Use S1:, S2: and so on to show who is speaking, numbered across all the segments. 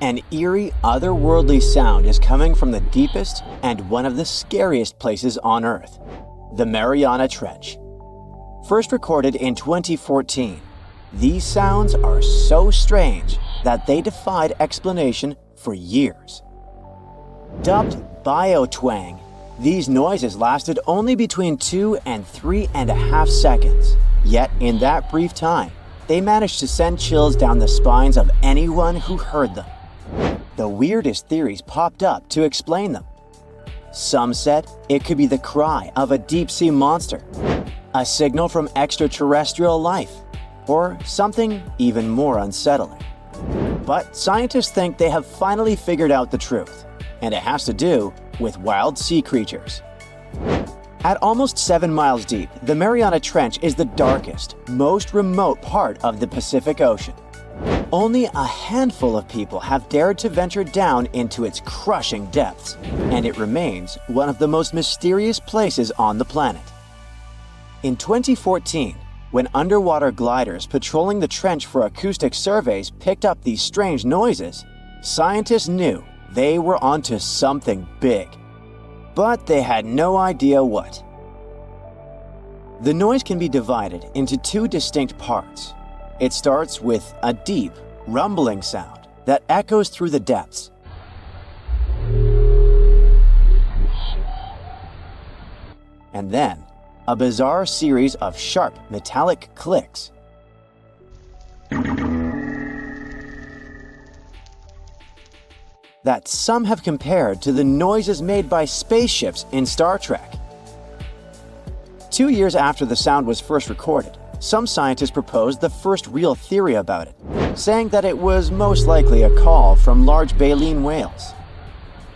S1: An eerie, otherworldly sound is coming from the deepest and one of the scariest places on Earth, the Mariana Trench. First recorded in 2014, these sounds are so strange that they defied explanation for years. Dubbed biotwang, these noises lasted only between 2 and 3.5 seconds. Yet in that brief time, they managed to send chills down the spines of anyone who heard them. The weirdest theories popped up to explain them. Some said it could be the cry of a deep-sea monster, a signal from extraterrestrial life, or something even more unsettling. But scientists think they have finally figured out the truth, and it has to do with wild sea creatures. At almost 7 miles deep, the Mariana Trench is the darkest, most remote part of the Pacific Ocean. Only a handful of people have dared to venture down into its crushing depths, and it remains one of the most mysterious places on the planet. In 2014, when underwater gliders patrolling the trench for acoustic surveys picked up these strange noises, scientists knew they were onto something big. But they had no idea what. The noise can be divided into 2 distinct parts. It starts with a deep, rumbling sound that echoes through the depths. And then, a bizarre series of sharp, metallic clicks. That some have compared to the noises made by spaceships in Star Trek. 2 years after the sound was first recorded, some scientists proposed the first real theory about it, saying that it was most likely a call from large baleen whales.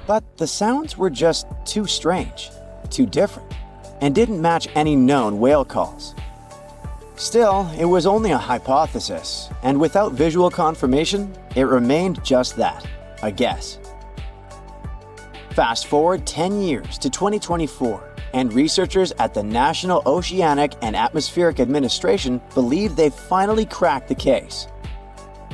S1: But the sounds were just too strange, too different, and didn't match any known whale calls. Still, it was only a hypothesis, and without visual confirmation, it remained just that. A guess. Fast forward 10 years to 2024, and researchers at the National Oceanic and Atmospheric Administration believe they've finally cracked the case.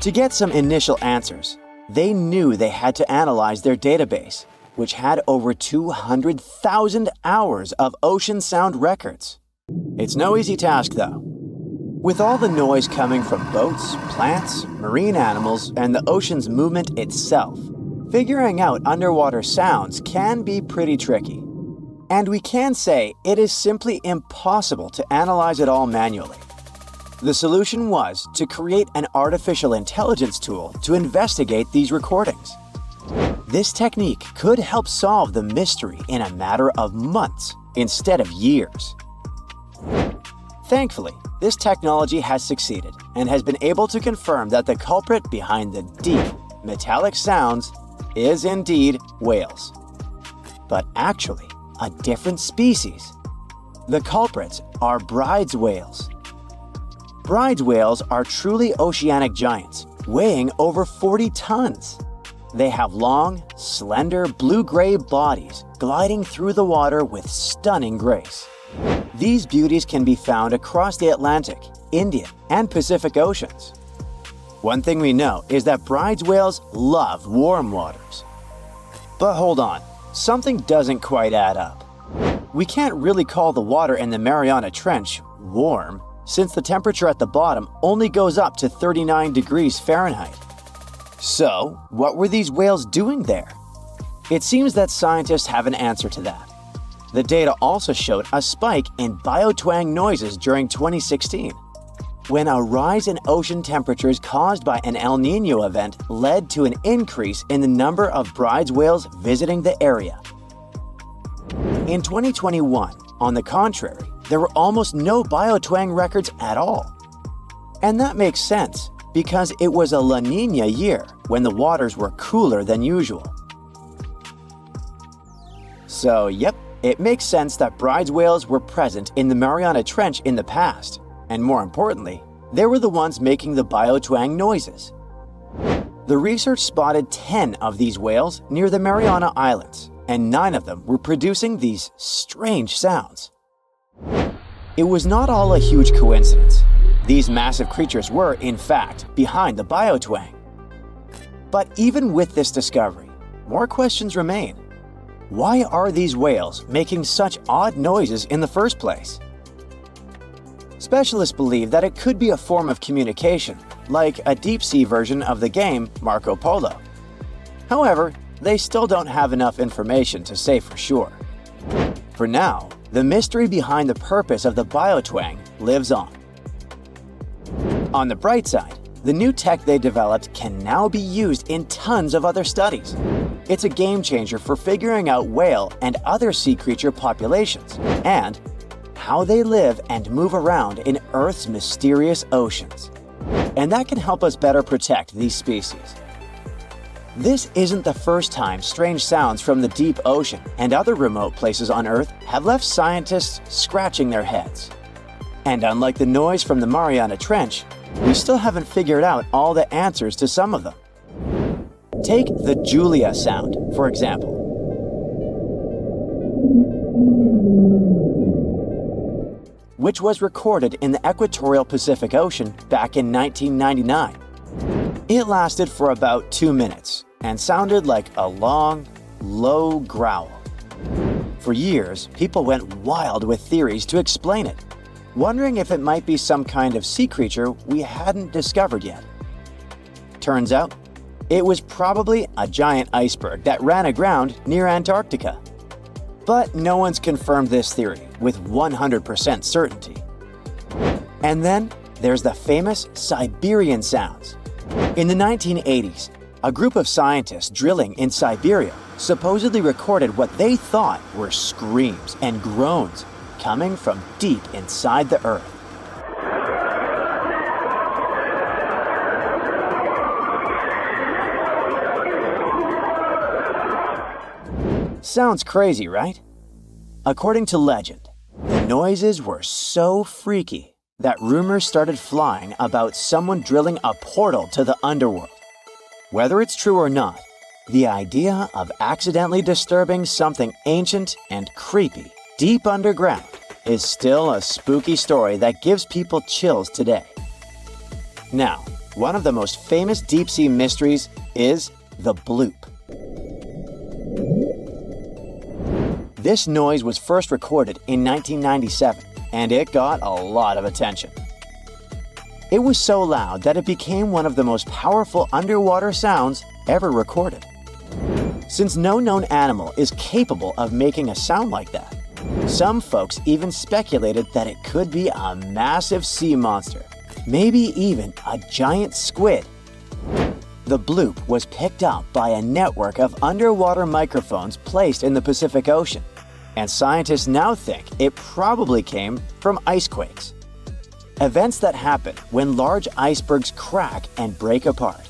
S1: To get some initial answers, they knew they had to analyze their database, which had over 200,000 hours of ocean sound records. It's no easy task, though. With all the noise coming from boats, plants, marine animals, and the ocean's movement itself, figuring out underwater sounds can be pretty tricky. And we can say it is simply impossible to analyze it all manually. The solution was to create an artificial intelligence tool to investigate these recordings. This technique could help solve the mystery in a matter of months instead of years. Thankfully, this technology has succeeded and has been able to confirm that the culprit behind the deep, metallic sounds is indeed whales. But actually, a different species. The culprits are Brudes whales. Brudes whales are truly oceanic giants, weighing over 40 tons. They have long, slender, blue-gray bodies gliding through the water with stunning grace. These beauties can be found across the Atlantic, Indian, and Pacific Oceans. One thing we know is that Brudes whales love warm waters. But hold on, something doesn't quite add up. We can't really call the water in the Mariana Trench warm, since the temperature at the bottom only goes up to 39 degrees Fahrenheit. So, what were these whales doing there? It seems that scientists have an answer to that. The data also showed a spike in biotwang noises during 2016, when a rise in ocean temperatures caused by an El Niño event led to an increase in the number of Brudes whales visiting the area. In 2021, on the contrary, there were almost no biotwang records at all. And that makes sense, because it was a La Niña year when the waters were cooler than usual. So, yep, it makes sense that Brudes whales were present in the Mariana Trench in the past, and more importantly, they were the ones making the biotwang noises. The research spotted 10 of these whales near the Mariana Islands, and 9 of them were producing these strange sounds. It was not all a huge coincidence. These massive creatures were, in fact, behind the biotwang. But even with this discovery, more questions remain. Why are these whales making such odd noises in the first place? Specialists believe that it could be a form of communication, like a deep-sea version of the game Marco Polo. However, they still don't have enough information to say for sure. For now, the mystery behind the purpose of the biotwang lives on. On the bright side, the new tech they developed can now be used in tons of other studies. It's a game changer for figuring out whale and other sea creature populations, and how they live and move around in Earth's mysterious oceans. And that can help us better protect these species. This isn't the first time strange sounds from the deep ocean and other remote places on Earth have left scientists scratching their heads. And unlike the noise from the Mariana Trench, we still haven't figured out all the answers to some of them. Take the Julia sound, for example. Which was recorded in the equatorial Pacific Ocean back in 1999. It lasted for about 2 minutes and sounded like a long, low growl. For years, people went wild with theories to explain it, wondering if it might be some kind of sea creature we hadn't discovered yet. Turns out, it was probably a giant iceberg that ran aground near Antarctica. But no one's confirmed this theory with 100% certainty. And then there's the famous Siberian sounds. In the 1980s, a group of scientists drilling in Siberia supposedly recorded what they thought were screams and groans coming from deep inside the Earth. Sounds crazy, right? According to legend, the noises were so freaky that rumors started flying about someone drilling a portal to the underworld. Whether it's true or not, the idea of accidentally disturbing something ancient and creepy deep underground is still a spooky story that gives people chills today. Now, one of the most famous deep-sea mysteries is the bloop. This noise was first recorded in 1997, and it got a lot of attention. It was so loud that it became one of the most powerful underwater sounds ever recorded. Since no known animal is capable of making a sound like that, some folks even speculated that it could be a massive sea monster, maybe even a giant squid. The bloop was picked up by a network of underwater microphones placed in the Pacific Ocean, and scientists now think it probably came from icequakes. Events that happen when large icebergs crack and break apart.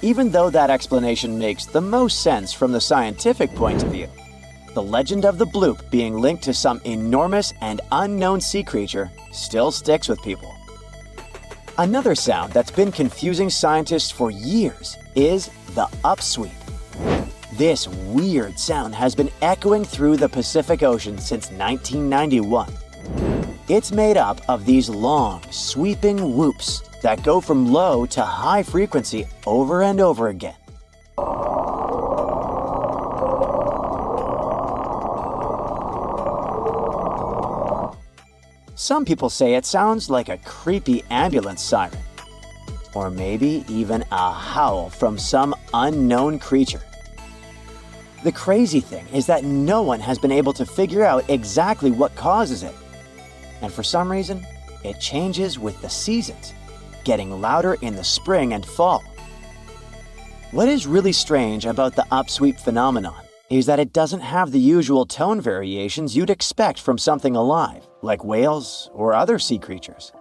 S1: Even though that explanation makes the most sense from the scientific point of view, the legend of the bloop being linked to some enormous and unknown sea creature still sticks with people. Another sound that's been confusing scientists for years is the upsweep. This weird sound has been echoing through the Pacific Ocean since 1991. It's made up of these long, sweeping whoops that go from low to high frequency over and over again. Some people say it sounds like a creepy ambulance siren, or maybe even a howl from some unknown creature. The crazy thing is that no one has been able to figure out exactly what causes it. And for some reason, it changes with the seasons, getting louder in the spring and fall. What is really strange about the upsweep phenomenon is that it doesn't have the usual tone variations you'd expect from something alive, like whales or other sea creatures.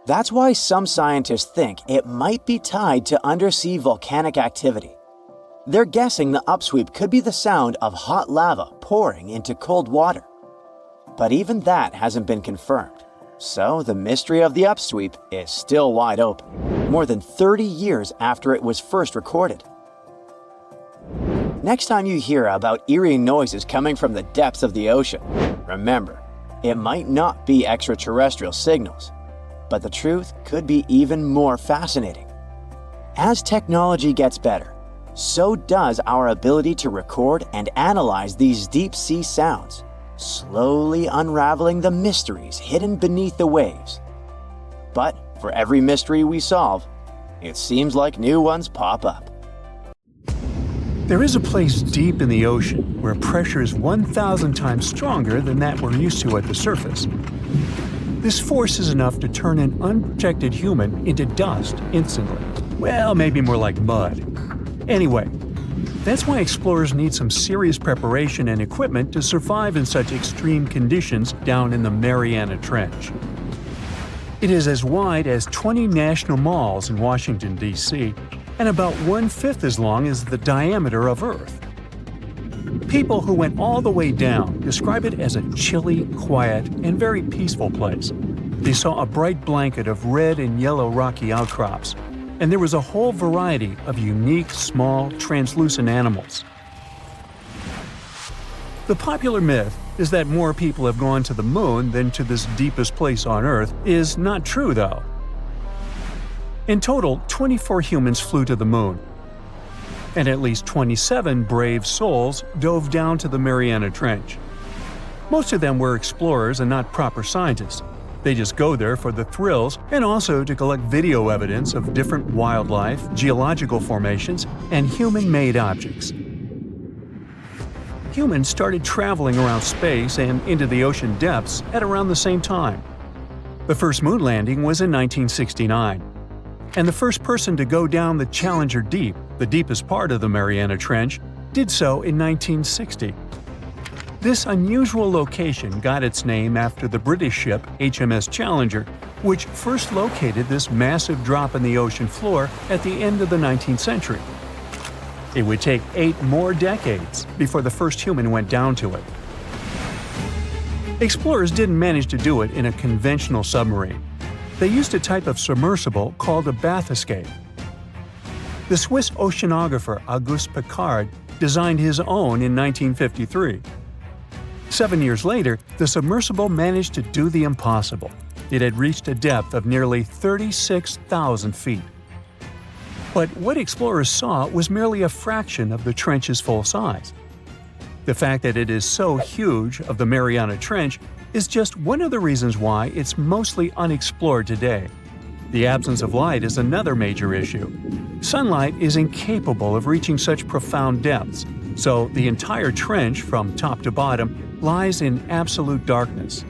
S1: That's why some scientists think it might be tied to undersea volcanic activity. They're guessing the upsweep could be the sound of hot lava pouring into cold water. But even that hasn't been confirmed, so the mystery of the upsweep is still wide open, more than 30 years after it was first recorded. Next time you hear about eerie noises coming from the depths of the ocean, remember, it might not be extraterrestrial signals, but the truth could be even more fascinating. As technology gets better, so does our ability to record and analyze these deep-sea sounds, slowly unraveling the mysteries hidden beneath the waves. But for every mystery we solve, it seems like new ones pop up.
S2: There is a place deep in the ocean where pressure is 1,000 times stronger than that we're used to at the surface. This force is enough to turn an unprotected human into dust instantly. Well, maybe more like mud. Anyway, that's why explorers need some serious preparation and equipment to survive in such extreme conditions down in the Mariana Trench. It is as wide as 20 national malls in Washington, D.C., and about 1/5 as long as the diameter of Earth. People who went all the way down describe it as a chilly, quiet, and very peaceful place. They saw a bright blanket of red and yellow rocky outcrops, and there was a whole variety of unique, small, translucent animals. The popular myth is that more people have gone to the moon than to this deepest place on Earth is not true, though. In total, 24 humans flew to the moon, and at least 27 brave souls dove down to the Mariana Trench. Most of them were explorers and not proper scientists. They just go there for the thrills and also to collect video evidence of different wildlife, geological formations, and human-made objects. Humans started traveling around space and into the ocean depths at around the same time. The first moon landing was in 1969, and the first person to go down the Challenger Deep, the deepest part of the Mariana Trench, did so in 1960. This unusual location got its name after the British ship HMS Challenger, which first located this massive drop in the ocean floor at the end of the 19th century. It would take 8 more decades before the first human went down to it. Explorers didn't manage to do it in a conventional submarine. They used a type of submersible called a bathyscaphe. The Swiss oceanographer Auguste Piccard designed his own in 1953. 7 years later, the submersible managed to do the impossible. It had reached a depth of nearly 36,000 feet. But what explorers saw was merely a fraction of the trench's full size. The fact that it is so huge of the Mariana Trench is just one of the reasons why it's mostly unexplored today. The absence of light is another major issue. Sunlight is incapable of reaching such profound depths, so the entire trench from top to bottom lies in absolute darkness.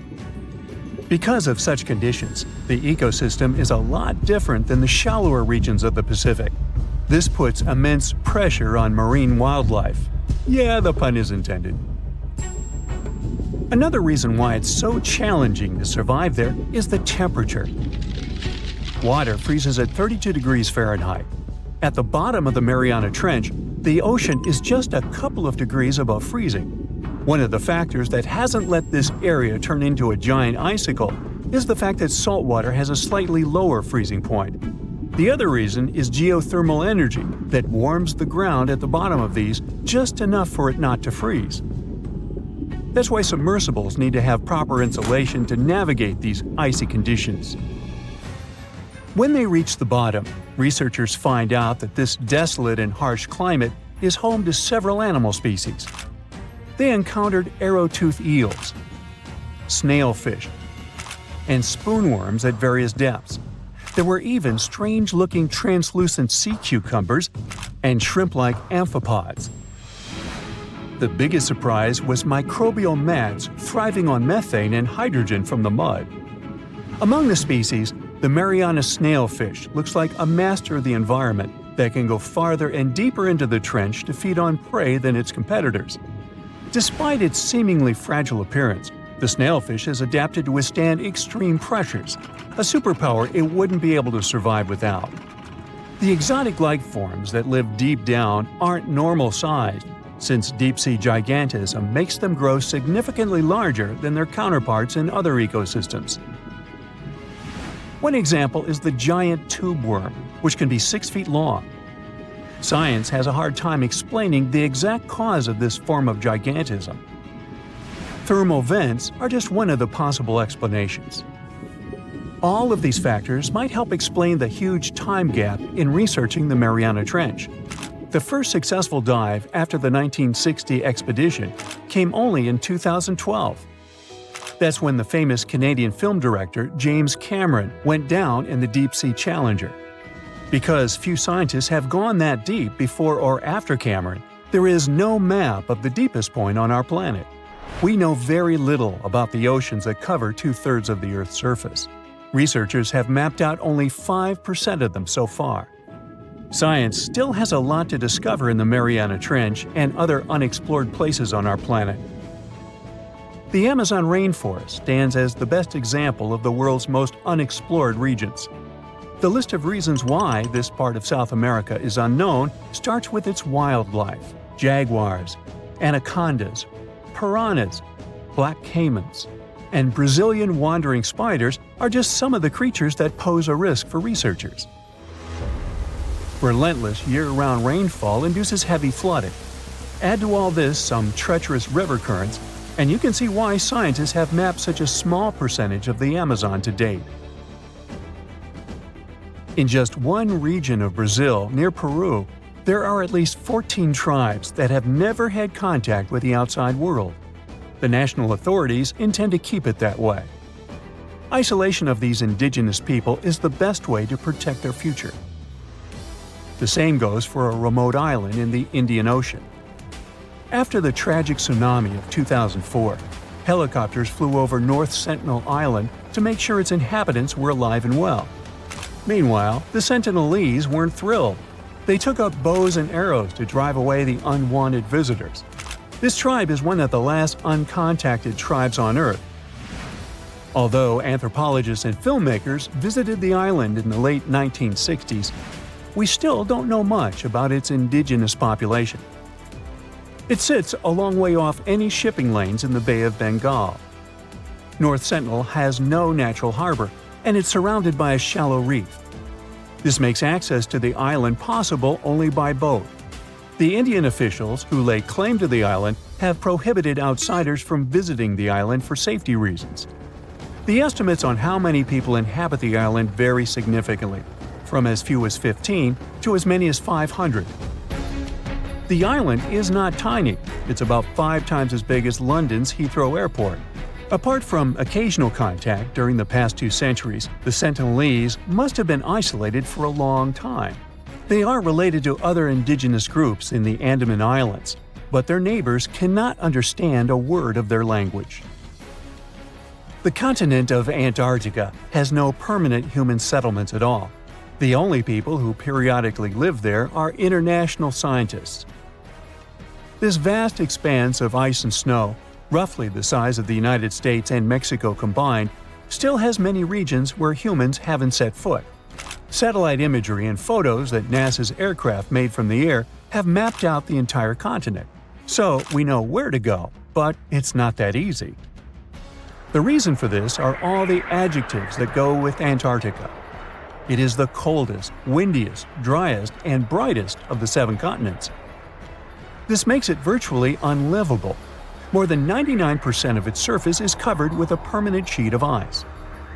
S2: Because of such conditions, the ecosystem is a lot different than the shallower regions of the Pacific. This puts immense pressure on marine wildlife. Yeah, the pun is intended. Another reason why it's so challenging to survive there is the temperature. Water freezes at 32 degrees Fahrenheit. At the bottom of the Mariana Trench, the ocean is just a couple of degrees above freezing. One of the factors that hasn't let this area turn into a giant icicle is the fact that salt water has a slightly lower freezing point. The other reason is geothermal energy that warms the ground at the bottom of these just enough for it not to freeze. That's why submersibles need to have proper insulation to navigate these icy conditions. When they reach the bottom, researchers find out that this desolate and harsh climate is home to several animal species. They encountered arrow-toothed eels, snailfish, and spoonworms at various depths. There were even strange-looking translucent sea cucumbers and shrimp-like amphipods. The biggest surprise was microbial mats thriving on methane and hydrogen from the mud. Among the species, the Mariana snailfish looks like a master of the environment that can go farther and deeper into the trench to feed on prey than its competitors. Despite its seemingly fragile appearance, the snailfish has adapted to withstand extreme pressures, a superpower it wouldn't be able to survive without. The exotic life forms that live deep down aren't normal-sized, since deep-sea gigantism makes them grow significantly larger than their counterparts in other ecosystems. One example is the giant tube worm, which can be 6 feet long. Science has a hard time explaining the exact cause of this form of gigantism. Thermal vents are just one of the possible explanations. All of these factors might help explain the huge time gap in researching the Mariana Trench. The first successful dive after the 1960 expedition came only in 2012. That's when the famous Canadian film director James Cameron went down in the deep-sea Challenger. Because few scientists have gone that deep before or after Cameron, there is no map of the deepest point on our planet. We know very little about the oceans that cover 2/3 of the Earth's surface. Researchers have mapped out only 5% of them so far. Science still has a lot to discover in the Mariana Trench and other unexplored places on our planet. The Amazon rainforest stands as the best example of the world's most unexplored regions. The list of reasons why this part of South America is unknown starts with its wildlife: jaguars, anacondas, piranhas, black caimans, and Brazilian wandering spiders are just some of the creatures that pose a risk for researchers. Relentless year-round rainfall induces heavy flooding. Add to all this some treacherous river currents, and you can see why scientists have mapped such a small percentage of the Amazon to date. In just one region of Brazil, near Peru, there are at least 14 tribes that have never had contact with the outside world. The national authorities intend to keep it that way. Isolation of these indigenous people is the best way to protect their future. The same goes for a remote island in the Indian Ocean. After the tragic tsunami of 2004, helicopters flew over North Sentinel Island to make sure its inhabitants were alive and well. Meanwhile, the Sentinelese weren't thrilled. They took up bows and arrows to drive away the unwanted visitors. This tribe is one of the last uncontacted tribes on Earth. Although anthropologists and filmmakers visited the island in the late 1960s, we still don't know much about its indigenous population. It sits a long way off any shipping lanes in the Bay of Bengal. North Sentinel has no natural harbor, and it's surrounded by a shallow reef. This makes access to the island possible only by boat. The Indian officials who lay claim to the island have prohibited outsiders from visiting the island for safety reasons. The estimates on how many people inhabit the island vary significantly, from as few as 15 to as many as 500. The island is not tiny. It's about 5 times as big as London's Heathrow Airport. Apart from occasional contact during the past 2 centuries, the Sentinelese must have been isolated for a long time. They are related to other indigenous groups in the Andaman Islands, but their neighbors cannot understand a word of their language. The continent of Antarctica has no permanent human settlements at all. The only people who periodically live there are international scientists. This vast expanse of ice and snow, roughly the size of the United States and Mexico combined, still has many regions where humans haven't set foot. Satellite imagery and photos that NASA's aircraft made from the air have mapped out the entire continent. So we know where to go, but it's not that easy. The reason for this are all the adjectives that go with Antarctica. It is the coldest, windiest, driest, and brightest of the 7 continents. This makes it virtually unlivable. More than 99% of its surface is covered with a permanent sheet of ice.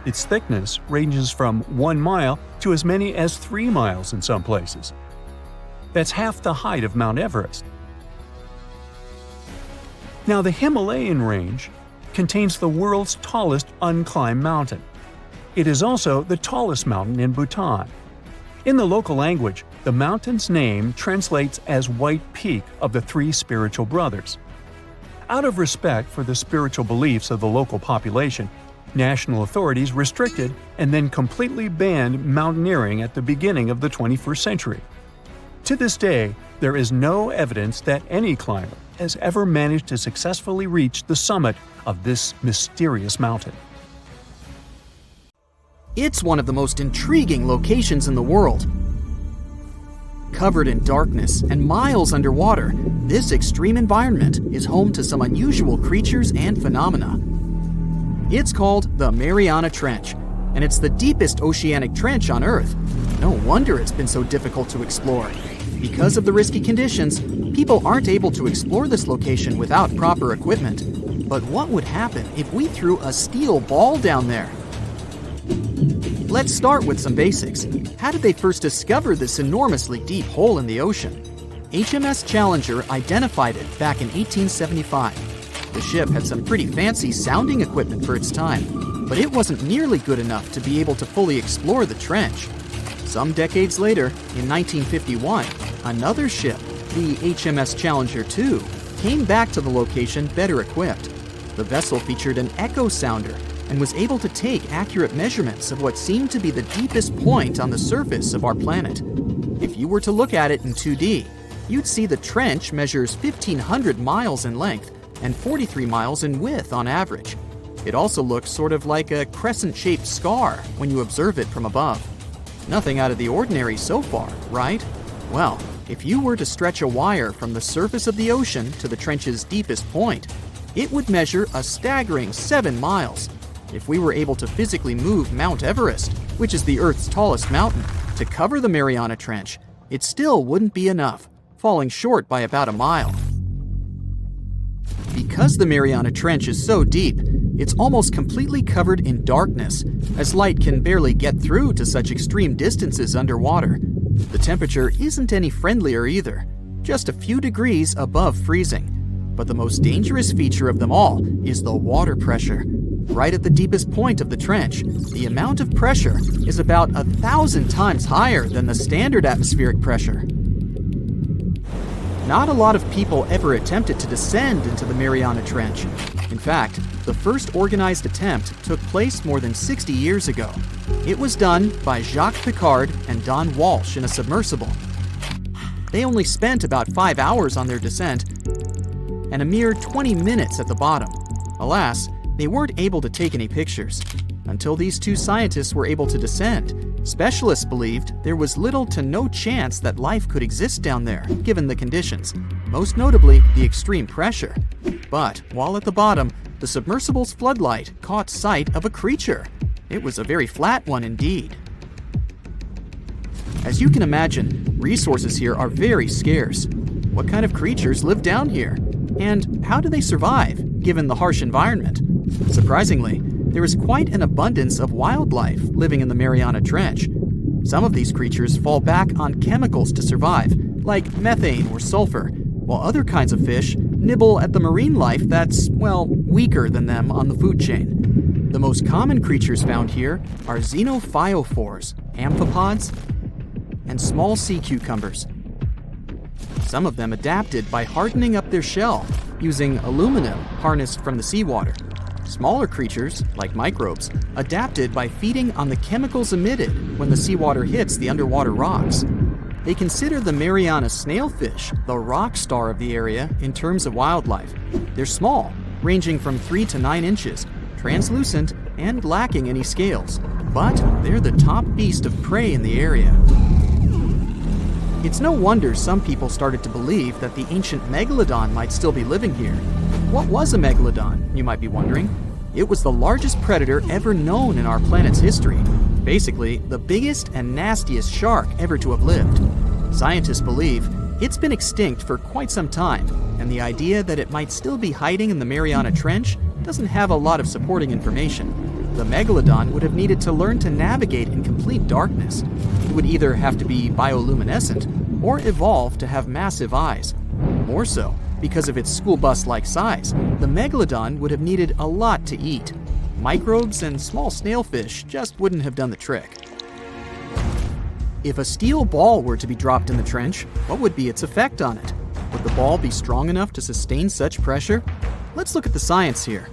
S2: Its thickness ranges from 1 mile to as many as 3 miles in some places. That's half the height of Mount Everest. Now, the Himalayan range contains the world's tallest unclimbed mountain. It is also the tallest mountain in Bhutan. In the local language, the mountain's name translates as White Peak of the 3 spiritual brothers. Out of respect for the spiritual beliefs of the local population, national authorities restricted and then completely banned mountaineering at the beginning of the 21st century. To this day, there is no evidence that any climber has ever managed to successfully reach the summit of this mysterious mountain.
S3: It's one of the most intriguing locations in the world. Covered in darkness and miles underwater, this extreme environment is home to some unusual creatures and phenomena. It's called the Mariana Trench, and it's the deepest oceanic trench on Earth. No wonder it's been so difficult to explore. Because of the risky conditions, people aren't able to explore this location without proper equipment. But what would happen if we threw a steel ball down there? Let's start with some basics. How did they first discover this enormously deep hole in the ocean? HMS Challenger identified it back in 1875. The ship had some pretty fancy sounding equipment for its time, but it wasn't nearly good enough to be able to fully explore the trench. Some decades later, in 1951, another ship, the HMS Challenger II, came back to the location better equipped. The vessel featured an echo sounder and was able to take accurate measurements of what seemed to be the deepest point on the surface of our planet. If you were to look at it in 2D, you'd see the trench measures 1,500 miles in length and 43 miles in width on average. It also looks sort of like a crescent-shaped scar when you observe it from above. Nothing out of the ordinary so far, right? Well, if you were to stretch a wire from the surface of the ocean to the trench's deepest point, it would measure a staggering 7 miles. If we were able to physically move Mount Everest, which is the Earth's tallest mountain, to cover the Mariana Trench, it still wouldn't be enough, falling short by about a mile. Because the Mariana Trench is so deep, it's almost completely covered in darkness, as light can barely get through to such extreme distances underwater. The temperature isn't any friendlier either, just a few degrees above freezing. But the most dangerous feature of them all is the water pressure. Right at the deepest point of the trench, the amount of pressure is about 1,000 times higher than the standard atmospheric pressure. Not a lot of people ever attempted to descend into the Mariana Trench. In fact, the first organized attempt took place more than 60 years ago. It was done by Jacques Piccard and Don Walsh in a submersible. They only spent about 5 hours on their descent and a mere 20 minutes at the bottom. Alas, they weren't able to take any pictures. Until these two scientists were able to descend, specialists believed there was little to no chance that life could exist down there, given the conditions, most notably the extreme pressure. But while at the bottom, the submersible's floodlight caught sight of a creature. It was a very flat one indeed. As you can imagine, resources here are very scarce. What kind of creatures live down here? And how do they survive, given the harsh environment? Surprisingly, there is quite an abundance of wildlife living in the Mariana Trench. Some of these creatures fall back on chemicals to survive, like methane or sulfur, while other kinds of fish nibble at the marine life that's, well, weaker than them on the food chain. The most common creatures found here are xenophyophores, amphipods, and small sea cucumbers. Some of them adapted by hardening up their shell using aluminum harnessed from the seawater. Smaller creatures, like microbes, adapted by feeding on the chemicals emitted when the seawater hits the underwater rocks. They consider the Mariana snailfish the rock star of the area in terms of wildlife. They're small, ranging from 3 to 9 inches, translucent, and lacking any scales. But they're the top beast of prey in the area. It's no wonder some people started to believe that the ancient megalodon might still be living here. What was a megalodon, you might be wondering? It was the largest predator ever known in our planet's history. Basically, the biggest and nastiest shark ever to have lived. Scientists believe it's been extinct for quite some time, and the idea that it might still be hiding in the Mariana Trench doesn't have a lot of supporting information. The megalodon would have needed to learn to navigate in complete darkness. It would either have to be bioluminescent or evolve to have massive eyes. More so, because of its school bus-like size, the megalodon would have needed a lot to eat. Microbes and small snailfish just wouldn't have done the trick. If a steel ball were to be dropped in the trench, what would be its effect on it? Would the ball be strong enough to sustain such pressure? Let's look at the science here.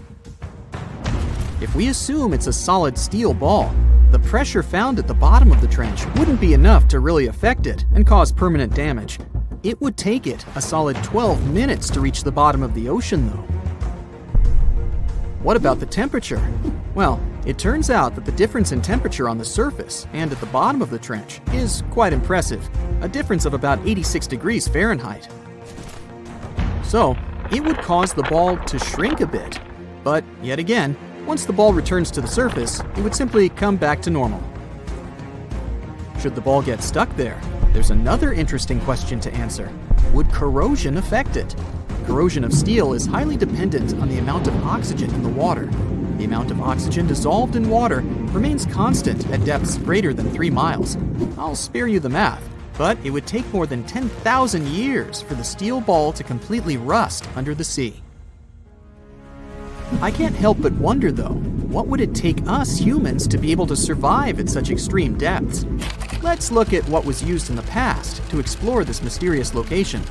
S3: If we assume it's a solid steel ball, the pressure found at the bottom of the trench wouldn't be enough to really affect it and cause permanent damage. It would take it a solid 12 minutes to reach the bottom of the ocean, though. What about the temperature? Well, it turns out that the difference in temperature on the surface and at the bottom of the trench is quite impressive, a difference of about 86 degrees Fahrenheit. So, it would cause the ball to shrink a bit, but yet again, once the ball returns to the surface, it would simply come back to normal. Should the ball get stuck there, there's another interesting question to answer. Would corrosion affect it? Corrosion of steel is highly dependent on the amount of oxygen in the water. The amount of oxygen dissolved in water remains constant at depths greater than 3 miles. I'll spare you the math, but it would take more than 10,000 years for the steel ball to completely rust under the sea. I can't help but wonder, though, what would it take us humans to be able to survive at such extreme depths? Let's look at what was used in the past to explore this mysterious location.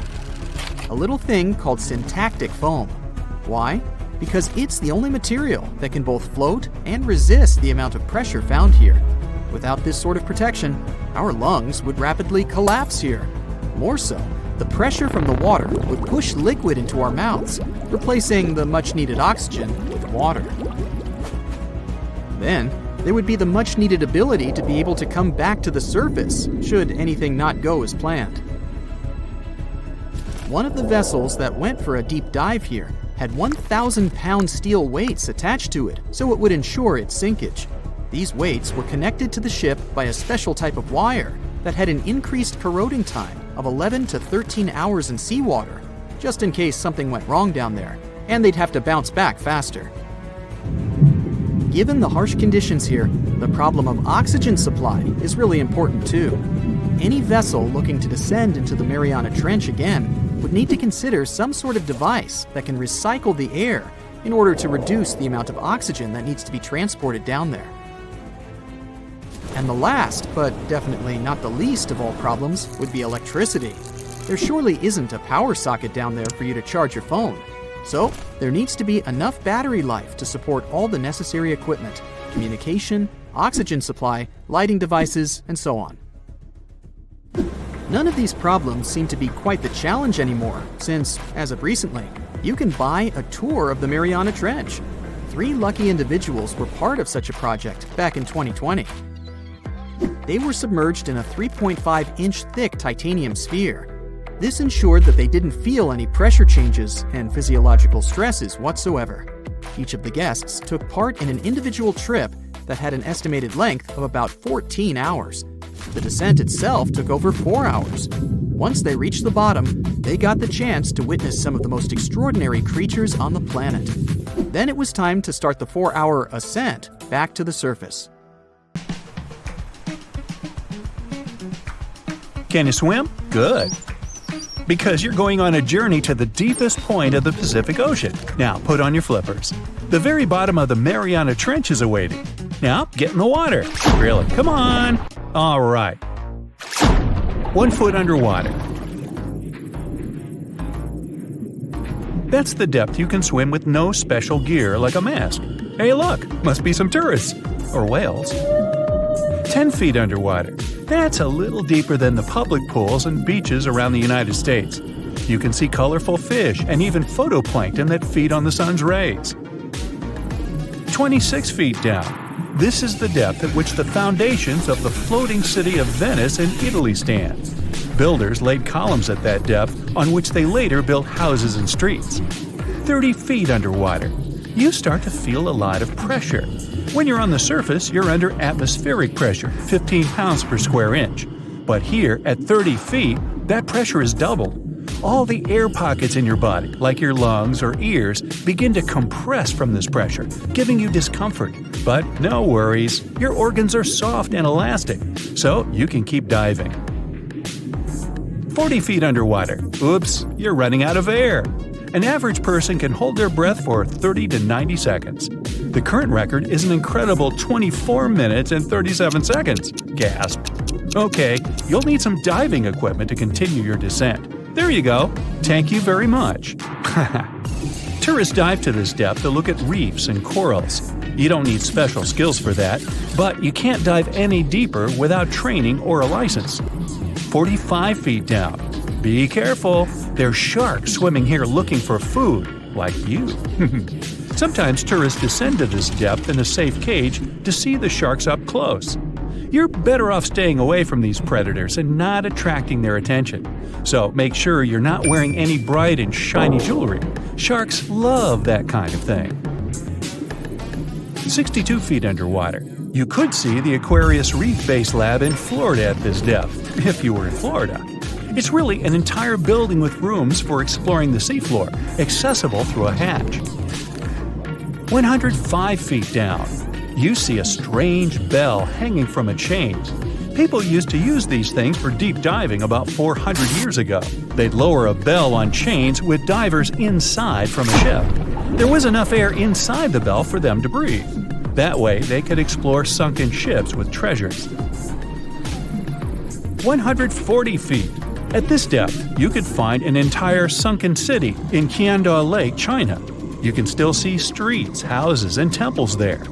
S3: A little thing called syntactic foam. Why? Because it's the only material that can both float and resist the amount of pressure found here. Without this sort of protection, our lungs would rapidly collapse here. More so, the pressure from the water would push liquid into our mouths, replacing the much-needed oxygen with water. Then, there would be the much-needed ability to be able to come back to the surface, should anything not go as planned. One of the vessels that went for a deep dive here had 1,000-pound steel weights attached to it, so it would ensure its sinkage. These weights were connected to the ship by a special type of wire that had an increased corroding time of 11 to 13 hours in seawater, just in case something went wrong down there, and they'd have to bounce back faster. Given the harsh conditions here, the problem of oxygen supply is really important too. Any vessel looking to descend into the Mariana Trench again would need to consider some sort of device that can recycle the air in order to reduce the amount of oxygen that needs to be transported down there. And the last, but definitely not the least of all problems, would be electricity. There surely isn't a power socket down there for you to charge your phone. So, there needs to be enough battery life to support all the necessary equipment, communication, oxygen supply, lighting devices, and so on. None of these problems seem to be quite the challenge anymore, since, as of recently, you can buy a tour of the Mariana Trench. 3 lucky individuals were part of such a project back in 2020. They were submerged in a 3.5-inch thick titanium sphere. This ensured that they didn't feel any pressure changes and physiological stresses whatsoever. Each of the guests took part in an individual trip that had an estimated length of about 14 hours. The descent itself took over 4 hours. Once they reached the bottom, they got the chance to witness some of the most extraordinary creatures on the planet. Then it was time to start the 4-hour ascent back to the surface.
S2: Can you swim? Good. Because you're going on a journey to the deepest point of the Pacific Ocean. Now, put on your flippers. The very bottom of the Mariana Trench is awaiting. Now, get in the water. Really, come on. All right. 1 foot underwater. That's the depth you can swim with no special gear like a mask. Hey, look, must be some tourists. Or whales. 10 feet underwater. That's a little deeper than the public pools and beaches around the United States. You can see colorful fish and even phytoplankton that feed on the sun's rays. 26 feet down. This is the depth at which the foundations of the floating city of Venice in Italy stand. Builders laid columns at that depth on which they later built houses and streets. 30 feet underwater. You start to feel a lot of pressure. When you're on the surface, you're under atmospheric pressure, 15 pounds per square inch. But here, at 30 feet, that pressure is doubled. All the air pockets in your body, like your lungs or ears, begin to compress from this pressure, giving you discomfort. But no worries, your organs are soft and elastic, so you can keep diving. 40 feet underwater. Oops, you're running out of air. An average person can hold their breath for 30 to 90 seconds. The current record is an incredible 24 minutes and 37 seconds. Gasp. Okay, you'll need some diving equipment to continue your descent. There you go. Thank you very much. Tourists dive to this depth to look at reefs and corals. You don't need special skills for that, but you can't dive any deeper without training or a license. 45 feet down. Be careful. There's sharks swimming here looking for food, like you. Sometimes tourists descend to this depth in a safe cage to see the sharks up close. You're better off staying away from these predators and not attracting their attention. So make sure you're not wearing any bright and shiny jewelry. Sharks love that kind of thing. 62 feet underwater. You could see the Aquarius Reef Base Lab in Florida at this depth, if you were in Florida. It's really an entire building with rooms for exploring the seafloor, accessible through a hatch. 105 feet down, you see a strange bell hanging from a chain. People used to use these things for deep diving about 400 years ago. They'd lower a bell on chains with divers inside from a ship. There was enough air inside the bell for them to breathe. That way, they could explore sunken ships with treasures. 140 feet. At this depth, you could find an entire sunken city in Qianda Lake, China. You can still see streets, houses, and temples there.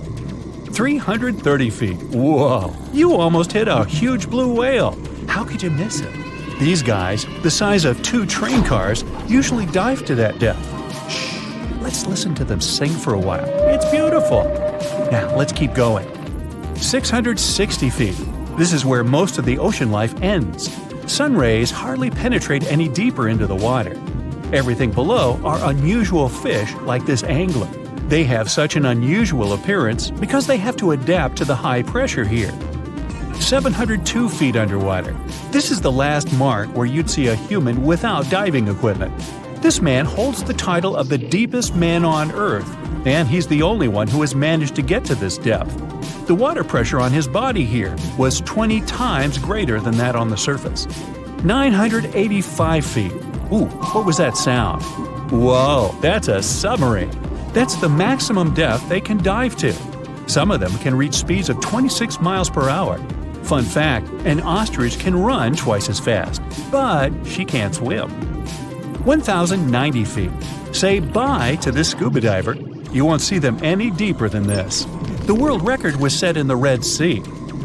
S2: 330 feet. Whoa! You almost hit a huge blue whale. How could you miss it? These guys, the size of 2 train cars, usually dive to that depth. Shh! Let's listen to them sing for a while. It's beautiful. Now, let's keep going. 660 feet. This is where most of the ocean life ends. Sun rays hardly penetrate any deeper into the water. Everything below are unusual fish like this angler. They have such an unusual appearance because they have to adapt to the high pressure here. 702 feet underwater. This is the last mark where you'd see a human without diving equipment. This man holds the title of the deepest man on Earth, and he's the only one who has managed to get to this depth. The water pressure on his body here was 20 times greater than that on the surface. 985 feet. Ooh, what was that sound? Whoa, that's a submarine. That's the maximum depth they can dive to. Some of them can reach speeds of 26 miles per hour. Fun fact, an ostrich can run twice as fast, but she can't swim. 1,090 feet. Say bye to this scuba diver. You won't see them any deeper than this. The world record was set in the Red Sea.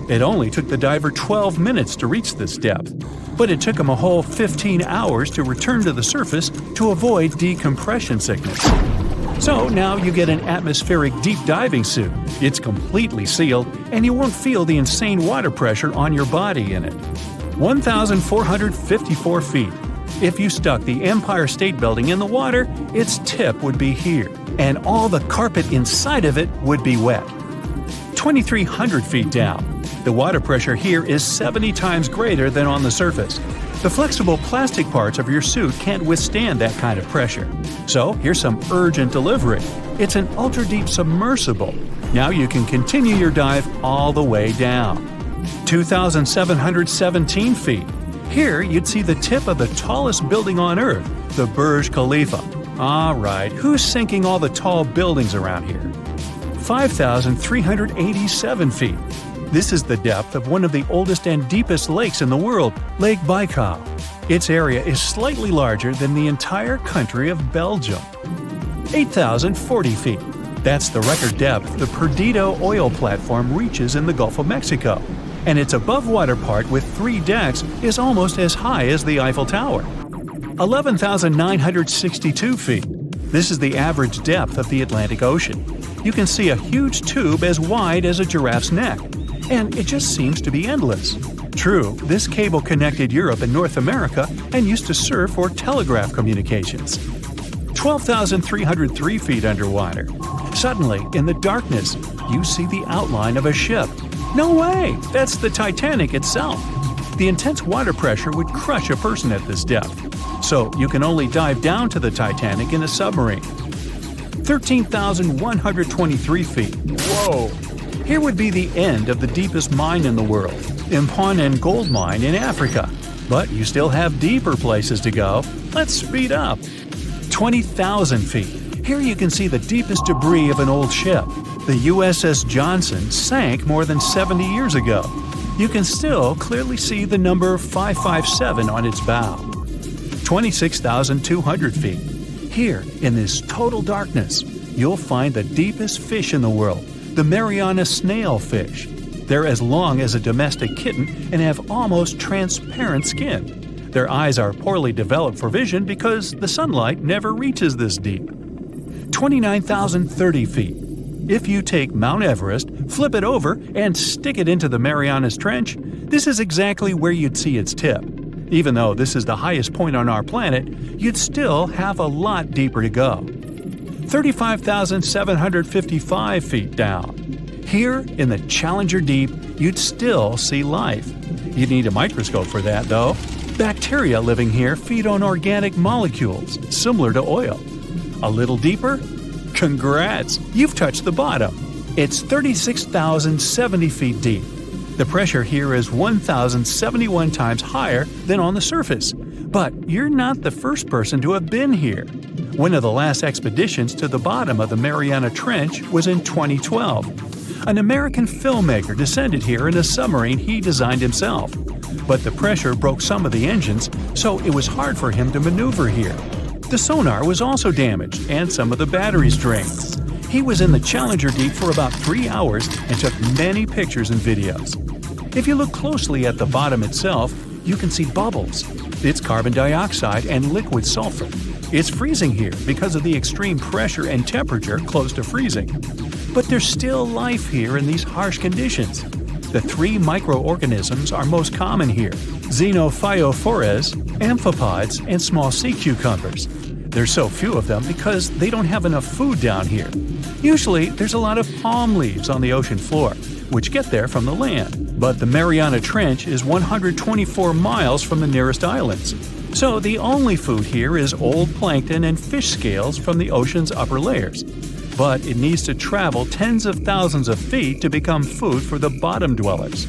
S2: It only took the diver 12 minutes to reach this depth, but it took him a whole 15 hours to return to the surface to avoid decompression sickness. So now you get an atmospheric deep diving suit. It's completely sealed, and you won't feel the insane water pressure on your body in it. 1,454 feet. If you stuck the Empire State Building in the water, its tip would be here, and all the carpet inside of it would be wet. 2,300 feet down. The water pressure here is 70 times greater than on the surface. The flexible plastic parts of your suit can't withstand that kind of pressure. So here's some urgent delivery. It's an ultra-deep submersible. Now you can continue your dive all the way down. 2,717 feet. Here you'd see the tip of the tallest building on Earth, the Burj Khalifa. Alright, who's sinking all the tall buildings around here? 5,387 feet. This is the depth of one of the oldest and deepest lakes in the world, Lake Baikal. Its area is slightly larger than the entire country of Belgium. 8,040 feet. That's the record depth the Perdido oil platform reaches in the Gulf of Mexico, and its above-water part with 3 decks is almost as high as the Eiffel Tower. 11,962 feet. This is the average depth of the Atlantic Ocean. You can see a huge tube as wide as a giraffe's neck, and it just seems to be endless. True, this cable connected Europe and North America and used to serve for telegraph communications. 12,303 feet underwater. Suddenly, in the darkness, you see the outline of a ship. No way! That's the Titanic itself. The intense water pressure would crush a person at this depth, so you can only dive down to the Titanic in a submarine. 13,123 feet. Whoa! Here would be the end of the deepest mine in the world, Imponen Gold Mine in Africa. But you still have deeper places to go. Let's speed up. 20,000 feet. Here you can see the deepest debris of an old ship. The USS Johnson sank more than 70 years ago. You can still clearly see the number 557 on its bow. 26,200 feet. Here, in this total darkness, you'll find the deepest fish in the world, the Mariana snailfish. They're as long as a domestic kitten and have almost transparent skin. Their eyes are poorly developed for vision because the sunlight never reaches this deep. 29,030 feet. If you take Mount Everest, flip it over, and stick it into the Mariana Trench, this is exactly where you'd see its tip. Even though this is the highest point on our planet, you'd still have a lot deeper to go. 35,755 feet down. Here, in the Challenger Deep, you'd still see life. You'd need a microscope for that, though. Bacteria living here feed on organic molecules, similar to oil. A little deeper? Congrats! You've touched the bottom. It's 36,070 feet deep. The pressure here is 1,071 times higher than on the surface. But you're not the first person to have been here. One of the last expeditions to the bottom of the Mariana Trench was in 2012. An American filmmaker descended here in a submarine he designed himself. But the pressure broke some of the engines, so it was hard for him to maneuver here. The sonar was also damaged, and some of the batteries drained. He was in the Challenger Deep for about 3 hours and took many pictures and videos. If you look closely at the bottom itself, you can see bubbles. It's carbon dioxide and liquid sulfur. It's freezing here because of the extreme pressure and temperature close to freezing. But there's still life here in these harsh conditions. The 3 microorganisms are most common here: xenophyophores, amphipods, and small sea cucumbers. There's so few of them because they don't have enough food down here. Usually, there's a lot of palm leaves on the ocean floor, which get there from the land. But the Mariana Trench is 124 miles from the nearest islands. So the only food here is old plankton and fish scales from the ocean's upper layers. But it needs to travel tens of thousands of feet to become food for the bottom dwellers.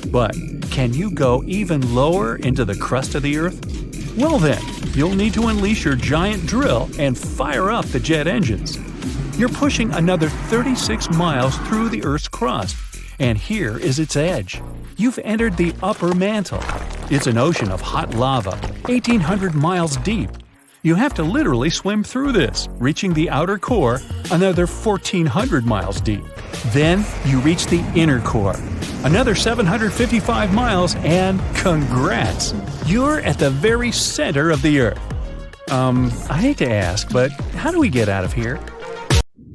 S2: But can you go even lower into the crust of the Earth? Well then, you'll need to unleash your giant drill and fire up the jet engines. You're pushing another 36 miles through the Earth's crust, and here is its edge. You've entered the upper mantle. It's an ocean of hot lava, 1,800 miles deep. You have to literally swim through this, reaching the outer core, another 1,400 miles deep. Then you reach the inner core, another 755 miles, and congrats! You're at the very center of the Earth. I hate to ask, but how do we get out of here?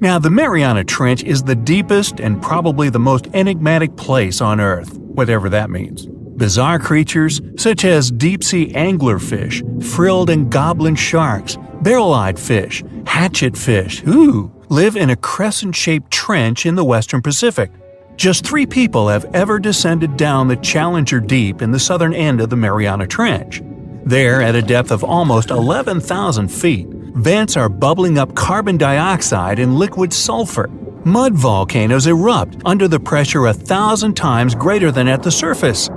S2: Now, the Mariana Trench is the deepest and probably the most enigmatic place on Earth, whatever that means. Bizarre creatures, such as deep-sea anglerfish, frilled and goblin sharks, barrel-eyed fish, hatchet fish, live in a crescent-shaped trench in the western Pacific. Just 3 people have ever descended down the Challenger Deep in the southern end of the Mariana Trench. There, at a depth of almost 11,000 feet, vents are bubbling up carbon dioxide and liquid sulfur. Mud volcanoes erupt under the pressure 1,000 times greater than at the surface.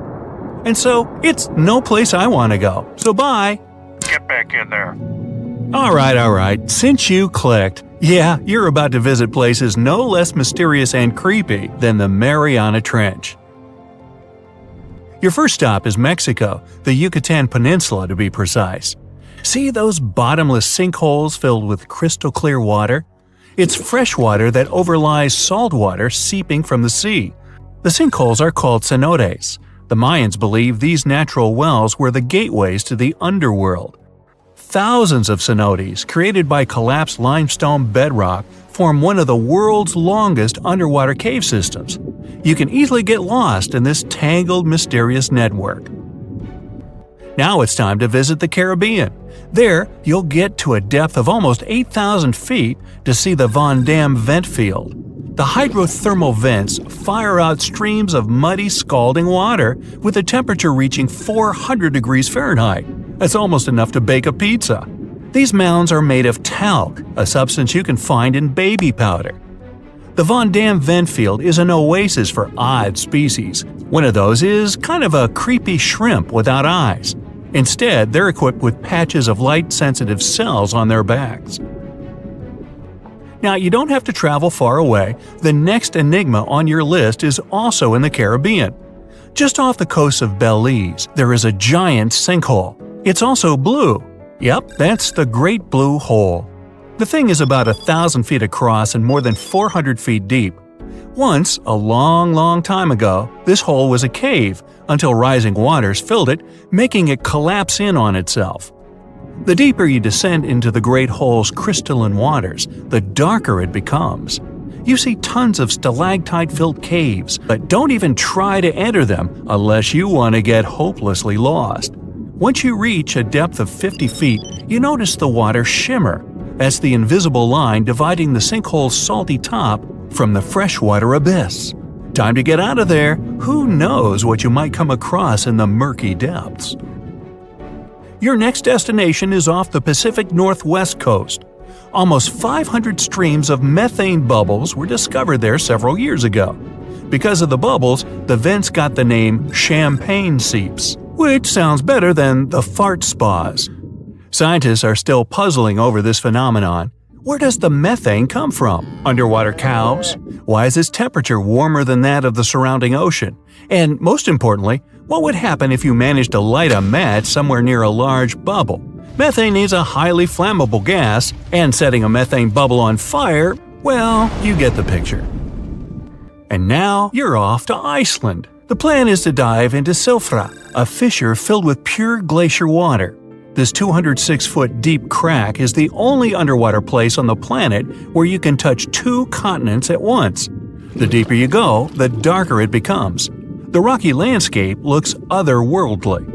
S2: And so, it's no place I want to go. So bye!
S4: Get back in there.
S2: Alright, since you clicked, yeah, you're about to visit places no less mysterious and creepy than the Mariana Trench. Your first stop is Mexico, the Yucatan Peninsula to be precise. See those bottomless sinkholes filled with crystal clear water? It's fresh water that overlies salt water seeping from the sea. The sinkholes are called cenotes. The Mayans believe these natural wells were the gateways to the underworld. Thousands of cenotes, created by collapsed limestone bedrock, form one of the world's longest underwater cave systems. You can easily get lost in this tangled, mysterious network. Now it's time to visit the Caribbean. There, you'll get to a depth of almost 8,000 feet to see the Van Dam vent field. The hydrothermal vents fire out streams of muddy, scalding water with a temperature reaching 400 degrees Fahrenheit. That's almost enough to bake a pizza. These mounds are made of talc, a substance you can find in baby powder. The Van Dam vent field is an oasis for odd species. One of those is kind of a creepy shrimp without eyes. Instead, they're equipped with patches of light-sensitive cells on their backs. Now, you don't have to travel far away. The next enigma on your list is also in the Caribbean. Just off the coast of Belize, there is a giant sinkhole. It's also blue. Yep, that's the Great Blue Hole. The thing is about 1,000 feet across and more than 400 feet deep. Once, a long time ago, this hole was a cave until rising waters filled it, making it collapse in on itself. The deeper you descend into the Great Hole's crystalline waters, the darker it becomes. You see tons of stalactite-filled caves, but don't even try to enter them unless you want to get hopelessly lost. Once you reach a depth of 50 feet, you notice the water shimmer. That's the invisible line dividing the sinkhole's salty top from the freshwater abyss. Time to get out of there. Who knows what you might come across in the murky depths? Your next destination is off the Pacific Northwest coast. Almost 500 streams of methane bubbles were discovered there several years ago. Because of the bubbles, the vents got the name champagne seeps, which sounds better than the fart spas. Scientists are still puzzling over this phenomenon. Where does the methane come from? Underwater cows? Why is its temperature warmer than that of the surrounding ocean? And most importantly, what would happen if you managed to light a match somewhere near a large bubble? Methane is a highly flammable gas, and setting a methane bubble on fire, well, you get the picture. And now you're off to Iceland. The plan is to dive into Silfra, a fissure filled with pure glacier water. This 206-foot deep crack is the only underwater place on the planet where you can touch 2 continents at once. The deeper you go, the darker it becomes. The rocky landscape looks otherworldly.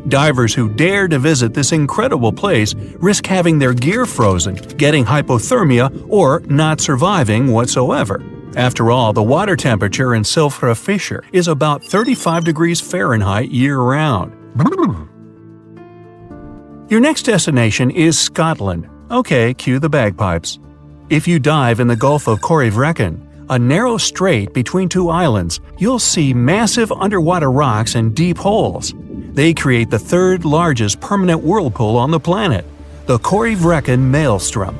S2: Divers who dare to visit this incredible place risk having their gear frozen, getting hypothermia, or not surviving whatsoever. After all, the water temperature in Silfra Fissure is about 35 degrees Fahrenheit year-round. Your next destination is Scotland. Okay, cue the bagpipes. If you dive in the Gulf of Corryvreckan, a narrow strait between 2 islands, you'll see massive underwater rocks and deep holes. They create the 3rd largest permanent whirlpool on the planet, the Corryvreckan Maelstrom.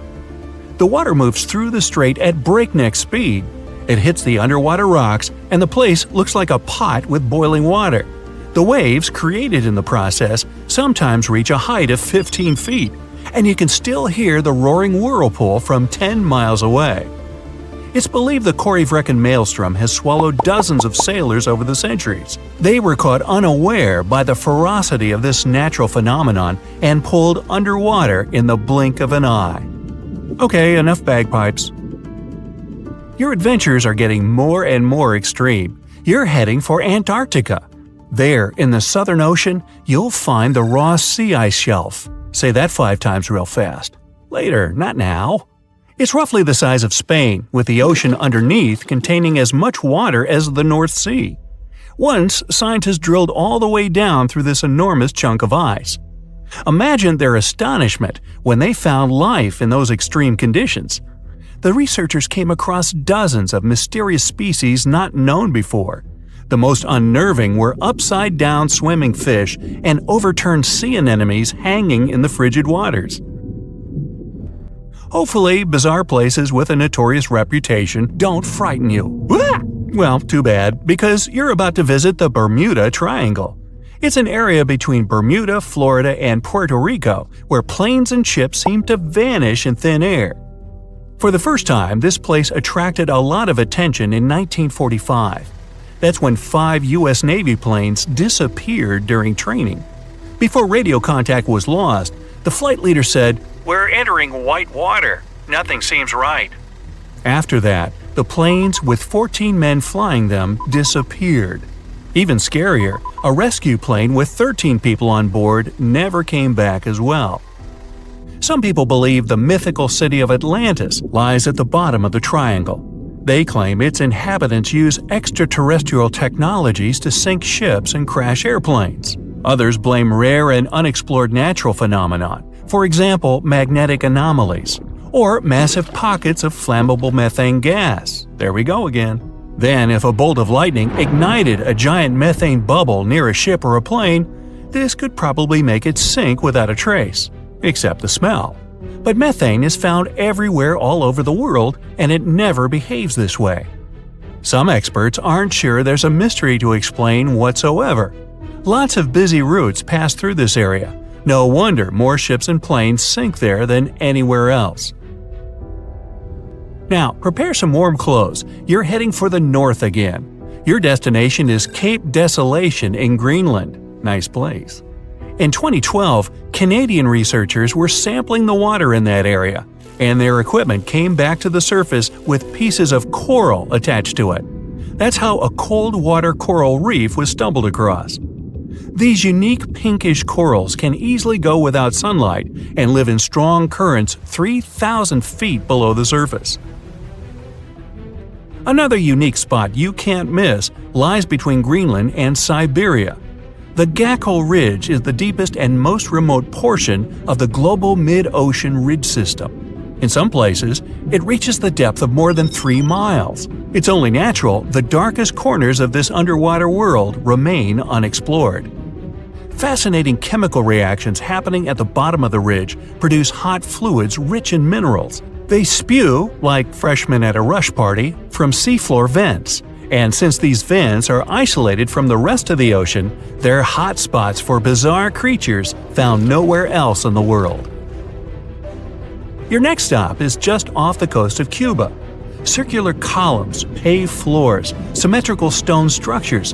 S2: The water moves through the strait at breakneck speed. It hits the underwater rocks, and the place looks like a pot with boiling water. The waves, created in the process, sometimes reach a height of 15 feet, and you can still hear the roaring whirlpool from 10 miles away. It's believed the Corryvreckan Maelstrom has swallowed dozens of sailors over the centuries. They were caught unaware by the ferocity of this natural phenomenon and pulled underwater in the blink of an eye. Okay, enough bagpipes. Your adventures are getting more and more extreme. You're heading for Antarctica. There, in the Southern Ocean, you'll find the Ross Sea Ice Shelf. Say that 5 times real fast. Later, not now. It's roughly the size of Spain, with the ocean underneath containing as much water as the North Sea. Once, scientists drilled all the way down through this enormous chunk of ice. Imagine their astonishment when they found life in those extreme conditions. The researchers came across dozens of mysterious species not known before. The most unnerving were upside-down swimming fish and overturned sea anemones hanging in the frigid waters. Hopefully, bizarre places with a notorious reputation don't frighten you. Well, too bad, because you're about to visit the Bermuda Triangle. It's an area between Bermuda, Florida, and Puerto Rico where planes and ships seem to vanish in thin air. For the first time, this place attracted a lot of attention in 1945. That's when 5 U.S. Navy planes disappeared during training. Before radio contact was lost, the flight leader said, "We're entering white water. Nothing seems right." After that, the planes with 14 men flying them disappeared. Even scarier, a rescue plane with 13 people on board never came back as well. Some people believe the mythical city of Atlantis lies at the bottom of the triangle. They claim its inhabitants use extraterrestrial technologies to sink ships and crash airplanes. Others blame rare and unexplored natural phenomena, for example magnetic anomalies, or massive pockets of flammable methane gas. There we go again. Then, if a bolt of lightning ignited a giant methane bubble near a ship or a plane, this could probably make it sink without a trace, except the smell. But methane is found everywhere all over the world, and it never behaves this way. Some experts aren't sure there's a mystery to explain whatsoever. Lots of busy routes pass through this area. No wonder more ships and planes sink there than anywhere else. Now, prepare some warm clothes. You're heading for the north again. Your destination is Cape Desolation in Greenland. Nice place. In 2012, Canadian researchers were sampling the water in that area, and their equipment came back to the surface with pieces of coral attached to it. That's how a cold water coral reef was stumbled across. These unique pinkish corals can easily go without sunlight and live in strong currents 3,000 feet below the surface. Another unique spot you can't miss lies between Greenland and Siberia. The Gakkel Ridge is the deepest and most remote portion of the global mid-ocean ridge system. In some places, it reaches the depth of more than 3 miles. It's only natural the darkest corners of this underwater world remain unexplored. Fascinating chemical reactions happening at the bottom of the ridge produce hot fluids rich in minerals. They spew, like freshmen at a rush party, from seafloor vents. And since these vents are isolated from the rest of the ocean, they're hot spots for bizarre creatures found nowhere else in the world. Your next stop is just off the coast of Cuba. Circular columns, paved floors, symmetrical stone structures.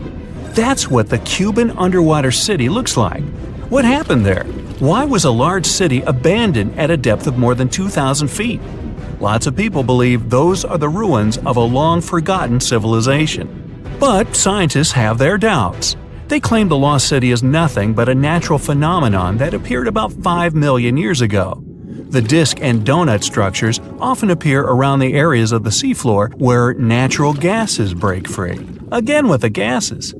S2: That's what the Cuban underwater city looks like. What happened there? Why was a large city abandoned at a depth of more than 2,000 feet? Lots of people believe those are the ruins of a long-forgotten civilization. But scientists have their doubts. They claim the lost city is nothing but a natural phenomenon that appeared about 5 million years ago. The disc and donut structures often appear around the areas of the seafloor where natural gases break free. Again with the gases.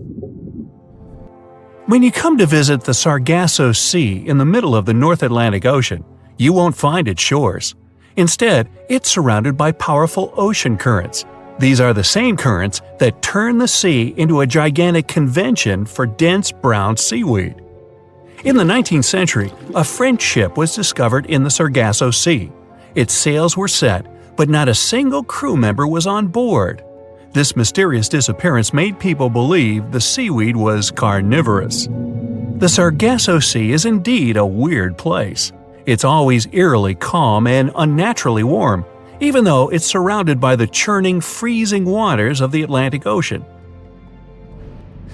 S2: When you come to visit the Sargasso Sea in the middle of the North Atlantic Ocean, you won't find its shores. Instead, it's surrounded by powerful ocean currents. These are the same currents that turn the sea into a gigantic convention for dense brown seaweed. In the 19th century, a French ship was discovered in the Sargasso Sea. Its sails were set, but not a single crew member was on board. This mysterious disappearance made people believe the seaweed was carnivorous. The Sargasso Sea is indeed a weird place. It's always eerily calm and unnaturally warm, even though it's surrounded by the churning, freezing waters of the Atlantic Ocean.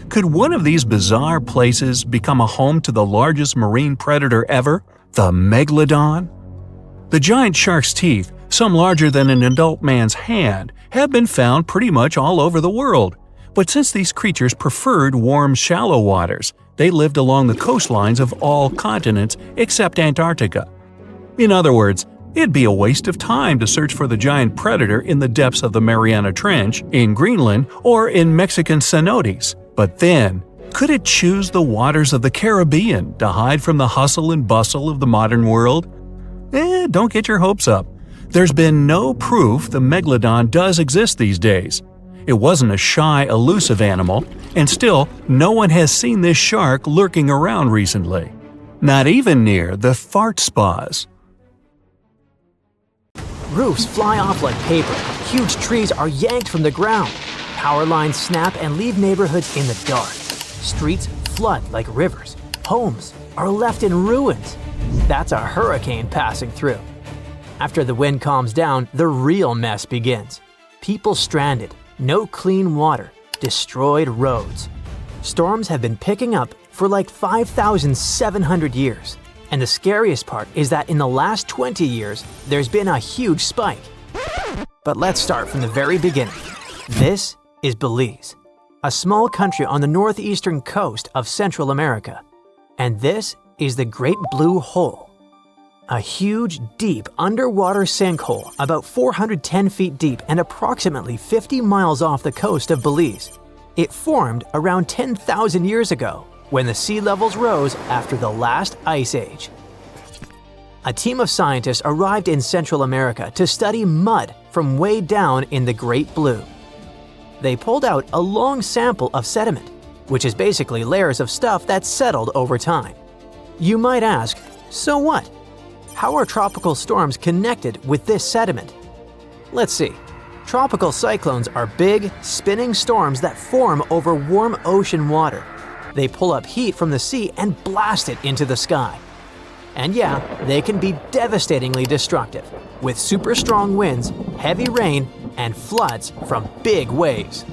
S2: Could one of these bizarre places become a home to the largest marine predator ever, the megalodon? The giant shark's teeth, some larger than an adult man's hand, have been found pretty much all over the world. But since these creatures preferred warm, shallow waters, they lived along the coastlines of all continents except Antarctica. In other words, it'd be a waste of time to search for the giant predator in the depths of the Mariana Trench, in Greenland, or in Mexican cenotes. But then, could it choose the waters of the Caribbean to hide from the hustle and bustle of the modern world? Don't get your hopes up. There's been no proof the megalodon does exist these days. It wasn't a shy, elusive animal, and still, no one has seen this shark lurking around recently. Not even near the fart spas.
S1: Roofs fly off like paper. Huge trees are yanked from the ground. Power lines snap and leave neighborhoods in the dark. Streets flood like rivers. Homes are left in ruins. That's a hurricane passing through. After the wind calms down, the real mess begins. People stranded, no clean water, destroyed roads. Storms have been picking up for like 5,700 years. And the scariest part is that in the last 20 years, there's been a huge spike. But let's start from the very beginning. This is Belize, a small country on the northeastern coast of Central America. And this is the Great Blue Hole, a huge, deep underwater sinkhole about 410 feet deep and approximately 50 miles off the coast of Belize. It formed around 10,000 years ago when the sea levels rose after the last ice age. A team of scientists arrived in Central America to study mud from way down in the Great Blue. They pulled out a long sample of sediment, which is basically layers of stuff that's settled over time. You might ask, so what? How are tropical storms connected with this sediment? Let's see. Tropical cyclones are big, spinning storms that form over warm ocean water. They pull up heat from the sea and blast it into the sky. And yeah, they can be devastatingly destructive, with super strong winds, heavy rain, and floods from big waves.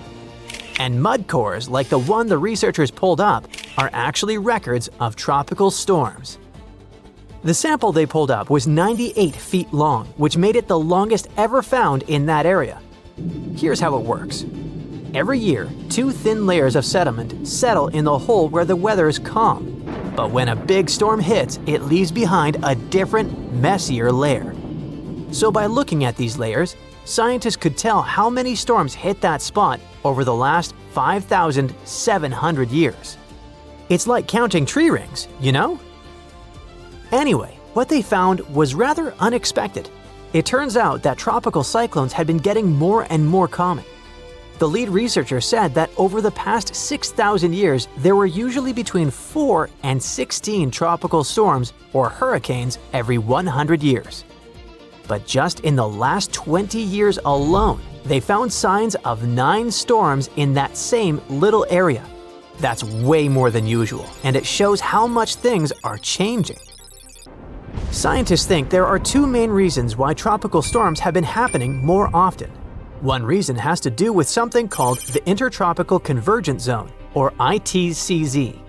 S1: And mud cores like the one the researchers pulled up are actually records of tropical storms. The sample they pulled up was 98 feet long, which made it the longest ever found in that area. Here's how it works. Every year, 2 thin layers of sediment settle in the hole where the weather is calm. But when a big storm hits, it leaves behind a different, messier layer. So by looking at these layers, scientists could tell how many storms hit that spot over the last 5,700 years. It's like counting tree rings, you know? Anyway, what they found was rather unexpected.
S4: It turns out that tropical cyclones had been getting more and more common. The lead researcher said that over the past 6,000 years, there were usually between 4 and 16 tropical storms or hurricanes every 100 years. But just in the last 20 years alone, they found signs of 9 storms in that same little area. That's way more than usual, and it shows how much things are changing. Scientists think there are 2 main reasons why tropical storms have been happening more often. One reason has to do with something called the Intertropical Convergence Zone, or ITCZ.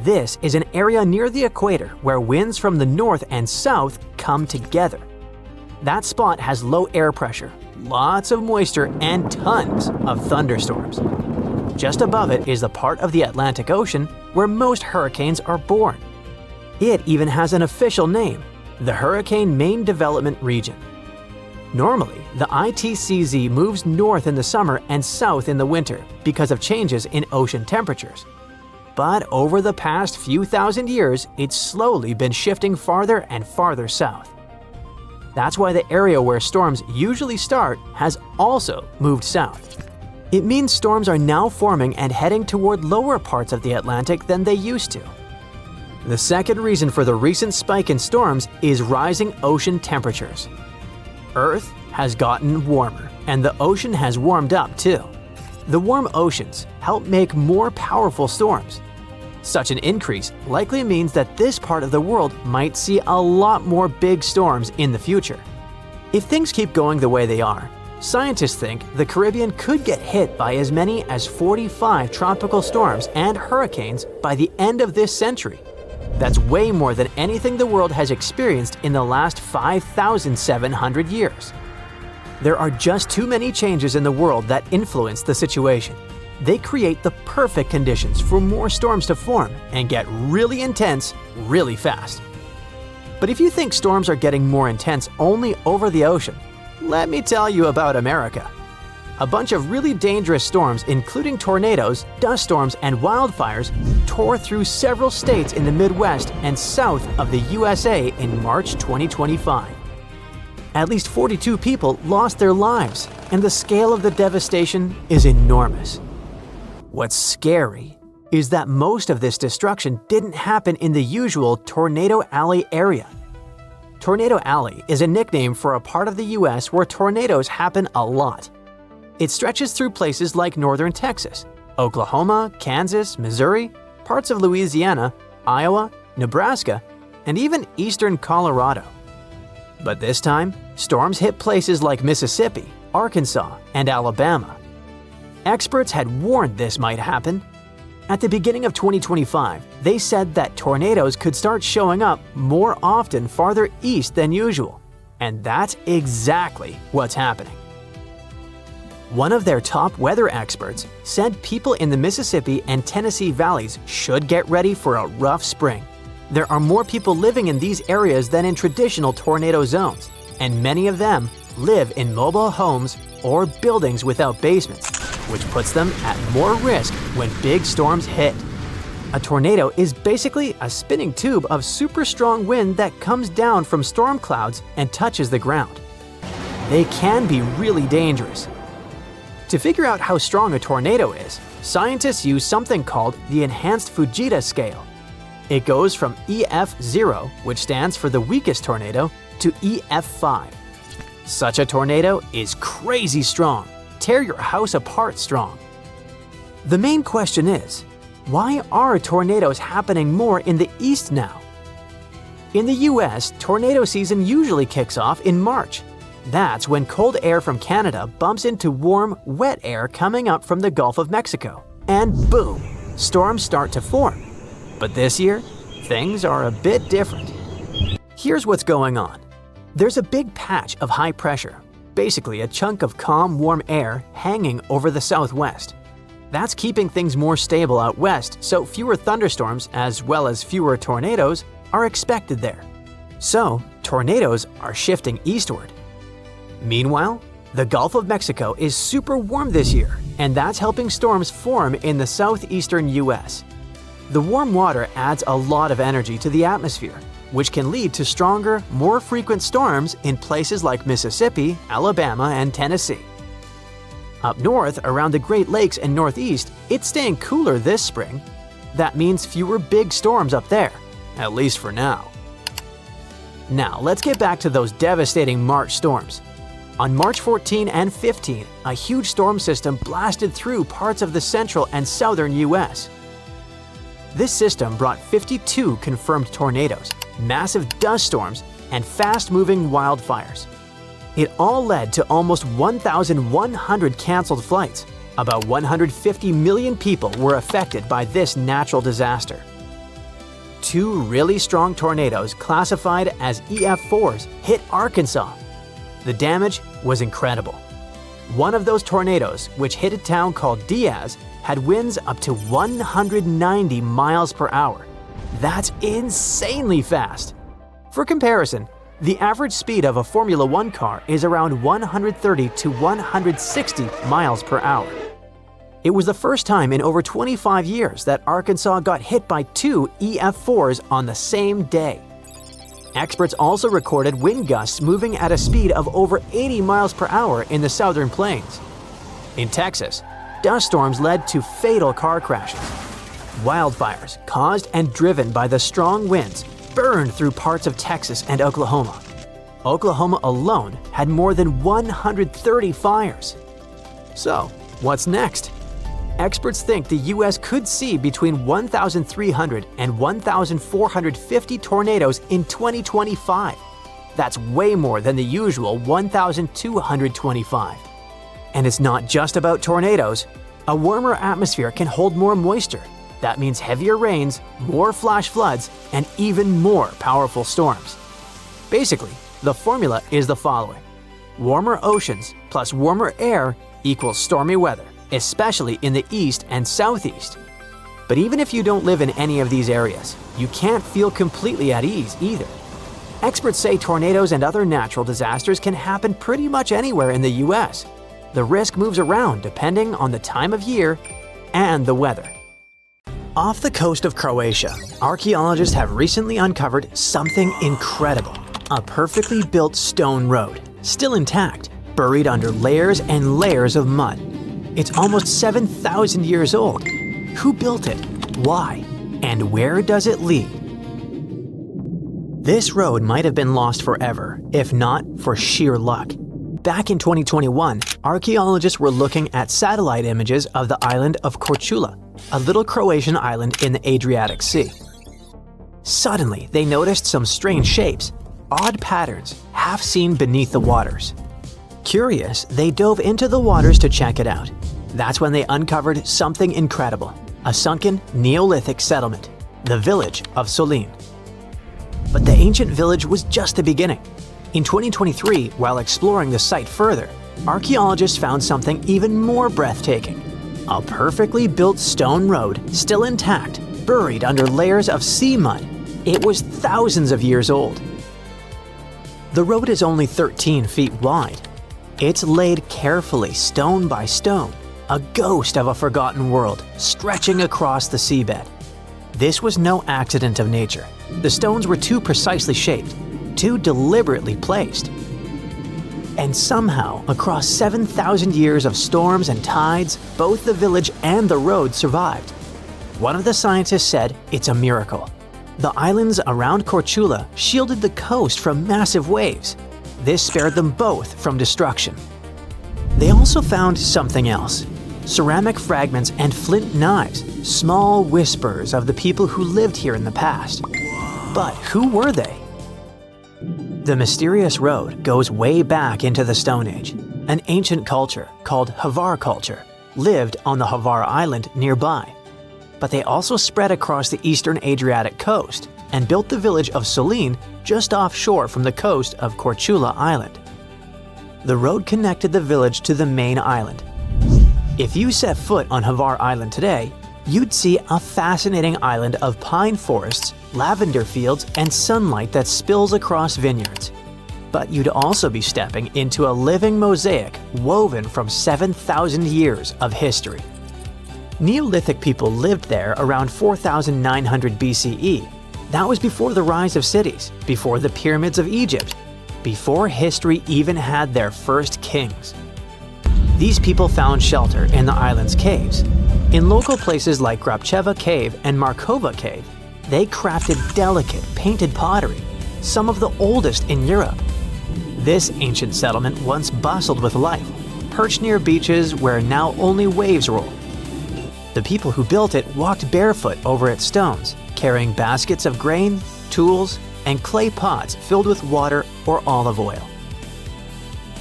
S4: This is an area near the equator where winds from the north and south come together. That spot has low air pressure, lots of moisture, and tons of thunderstorms. Just above it is the part of the Atlantic Ocean where most hurricanes are born. It even has an official name, the Hurricane Main Development Region. Normally, the ITCZ moves north in the summer and south in the winter because of changes in ocean temperatures. But over the past few thousand years, it's slowly been shifting farther and farther south. That's why the area where storms usually start has also moved south. It means storms are now forming and heading toward lower parts of the Atlantic than they used to. The second reason for the recent spike in storms is rising ocean temperatures. Earth has gotten warmer, and the ocean has warmed up too. The warm oceans help make more powerful storms. Such an increase likely means that this part of the world might see a lot more big storms in the future. If things keep going the way they are, scientists think the Caribbean could get hit by as many as 45 tropical storms and hurricanes by the end of this century. That's way more than anything the world has experienced in the last 5,700 years. There are just too many changes in the world that influence the situation. They create the perfect conditions for more storms to form and get really intense really fast. But if you think storms are getting more intense only over the ocean, let me tell you about America. A bunch of really dangerous storms, including tornadoes, dust storms, and wildfires, tore through several states in the Midwest and south of the USA in March 2025. At least 42 people lost their lives, and the scale of the devastation is enormous. What's scary is that most of this destruction didn't happen in the usual Tornado Alley area. Tornado Alley is a nickname for a part of the US where tornadoes happen a lot. It stretches through places like northern Texas, Oklahoma, Kansas, Missouri, parts of Louisiana, Iowa, Nebraska, and even eastern Colorado. But this time, storms hit places like Mississippi, Arkansas, and Alabama. Experts had warned this might happen. At the beginning of 2025, they said that tornadoes could start showing up more often farther east than usual, and that's exactly what's happening. One of their top weather experts said people in the Mississippi and Tennessee valleys should get ready for a rough spring. There are more people living in these areas than in traditional tornado zones, and many of them live in mobile homes or buildings without basements, which puts them at more risk when big storms hit. A tornado is basically a spinning tube of super strong wind that comes down from storm clouds and touches the ground. They can be really dangerous. To figure out how strong a tornado is, scientists use something called the Enhanced Fujita Scale. It goes from EF0, which stands for the weakest tornado, to EF5. Such a tornado is crazy strong, tear your house apart strong. The main question is, why are tornadoes happening more in the east now? In the US, tornado season usually kicks off in March. That's when cold air from Canada bumps into warm, wet air coming up from the Gulf of Mexico. And boom, storms start to form. But this year, things are a bit different. Here's what's going on. There's a big patch of high pressure, basically a chunk of calm, warm air hanging over the southwest. That's keeping things more stable out west, so fewer thunderstorms, as well as fewer tornadoes, are expected there. So, tornadoes are shifting eastward. Meanwhile, the Gulf of Mexico is super warm this year, and that's helping storms form in the southeastern US. The warm water adds a lot of energy to the atmosphere, which can lead to stronger, more frequent storms in places like Mississippi, Alabama, and Tennessee. Up north, around the Great Lakes and Northeast, it's staying cooler this spring. That means fewer big storms up there, at least for now. Now, let's get back to those devastating March storms. On March 14 and 15, a huge storm system blasted through parts of the central and southern US. This system brought 52 confirmed tornadoes, massive dust storms, and fast-moving wildfires. It all led to almost 1,100 canceled flights. About 150 million people were affected by this natural disaster. 2 really strong tornadoes classified as EF4s hit Arkansas. The damage was incredible. One of those tornadoes, which hit a town called Diaz, had winds up to 190 miles per hour. That's insanely fast. For comparison, the average speed of a Formula One car is around 130 to 160 miles per hour. It was the first time in over 25 years that Arkansas got hit by 2 EF4s on the same day. Experts also recorded wind gusts moving at a speed of over 80 miles per hour in the southern plains. In Texas, dust storms led to fatal car crashes. Wildfires, caused and driven by the strong winds, burned through parts of Texas and Oklahoma. Oklahoma alone had more than 130 fires. So, what's next? Experts think the US could see between 1,300 and 1,450 tornadoes in 2025. That's way more than the usual 1,225. And it's not just about tornadoes. A warmer atmosphere can hold more moisture. That means heavier rains, more flash floods, and even more powerful storms. Basically, the formula is the following. Warmer oceans plus warmer air equals stormy weather, especially in the east and southeast. But even if you don't live in any of these areas, you can't feel completely at ease either. Experts say tornadoes and other natural disasters can happen pretty much anywhere in the US. The risk moves around depending on the time of year and the weather. Off the coast of Croatia, archaeologists have recently uncovered something incredible. A perfectly built stone road, still intact, buried under layers and layers of mud. It's almost 7,000 years old. Who built it? Why? And where does it lead? This road might have been lost forever, if not for sheer luck. Back in 2021, archaeologists were looking at satellite images of the island of Korčula, a little Croatian island in the Adriatic Sea. Suddenly, they noticed some strange shapes, odd patterns, half seen beneath the waters. Curious, they dove into the waters to check it out. That's when they uncovered something incredible, a sunken Neolithic settlement, the village of Solin. But the ancient village was just the beginning. In 2023, while exploring the site further, archaeologists found something even more breathtaking. A perfectly built stone road, still intact, buried under layers of sea mud. It was thousands of years old. The road is only 13 feet wide. It's laid carefully, stone by stone, a ghost of a forgotten world stretching across the seabed. This was no accident of nature. The stones were too precisely shaped, too deliberately placed. And somehow, across 7,000 years of storms and tides, both the village and the road survived. One of the scientists said it's a miracle. The islands around Korčula shielded the coast from massive waves. This spared them both from destruction. They also found something else. Ceramic fragments and flint knives, small whispers of the people who lived here in the past. But who were they? The mysterious road goes way back into the Stone Age. An ancient culture called Havar culture lived on the Havar Island nearby. But they also spread across the eastern Adriatic coast and built the village of Solin just offshore from the coast of Korčula Island. The road connected the village to the main island. If you set foot on Havar Island today, you'd see a fascinating island of pine forests, lavender fields, and sunlight that spills across vineyards. But you'd also be stepping into a living mosaic woven from 7,000 years of history. Neolithic people lived there around 4,900 BCE. That was before the rise of cities, before the pyramids of Egypt, before history even had their first kings. These people found shelter in the island's caves. In local places like Grabcheva Cave and Markova Cave, they crafted delicate, painted pottery, some of the oldest in Europe. This ancient settlement once bustled with life, perched near beaches where now only waves roll. The people who built it walked barefoot over its stones, carrying baskets of grain, tools, and clay pots filled with water or olive oil.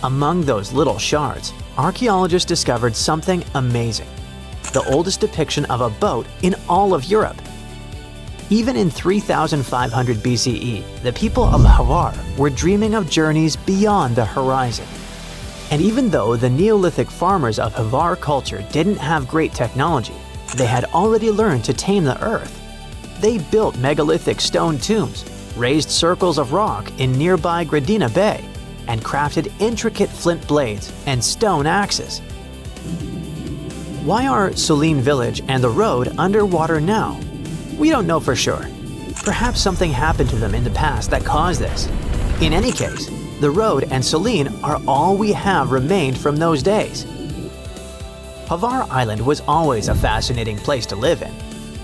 S4: Among those little shards, archaeologists discovered something amazing: the oldest depiction of a boat in all of Europe. Even in 3500 BCE, the people of Havar were dreaming of journeys beyond the horizon. And even though the Neolithic farmers of Havar culture didn't have great technology, they had already learned to tame the earth. They built megalithic stone tombs, raised circles of rock in nearby Gradina Bay, and crafted intricate flint blades and stone axes. Why are Solin village and the road underwater now? We don't know for sure. Perhaps something happened to them in the past that caused this. In any case, the road and Solin are all we have remained from those days. Havar Island was always a fascinating place to live in.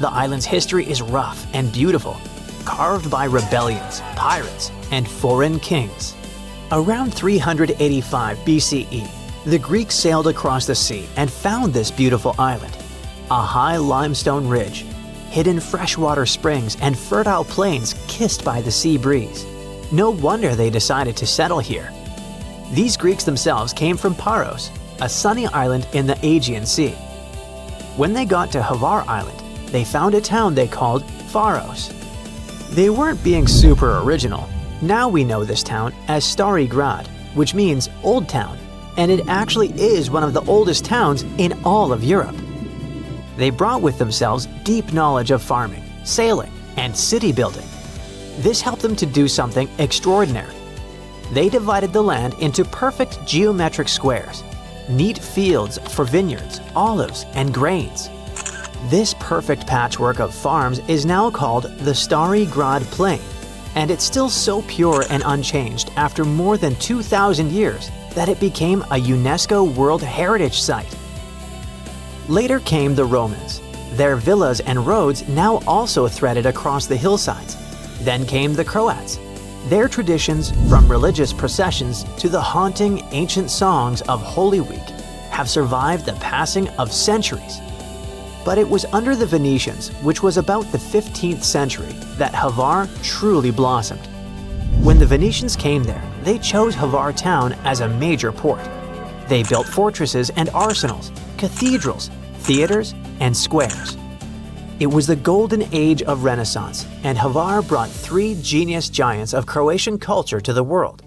S4: The island's history is rough and beautiful, carved by rebellions, pirates, and foreign kings. Around 385 BCE, the Greeks sailed across the sea and found this beautiful island, a high limestone ridge, hidden freshwater springs, and fertile plains kissed by the sea breeze. No wonder they decided to settle here. These Greeks themselves came from Faros, a sunny island in the Aegean Sea. When they got to Havar Island, they found a town they called Faros. They weren't being super original. Now we know this town as Stari Grad, which means Old Town, and it actually is one of the oldest towns in all of Europe. They brought with themselves deep knowledge of farming, sailing, and city building. This helped them to do something extraordinary. They divided the land into perfect geometric squares, neat fields for vineyards, olives, and grains. This perfect patchwork of farms is now called the Stari Grad Plain, and it's still so pure and unchanged after more than 2,000 years that it became a UNESCO World Heritage Site. Later came the Romans, their villas and roads now also threaded across the hillsides. Then came the Croats. Their traditions, from religious processions to the haunting ancient songs of Holy Week, have survived the passing of centuries. But it was under the Venetians, which was about the 15th century, that Havar truly blossomed. When the Venetians came there, they chose Havar town as a major port. They built fortresses and arsenals, cathedrals, theaters, and squares. It was the golden age of Renaissance, and Havar brought three genius giants of Croatian culture to the world.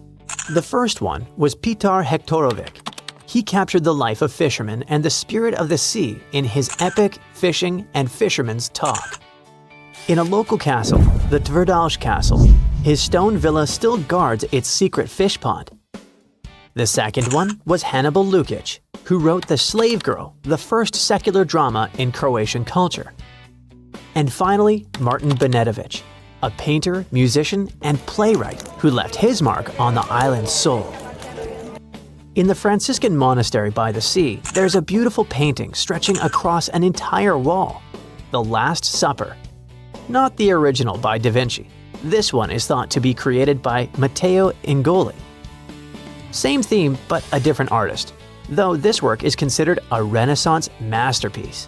S4: The first one was Petar Hektorovic. He captured the life of fishermen and the spirit of the sea in his epic Fishing and Fisherman's Talk. In a local castle, the Tverdalj Castle, his stone villa still guards its secret fish pond. The second one was Hannibal Lukic, who wrote The Slave Girl, the first secular drama in Croatian culture. And finally, Martin Benetovic, a painter, musician, and playwright who left his mark on the island's soul. In the Franciscan monastery by the sea, there's a beautiful painting stretching across an entire wall, The Last Supper. Not the original by Da Vinci. This one is thought to be created by Matteo Ingoli. Same theme, but a different artist, though this work is considered a Renaissance masterpiece.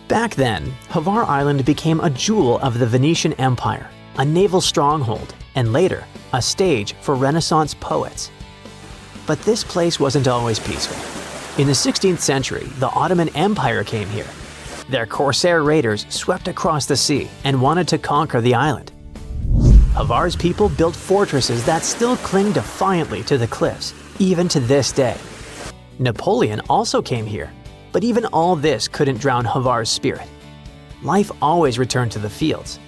S4: Back then, Havar Island became a jewel of the Venetian Empire, a naval stronghold, and later, a stage for Renaissance poets. But this place wasn't always peaceful. In the 16th century, the Ottoman Empire came here. Their corsair raiders swept across the sea and wanted to conquer the island. Havar's people built fortresses that still cling defiantly to the cliffs, even to this day. Napoleon also came here, but even all this couldn't drown Havar's spirit. Life always returned to the fields.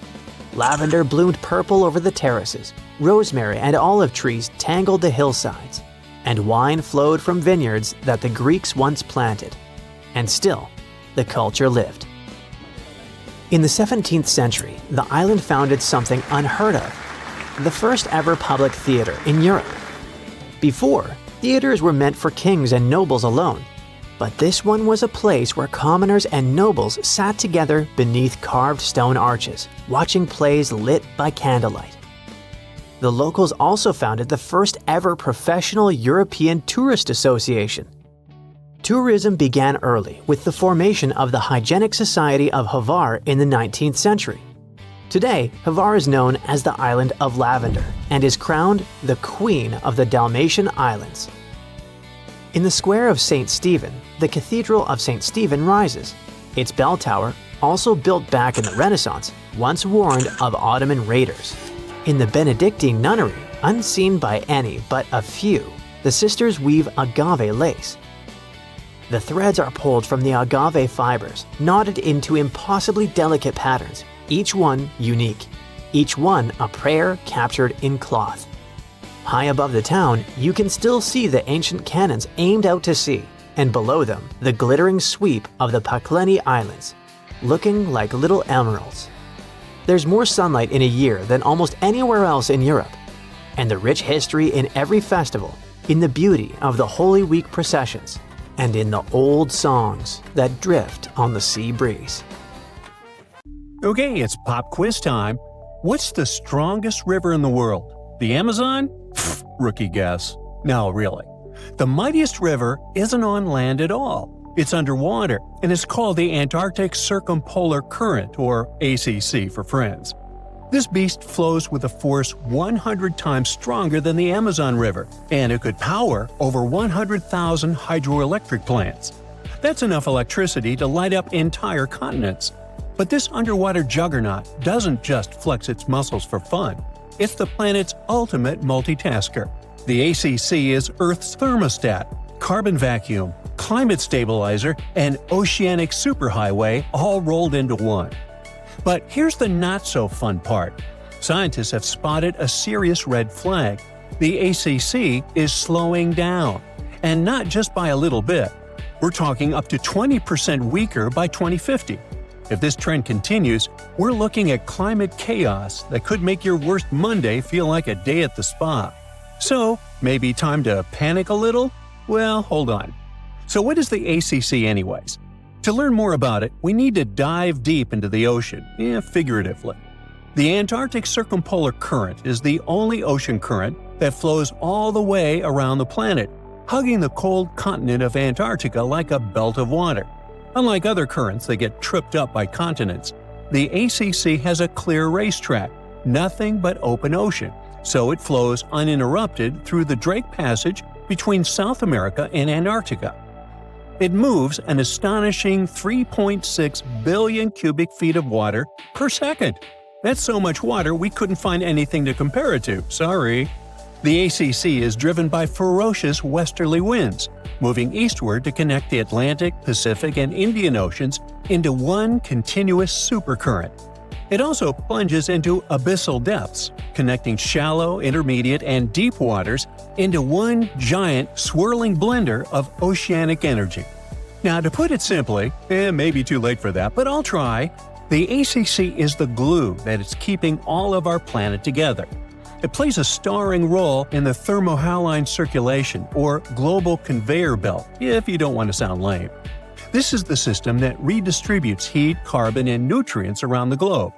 S4: Lavender bloomed purple over the terraces, rosemary and olive trees tangled the hillsides, and wine flowed from vineyards that the Greeks once planted. And still, the culture lived. In the 17th century, the island founded something unheard of: the first ever public theater in Europe. Before, theaters were meant for kings and nobles alone, but this one was a place where commoners and nobles sat together beneath carved stone arches, watching plays lit by candlelight. The locals also founded the first ever professional European Tourist Association. Tourism began early with the formation of the Hygienic Society of Havar in the 19th century. Today, Havar is known as the Island of Lavender and is crowned the Queen of the Dalmatian Islands. In the square of St. Stephen, the Cathedral of St. Stephen rises. Its bell tower, also built back in the Renaissance, once warned of Ottoman raiders. In the Benedictine nunnery, unseen by any but a few, the sisters weave agave lace. The threads are pulled from the agave fibers, knotted into impossibly delicate patterns, each one unique, each one a prayer captured in cloth. High above the town, you can still see the ancient cannons aimed out to sea, and below them, the glittering sweep of the Pakleni Islands, looking like little emeralds. There's more sunlight in a year than almost anywhere else in Europe, and the rich history in every festival, in the beauty of the Holy Week processions, and in the old songs that drift on the sea breeze.
S2: Okay, it's pop quiz time. What's the strongest river in the world? The Amazon? Pfft, rookie guess. No, really. The mightiest river isn't on land at all. It's underwater, and is called the Antarctic Circumpolar Current, or ACC for friends. This beast flows with a force 100 times stronger than the Amazon River, and it could power over 100,000 hydroelectric plants. That's enough electricity to light up entire continents. But this underwater juggernaut doesn't just flex its muscles for fun. It's the planet's ultimate multitasker. The ACC is Earth's thermostat, carbon vacuum, climate stabilizer, and oceanic superhighway all rolled into one. But here's the not-so-fun part. Scientists have spotted a serious red flag. The ACC is slowing down, and not just by a little bit. We're talking up to 20% weaker by 2050. If this trend continues, we're looking at climate chaos that could make your worst Monday feel like a day at the spa. So, maybe time to panic a little? Well, hold on. So what is the ACC anyways? To learn more about it, we need to dive deep into the ocean, figuratively. The Antarctic Circumpolar Current is the only ocean current that flows all the way around the planet, hugging the cold continent of Antarctica like a belt of water. Unlike other currents that get tripped up by continents, the ACC has a clear racetrack, nothing but open ocean, so it flows uninterrupted through the Drake Passage between South America and Antarctica. It moves an astonishing 3.6 billion cubic feet of water per second. That's so much water we couldn't find anything to compare it to, sorry. The ACC is driven by ferocious westerly winds, moving eastward to connect the Atlantic, Pacific, and Indian Oceans into one continuous supercurrent. It also plunges into abyssal depths, connecting shallow, intermediate, and deep waters into one giant, swirling blender of oceanic energy. Now, to put it simply, maybe too late for that, but I'll try, the ACC is the glue that is keeping all of our planet together. It plays a starring role in the thermohaline circulation, or global conveyor belt, if you don't want to sound lame. This is the system that redistributes heat, carbon, and nutrients around the globe.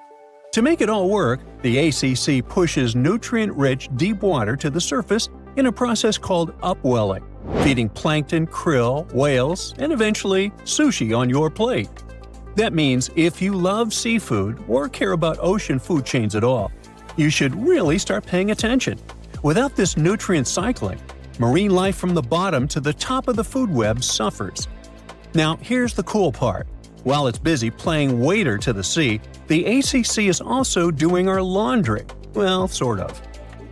S2: To make it all work, the ACC pushes nutrient-rich deep water to the surface in a process called upwelling, feeding plankton, krill, whales, and eventually sushi on your plate. That means if you love seafood or care about ocean food chains at all, you should really start paying attention. Without this nutrient cycling, marine life from the bottom to the top of the food web suffers. Now, here's the cool part. While it's busy playing waiter to the sea, the ACC is also doing our laundry. Well, sort of.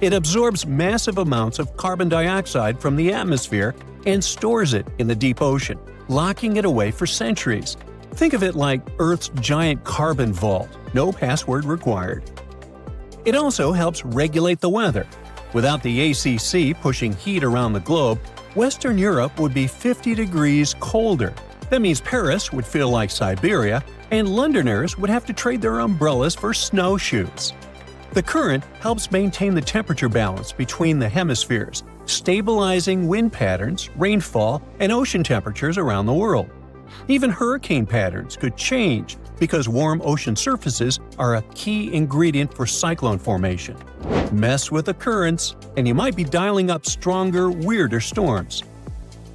S2: It absorbs massive amounts of carbon dioxide from the atmosphere and stores it in the deep ocean, locking it away for centuries. Think of it like Earth's giant carbon vault, no password required. It also helps regulate the weather. Without the ACC pushing heat around the globe, Western Europe would be 50 degrees colder, That means Paris would feel like Siberia, and Londoners would have to trade their umbrellas for snowshoes. The current helps maintain the temperature balance between the hemispheres, stabilizing wind patterns, rainfall, and ocean temperatures around the world. Even hurricane patterns could change because warm ocean surfaces are a key ingredient for cyclone formation. Mess with the currents, and you might be dialing up stronger, weirder storms.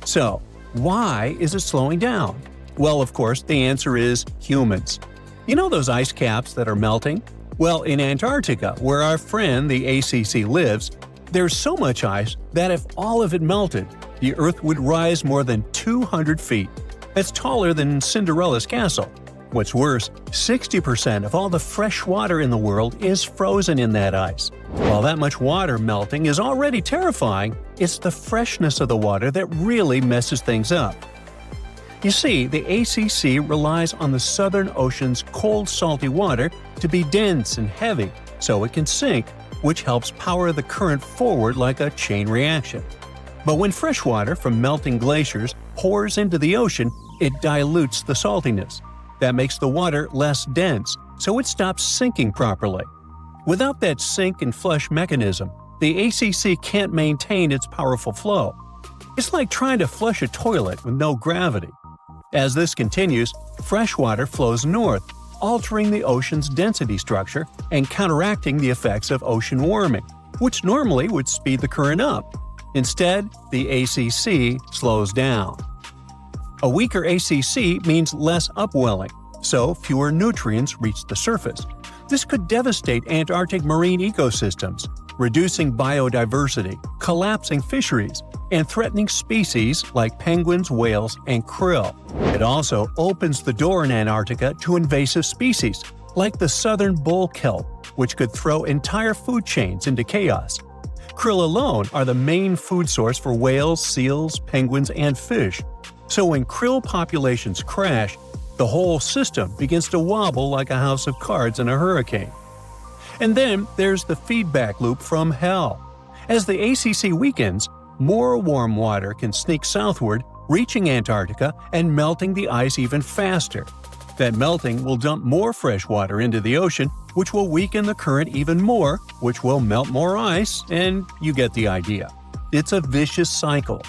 S2: So, why is it slowing down? Well, of course, the answer is humans. You know those ice caps that are melting? Well, in Antarctica, where our friend the ACC lives, there's so much ice that if all of it melted, the Earth would rise more than 200 feet. That's taller than Cinderella's castle. What's worse, 60% of all the fresh water in the world is frozen in that ice. While that much water melting is already terrifying, it's the freshness of the water that really messes things up. You see, the ACC relies on the Southern Ocean's cold, salty water to be dense and heavy so it can sink, which helps power the current forward like a chain reaction. But when fresh water from melting glaciers pours into the ocean, it dilutes the saltiness. That makes the water less dense, so it stops sinking properly. Without that sink and flush mechanism, the ACC can't maintain its powerful flow. It's like trying to flush a toilet with no gravity. As this continues, fresh water flows north, altering the ocean's density structure and counteracting the effects of ocean warming, which normally would speed the current up. Instead, the ACC slows down. A weaker ACC means less upwelling, so fewer nutrients reach the surface. This could devastate Antarctic marine ecosystems, reducing biodiversity, collapsing fisheries, and threatening species like penguins, whales, and krill. It also opens the door in Antarctica to invasive species, like the southern bull kelp, which could throw entire food chains into chaos. Krill alone are the main food source for whales, seals, penguins, and fish. So when krill populations crash, the whole system begins to wobble like a house of cards in a hurricane. And then there's the feedback loop from hell. As the ACC weakens, more warm water can sneak southward, reaching Antarctica and melting the ice even faster. That melting will dump more fresh water into the ocean, which will weaken the current even more, which will melt more ice, and you get the idea. It's a vicious cycle.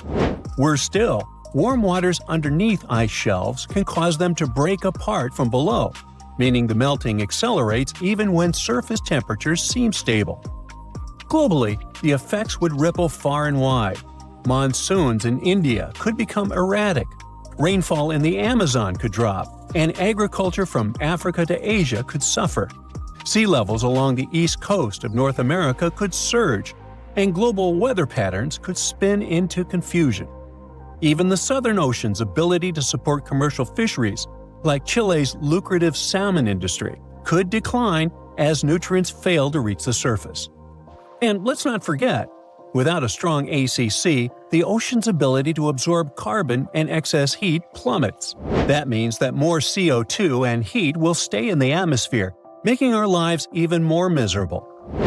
S2: Worse still, warm waters underneath ice shelves can cause them to break apart from below, meaning the melting accelerates even when surface temperatures seem stable. Globally, the effects would ripple far and wide. Monsoons in India could become erratic, rainfall in the Amazon could drop, and agriculture from Africa to Asia could suffer. Sea levels along the east coast of North America could surge, and global weather patterns could spin into confusion. Even the Southern Ocean's ability to support commercial fisheries, like Chile's lucrative salmon industry, could decline as nutrients fail to reach the surface. And let's not forget, without a strong ACC, the ocean's ability to absorb carbon and excess heat plummets. That means that more CO2 and heat will stay in the atmosphere, making our lives even more miserable.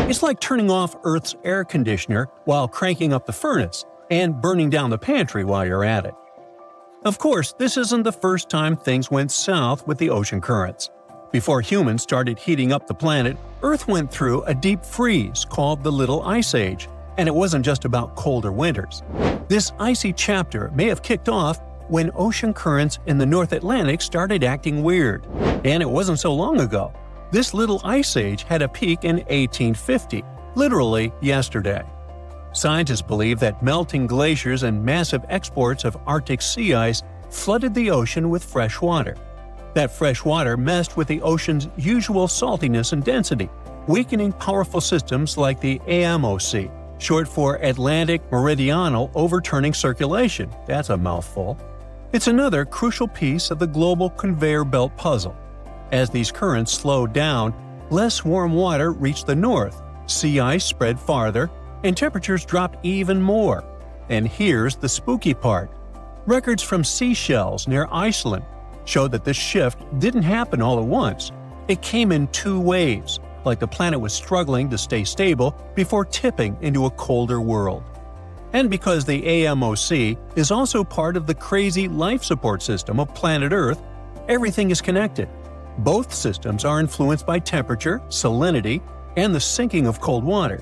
S2: It's like turning off Earth's air conditioner while cranking up the furnace, and burning down the pantry while you're at it. Of course, this isn't the first time things went south with the ocean currents. Before humans started heating up the planet, Earth went through a deep freeze called the Little Ice Age, and it wasn't just about colder winters. This icy chapter may have kicked off when ocean currents in the North Atlantic started acting weird. And it wasn't so long ago. This Little Ice Age had a peak in 1850, literally yesterday. Scientists believe that melting glaciers and massive exports of Arctic sea ice flooded the ocean with fresh water. That fresh water messed with the ocean's usual saltiness and density, weakening powerful systems like the AMOC, short for Atlantic Meridional Overturning Circulation. That's a mouthful. It's another crucial piece of the global conveyor belt puzzle. As these currents slowed down, less warm water reached the north, sea ice spread farther, and temperatures dropped even more. And here's the spooky part. Records from seashells near Iceland show that this shift didn't happen all at once. It came in two waves, like the planet was struggling to stay stable before tipping into a colder world. And because the AMOC is also part of the crazy life support system of planet Earth, everything is connected. Both systems are influenced by temperature, salinity, and the sinking of cold water.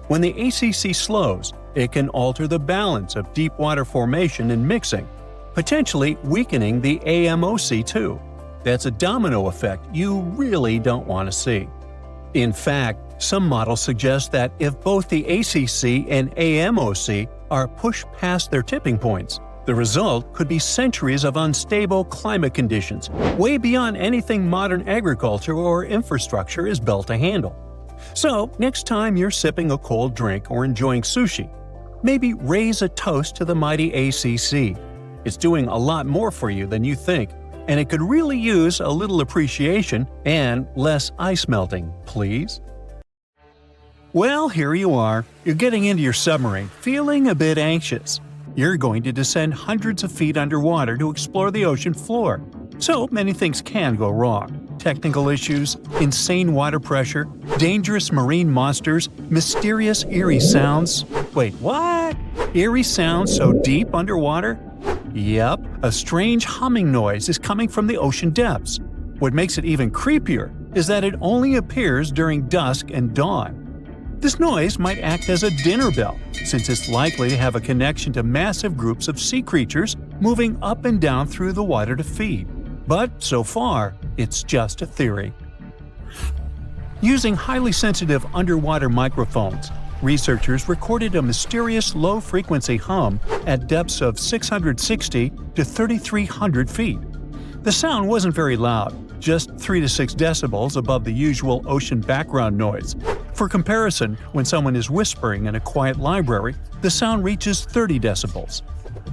S2: When the ACC slows, it can alter the balance of deep water formation and mixing, potentially weakening the AMOC too. That's a domino effect you really don't want to see. In fact, some models suggest that if both the ACC and AMOC are pushed past their tipping points, the result could be centuries of unstable climate conditions, way beyond anything modern agriculture or infrastructure is built to handle. So, next time you're sipping a cold drink or enjoying sushi, maybe raise a toast to the mighty ACC. It's doing a lot more for you than you think, and it could really use a little appreciation and less ice melting, please. Well, here you are. You're getting into your submarine, feeling a bit anxious. You're going to descend hundreds of feet underwater to explore the ocean floor. So many things can go wrong. Technical issues, insane water pressure, dangerous marine monsters, mysterious eerie sounds. Wait, what? Eerie sounds so deep underwater? Yep, a strange humming noise is coming from the ocean depths. What makes it even creepier is that it only appears during dusk and dawn. This noise might act as a dinner bell, since it's likely to have a connection to massive groups of sea creatures moving up and down through the water to feed. But so far, it's just a theory. Using highly sensitive underwater microphones, researchers recorded a mysterious low-frequency hum at depths of 660 to 3,300 feet. The sound wasn't very loud, just 3 to 6 decibels above the usual ocean background noise. For comparison, when someone is whispering in a quiet library, the sound reaches 30 decibels.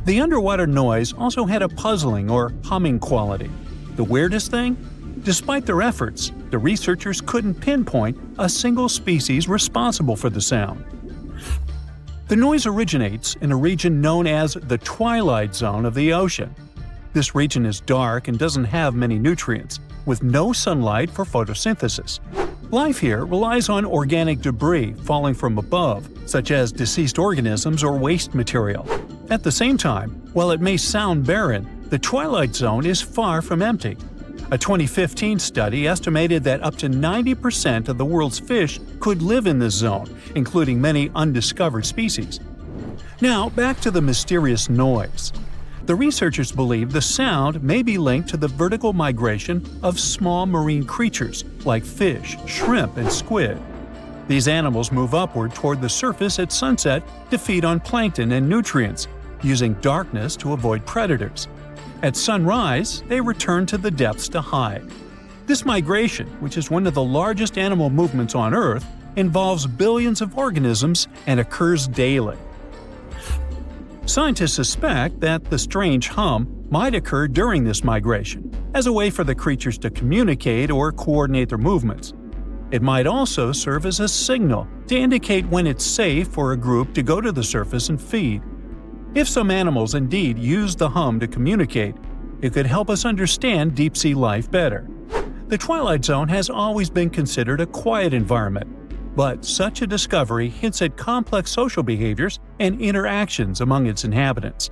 S2: The underwater noise also had a puzzling or humming quality. The weirdest thing? Despite their efforts, the researchers couldn't pinpoint a single species responsible for the sound. The noise originates in a region known as the Twilight Zone of the ocean. This region is dark and doesn't have many nutrients, with no sunlight for photosynthesis. Life here relies on organic debris falling from above, such as deceased organisms or waste material. At the same time, while it may sound barren, the Twilight Zone is far from empty. A 2015 study estimated that up to 90% of the world's fish could live in this zone, including many undiscovered species. Now, back to the mysterious noise. The researchers believe the sound may be linked to the vertical migration of small marine creatures like fish, shrimp, and squid. These animals move upward toward the surface at sunset to feed on plankton and nutrients, using darkness to avoid predators. At sunrise, they return to the depths to hide. This migration, which is one of the largest animal movements on Earth, involves billions of organisms and occurs daily. Scientists suspect that the strange hum might occur during this migration, as a way for the creatures to communicate or coordinate their movements. It might also serve as a signal to indicate when it's safe for a group to go to the surface and feed. If some animals indeed use the hum to communicate, it could help us understand deep-sea life better. The Twilight Zone has always been considered a quiet environment, but such a discovery hints at complex social behaviors and interactions among its inhabitants.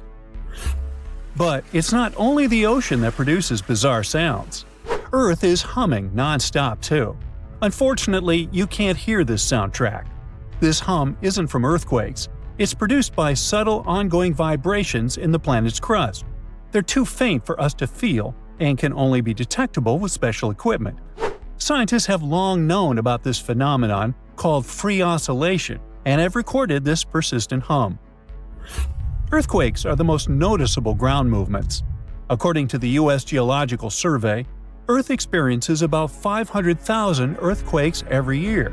S2: But it's not only the ocean that produces bizarre sounds. Earth is humming non-stop too. Unfortunately, you can't hear this soundtrack. This hum isn't from earthquakes. It's produced by subtle ongoing vibrations in the planet's crust. They're too faint for us to feel and can only be detectable with special equipment. Scientists have long known about this phenomenon called free oscillation and have recorded this persistent hum. Earthquakes are the most noticeable ground movements. According to the U.S. Geological Survey, Earth experiences about 500,000 earthquakes every year.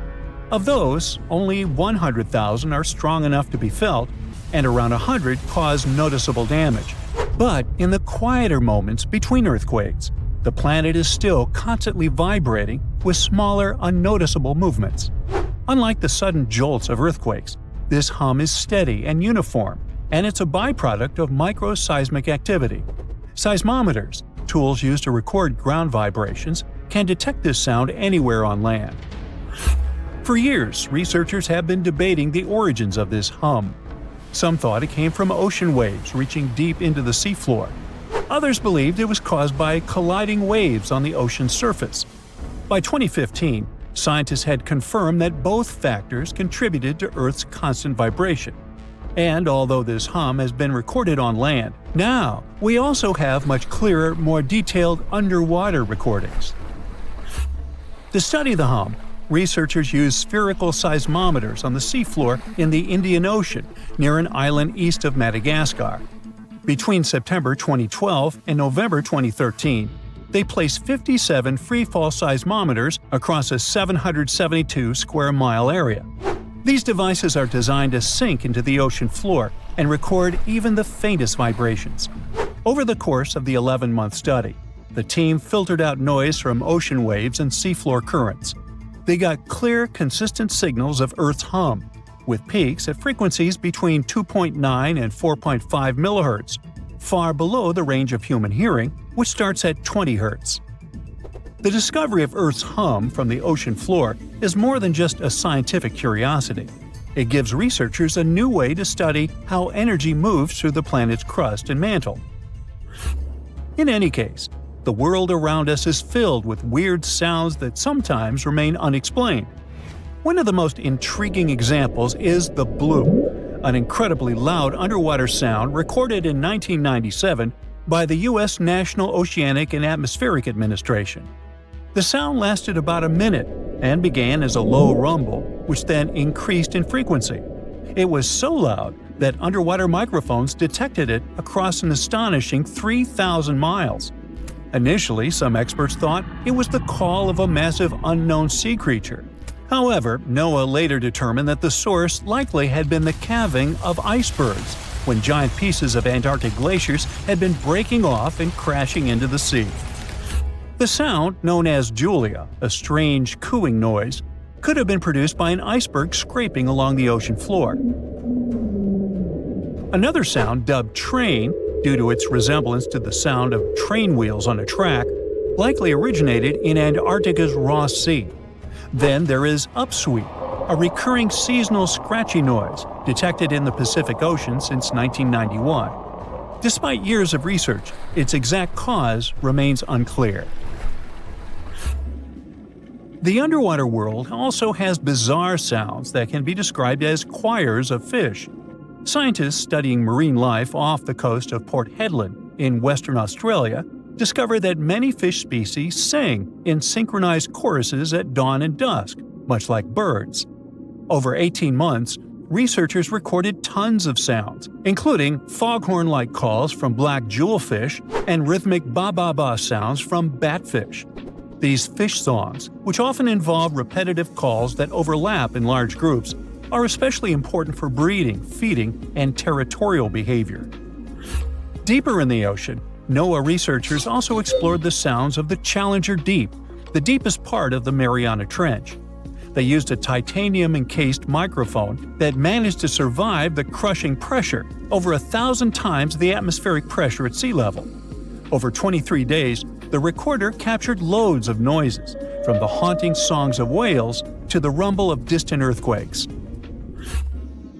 S2: Of those, only 100,000 are strong enough to be felt, and around 100 cause noticeable damage. But in the quieter moments between earthquakes, the planet is still constantly vibrating with smaller, unnoticeable movements. Unlike the sudden jolts of earthquakes, this hum is steady and uniform, and it's a byproduct of microseismic activity. Seismometers, tools used to record ground vibrations, can detect this sound anywhere on land. For years, researchers have been debating the origins of this hum. Some thought it came from ocean waves reaching deep into the seafloor. Others believed it was caused by colliding waves on the ocean's surface. By 2015, scientists had confirmed that both factors contributed to Earth's constant vibration. And although this hum has been recorded on land, now we also have much clearer, more detailed underwater recordings. To study the hum, researchers used spherical seismometers on the seafloor in the Indian Ocean near an island east of Madagascar. Between September 2012 and November 2013, they placed 57 freefall seismometers across a 772 square mile area. These devices are designed to sink into the ocean floor and record even the faintest vibrations. Over the course of the 11-month study, the team filtered out noise from ocean waves and seafloor currents. They got clear, consistent signals of Earth's hum, with peaks at frequencies between 2.9 and 4.5 MHz, far below the range of human hearing, which starts at 20 Hz. The discovery of Earth's hum from the ocean floor is more than just a scientific curiosity. It gives researchers a new way to study how energy moves through the planet's crust and mantle. In any case, the world around us is filled with weird sounds that sometimes remain unexplained. One of the most intriguing examples is the bloop, an incredibly loud underwater sound recorded in 1997 by the U.S. National Oceanic and Atmospheric Administration. The sound lasted about a minute and began as a low rumble, which then increased in frequency. It was so loud that underwater microphones detected it across an astonishing 3,000 miles. Initially, some experts thought it was the call of a massive unknown sea creature. However, NOAA later determined that the source likely had been the calving of icebergs, when giant pieces of Antarctic glaciers had been breaking off and crashing into the sea. The sound, known as Julia, a strange cooing noise, could have been produced by an iceberg scraping along the ocean floor. Another sound, dubbed train, due to its resemblance to the sound of train wheels on a track, likely originated in Antarctica's Ross Sea. Then there is upsweep, a recurring seasonal scratchy noise detected in the Pacific Ocean since 1991. Despite years of research, its exact cause remains unclear. The underwater world also has bizarre sounds that can be described as choirs of fish. Scientists studying marine life off the coast of Port Hedland in Western Australia discovered that many fish species sing in synchronized choruses at dawn and dusk, much like birds. Over 18 months, researchers recorded tons of sounds, including foghorn-like calls from black jewelfish and rhythmic ba-ba-ba sounds from batfish. These fish songs, which often involve repetitive calls that overlap in large groups, are especially important for breeding, feeding, and territorial behavior. Deeper in the ocean, NOAA researchers also explored the sounds of the Challenger Deep, the deepest part of the Mariana Trench. They used a titanium-encased microphone that managed to survive the crushing pressure, over 1,000 times the atmospheric pressure at sea level. Over 23 days, the recorder captured loads of noises, from the haunting songs of whales to the rumble of distant earthquakes.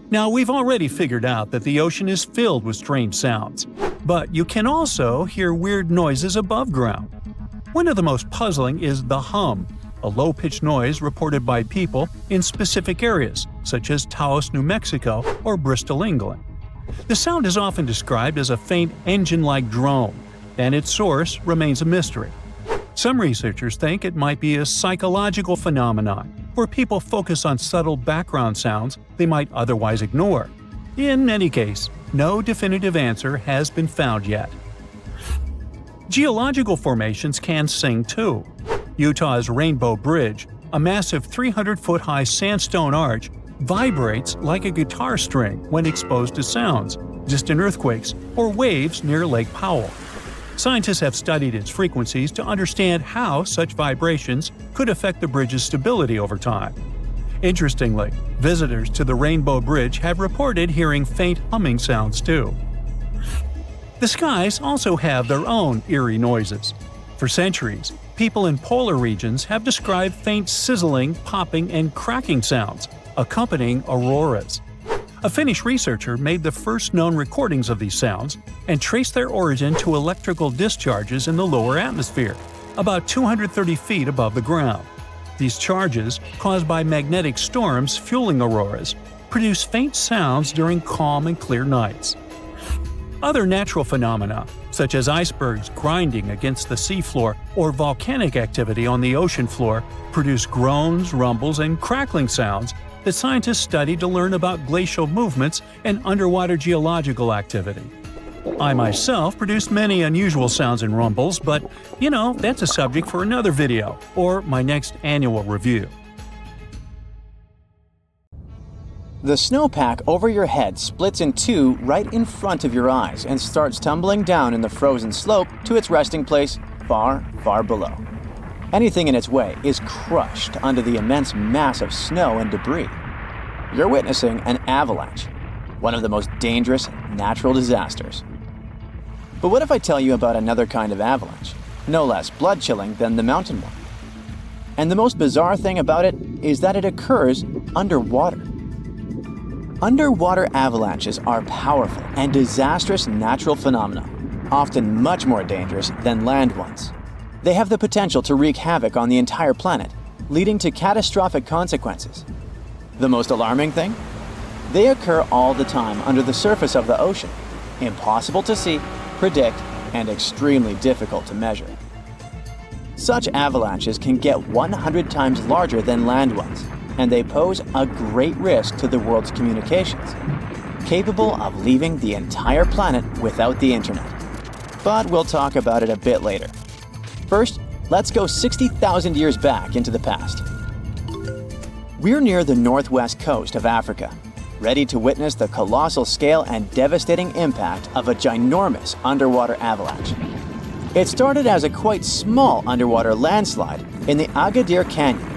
S2: Now, we've already figured out that the ocean is filled with strange sounds, but you can also hear weird noises above ground. One of the most puzzling is the hum, a low-pitched noise reported by people in specific areas, such as Taos, New Mexico, or Bristol, England. The sound is often described as a faint engine-like drone, and its source remains a mystery. Some researchers think it might be a psychological phenomenon, where people focus on subtle background sounds they might otherwise ignore. In any case, no definitive answer has been found yet. Geological formations can sing too. Utah's Rainbow Bridge, a massive 300-foot-high sandstone arch, vibrates like a guitar string when exposed to sounds, distant earthquakes, or waves near Lake Powell. Scientists have studied its frequencies to understand how such vibrations could affect the bridge's stability over time. Interestingly, visitors to the Rainbow Bridge have reported hearing faint humming sounds too. The skies also have their own eerie noises. For centuries, people in polar regions have described faint sizzling, popping, and cracking sounds, accompanying auroras. A Finnish researcher made the first known recordings of these sounds and traced their origin to electrical discharges in the lower atmosphere, about 230 feet above the ground. These charges, caused by magnetic storms fueling auroras, produce faint sounds during calm and clear nights. Other natural phenomena, such as icebergs grinding against the seafloor or volcanic activity on the ocean floor, produce groans, rumbles, and crackling sounds that scientists study to learn about glacial movements and underwater geological activity. I myself produced many unusual sounds and rumbles, but, that's a subject for another video, or my next annual review.
S1: The snowpack over your head splits in two right in front of your eyes and starts tumbling down in the frozen slope to its resting place far, far below. Anything in its way is crushed under the immense mass of snow and debris. You're witnessing an avalanche, one of the most dangerous natural disasters. But what if I tell you about another kind of avalanche, no less blood-chilling than the mountain one? And the most bizarre thing about it is that it occurs underwater. Underwater avalanches are powerful and disastrous natural phenomena, often much more dangerous than land ones. They have the potential to wreak havoc on the entire planet, leading to catastrophic consequences. The most alarming thing? They occur all the time under the surface of the ocean, impossible to see, predict, and extremely difficult to measure. Such avalanches can get 100 times larger than land ones, and they pose a great risk to the world's communications, capable of leaving the entire planet without the internet. But we'll talk about it a bit later. First, let's go 60,000 years back into the past. We're near the northwest coast of Africa, ready to witness the colossal scale and devastating impact of a ginormous underwater avalanche. It started as a quite small underwater landslide in the Agadir Canyon.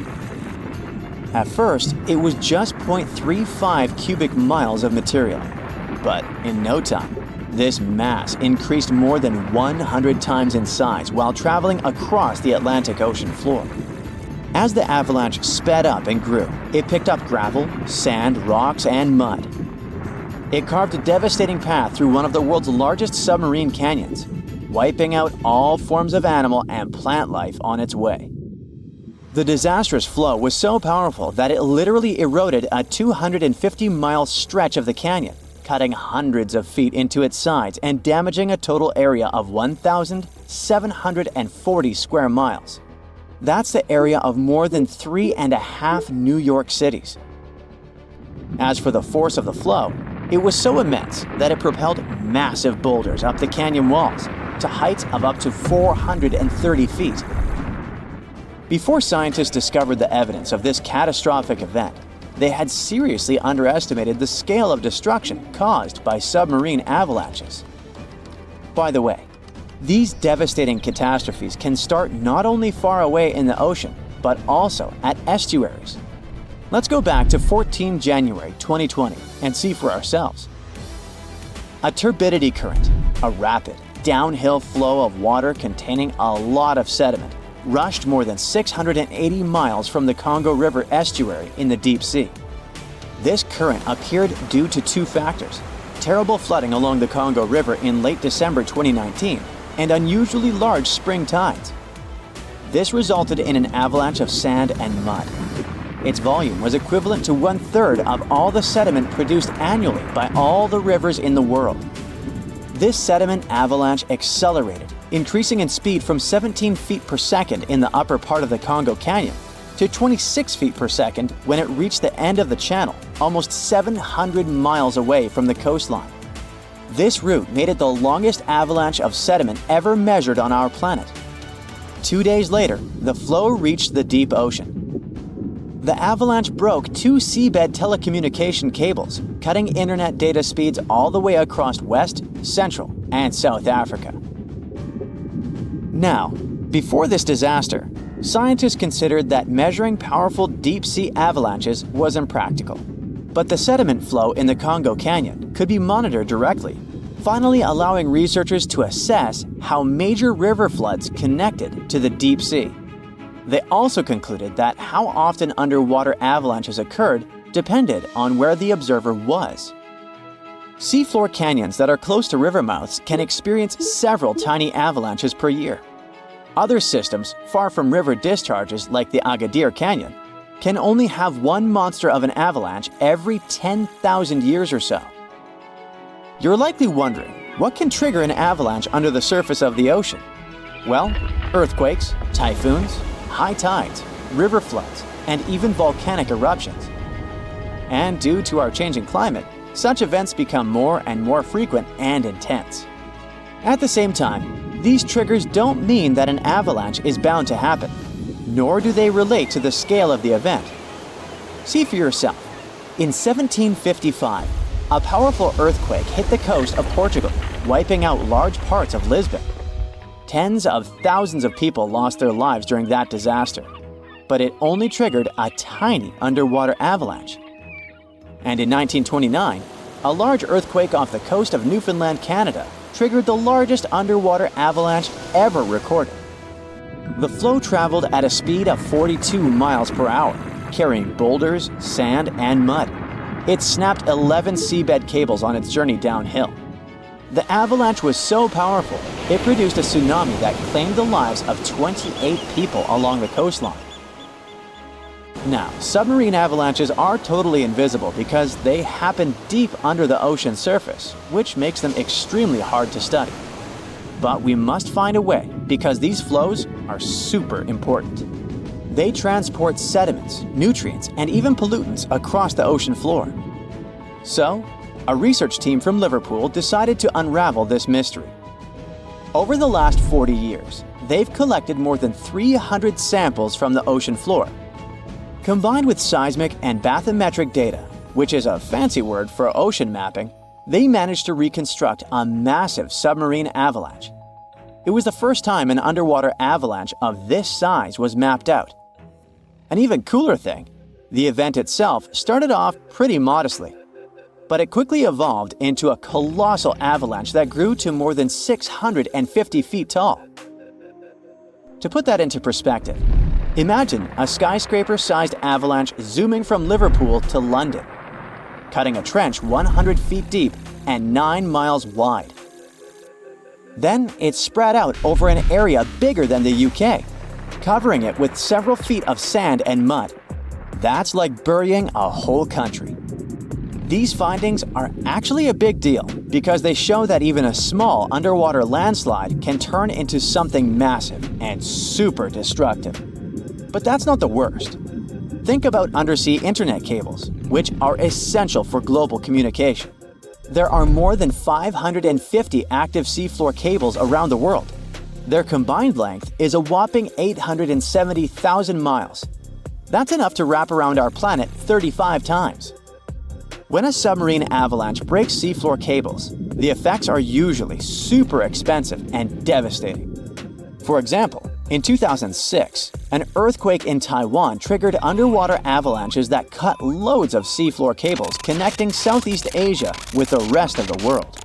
S1: At first, it was just 0.35 cubic miles of material, but in no time, this mass increased more than 100 times in size while traveling across the Atlantic Ocean floor. As the avalanche sped up and grew, it picked up gravel, sand, rocks, and mud. It carved a devastating path through one of the world's largest submarine canyons, wiping out all forms of animal and plant life on its way. The disastrous flow was so powerful that it literally eroded a 250-mile stretch of the canyon, cutting hundreds of feet into its sides and damaging a total area of 1,740 square miles. That's the area of more than 3.5 New York cities. As for the force of the flow, it was so immense that it propelled massive boulders up the canyon walls to heights of up to 430 feet. Before scientists discovered the evidence of this catastrophic event, they had seriously underestimated the scale of destruction caused by submarine avalanches. By the way, these devastating catastrophes can start not only far away in the ocean, but also at estuaries. Let's go back to 14 January 2020 and see for ourselves. A turbidity current, a rapid, downhill flow of water containing a lot of sediment, rushed more than 680 miles from the Congo River estuary in the deep sea. This current appeared due to two factors: terrible flooding along the Congo River in late December 2019 and unusually large spring tides. This resulted in an avalanche of sand and mud. Its volume was equivalent to 1/3 of all the sediment produced annually by all the rivers in the world. This sediment avalanche accelerated, increasing in speed from 17 feet per second in the upper part of the Congo Canyon to 26 feet per second when it reached the end of the channel, almost 700 miles away from the coastline. This route made it the longest avalanche of sediment ever measured on our planet. 2 days later, the flow reached the deep ocean. The avalanche broke 2 seabed telecommunication cables, cutting internet data speeds all the way across West, Central, and South Africa. Now, before this disaster, scientists considered that measuring powerful deep-sea avalanches was impractical. But the sediment flow in the Congo Canyon could be monitored directly, finally allowing researchers to assess how major river floods connected to the deep sea. They also concluded that how often underwater avalanches occurred depended on where the observer was. Seafloor canyons that are close to river mouths can experience several tiny avalanches per year. Other systems, far from river discharges like the Agadir Canyon, can only have one monster of an avalanche every 10,000 years or so. You're likely wondering, what can trigger an avalanche under the surface of the ocean? Well, earthquakes, typhoons, high tides, river floods, and even volcanic eruptions. And due to our changing climate, such events become more and more frequent and intense. At the same time, these triggers don't mean that an avalanche is bound to happen, nor do they relate to the scale of the event. See for yourself. In 1755, a powerful earthquake hit the coast of Portugal, wiping out large parts of Lisbon. Tens of thousands of people lost their lives during that disaster, but it only triggered a tiny underwater avalanche. And in 1929, a large earthquake off the coast of Newfoundland, Canada, triggered the largest underwater avalanche ever recorded. The flow traveled at a speed of 42 miles per hour, carrying boulders, sand, and mud. It snapped 11 seabed cables on its journey downhill. The avalanche was so powerful, it produced a tsunami that claimed the lives of 28 people along the coastline. Now, submarine avalanches are totally invisible because they happen deep under the ocean's surface, which makes them extremely hard to study. But we must find a way because these flows are super important. They transport sediments, nutrients, and even pollutants across the ocean floor. So, a research team from Liverpool decided to unravel this mystery. Over the last 40 years, they've collected more than 300 samples from the ocean floor. Combined with seismic and bathymetric data, which is a fancy word for ocean mapping, they managed to reconstruct a massive submarine avalanche. It was the first time an underwater avalanche of this size was mapped out. An even cooler thing, the event itself started off pretty modestly, but it quickly evolved into a colossal avalanche that grew to more than 650 feet tall. To put that into perspective, imagine a skyscraper-sized avalanche zooming from Liverpool to London, cutting a trench 100 feet deep and 9 miles wide. Then it spread out over an area bigger than the UK, covering it with several feet of sand and mud. That's like burying a whole country. These findings are actually a big deal because they show that even a small underwater landslide can turn into something massive and super destructive. But that's not the worst. Think about undersea internet cables, which are essential for global communication. There are more than 550 active seafloor cables around the world. Their combined length is a whopping 870,000 miles. That's enough to wrap around our planet 35 times. When a submarine avalanche breaks seafloor cables, the effects are usually super expensive and devastating. For example, in 2006, an earthquake in Taiwan triggered underwater avalanches that cut loads of seafloor cables connecting Southeast Asia with the rest of the world.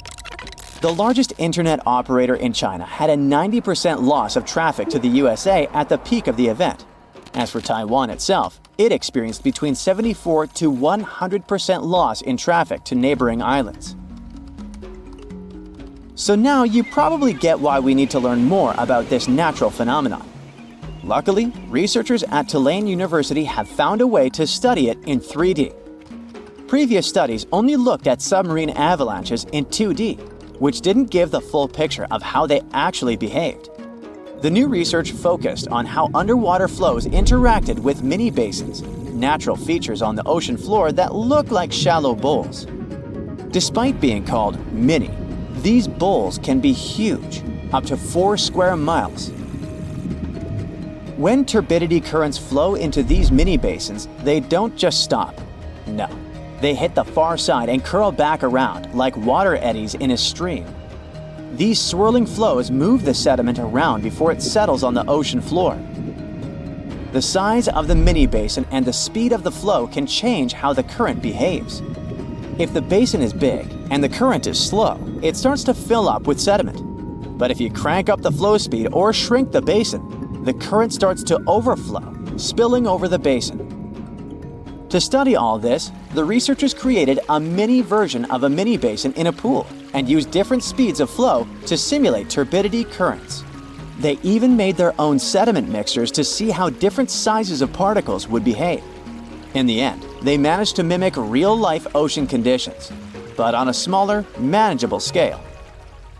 S1: The largest internet operator in China had a 90% loss of traffic to the USA at the peak of the event. As for Taiwan itself, it experienced between 74 to 100% loss in traffic to neighboring islands. So now you probably get why we need to learn more about this natural phenomenon. Luckily, researchers at Tulane University have found a way to study it in 3D. Previous studies only looked at submarine avalanches in 2D, which didn't give the full picture of how they actually behaved. The new research focused on how underwater flows interacted with mini basins, natural features on the ocean floor that look like shallow bowls. Despite being called mini, these bowls can be huge, up to 4 square miles. When turbidity currents flow into these mini basins, they don't just stop. No, they hit the far side and curl back around like water eddies in a stream. These swirling flows move the sediment around before it settles on the ocean floor. The size of the mini basin and the speed of the flow can change how the current behaves. If the basin is big and the current is slow, it starts to fill up with sediment. But if you crank up the flow speed or shrink the basin, the current starts to overflow, spilling over the basin. To study all this, the researchers created a mini version of a mini basin in a pool and used different speeds of flow to simulate turbidity currents. They even made their own sediment mixtures to see how different sizes of particles would behave. In the end, they managed to mimic real-life ocean conditions, but on a smaller, manageable scale.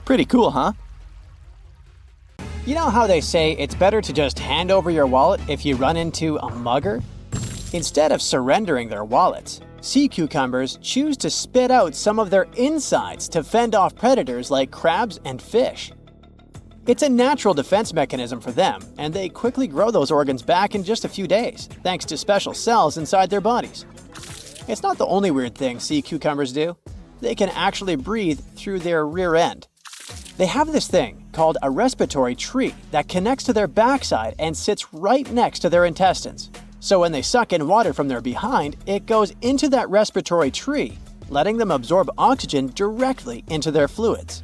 S1: Pretty cool, huh? You know how they say it's better to just hand over your wallet if you run into a mugger? Instead of surrendering their wallets, sea cucumbers choose to spit out some of their insides to fend off predators like crabs and fish. It's a natural defense mechanism for them, and they quickly grow those organs back in just a few days, thanks to special cells inside their bodies. It's not the only weird thing sea cucumbers do. They can actually breathe through their rear end. They have this thing called a respiratory tree that connects to their backside and sits right next to their intestines. So when they suck in water from their behind, it goes into that respiratory tree, letting them absorb oxygen directly into their fluids.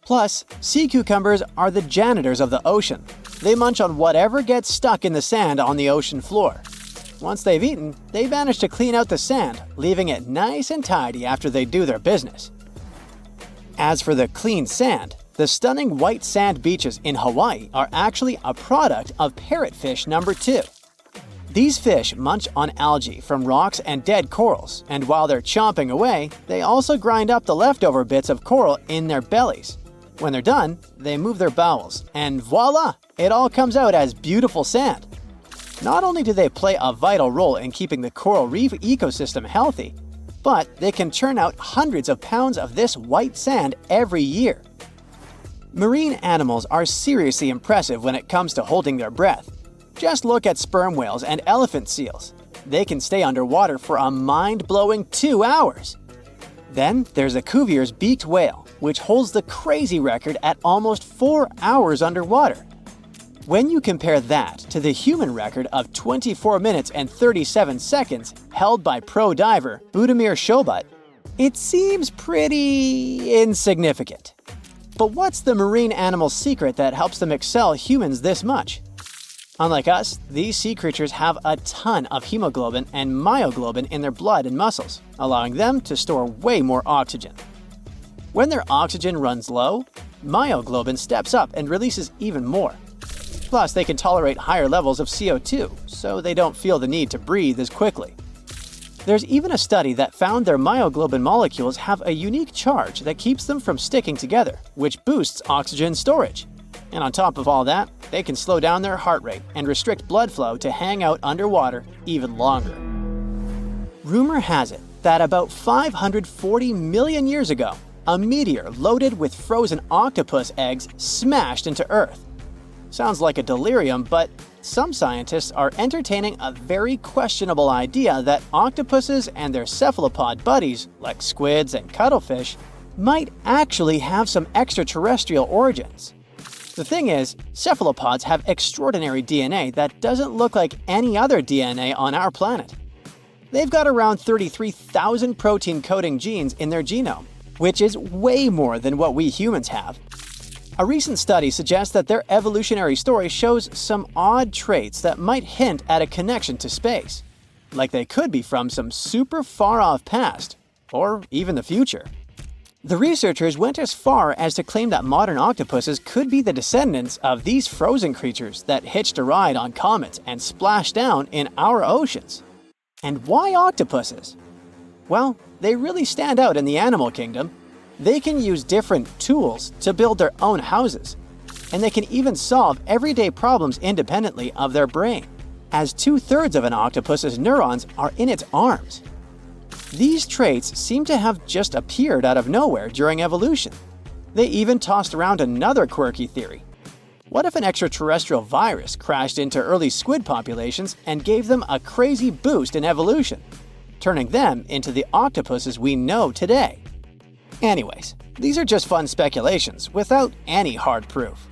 S1: Plus, sea cucumbers are the janitors of the ocean. They munch on whatever gets stuck in the sand on the ocean floor. Once they've eaten, they manage to clean out the sand, leaving it nice and tidy after they do their business. As for the clean sand, the stunning white sand beaches in Hawaii are actually a product of parrotfish number 2. These fish munch on algae from rocks and dead corals, and while they're chomping away, they also grind up the leftover bits of coral in their bellies. When they're done, they move their bowels, and voila! It all comes out as beautiful sand. Not only do they play a vital role in keeping the coral reef ecosystem healthy, but they can churn out hundreds of pounds of this white sand every year. Marine animals are seriously impressive when it comes to holding their breath. Just look at sperm whales and elephant seals. They can stay underwater for a mind-blowing 2 hours. Then there's a Cuvier's beaked whale, which holds the crazy record at almost 4 hours underwater. When you compare that to the human record of 24 minutes and 37 seconds held by pro diver Budimir Shobut, it seems pretty insignificant. But what's the marine animal's secret that helps them excel humans this much? Unlike us, these sea creatures have a ton of hemoglobin and myoglobin in their blood and muscles, allowing them to store way more oxygen. When their oxygen runs low, myoglobin steps up and releases even more. Plus, they can tolerate higher levels of CO2, so they don't feel the need to breathe as quickly. There's even a study that found their myoglobin molecules have a unique charge that keeps them from sticking together, which boosts oxygen storage. And on top of all that, they can slow down their heart rate and restrict blood flow to hang out underwater even longer. Rumor has it that about 540 million years ago, a meteor loaded with frozen octopus eggs smashed into Earth. Sounds like a delirium, but some scientists are entertaining a very questionable idea that octopuses and their cephalopod buddies, like squids and cuttlefish, might actually have some extraterrestrial origins. The thing is, cephalopods have extraordinary DNA that doesn't look like any other DNA on our planet. They've got around 33,000 protein-coding genes in their genome, which is way more than what we humans have. A recent study suggests that their evolutionary story shows some odd traits that might hint at a connection to space, like they could be from some super far-off past, or even the future. The researchers went as far as to claim that modern octopuses could be the descendants of these frozen creatures that hitched a ride on comets and splashed down in our oceans. And why octopuses? Well, they really stand out in the animal kingdom. They can use different tools to build their own houses, and they can even solve everyday problems independently of their brain, as 2/3 of an octopus's neurons are in its arms. These traits seem to have just appeared out of nowhere during evolution. They even tossed around another quirky theory. What if an extraterrestrial virus crashed into early squid populations and gave them a crazy boost in evolution, turning them into the octopuses we know today? Anyways, these are just fun speculations without any hard proof.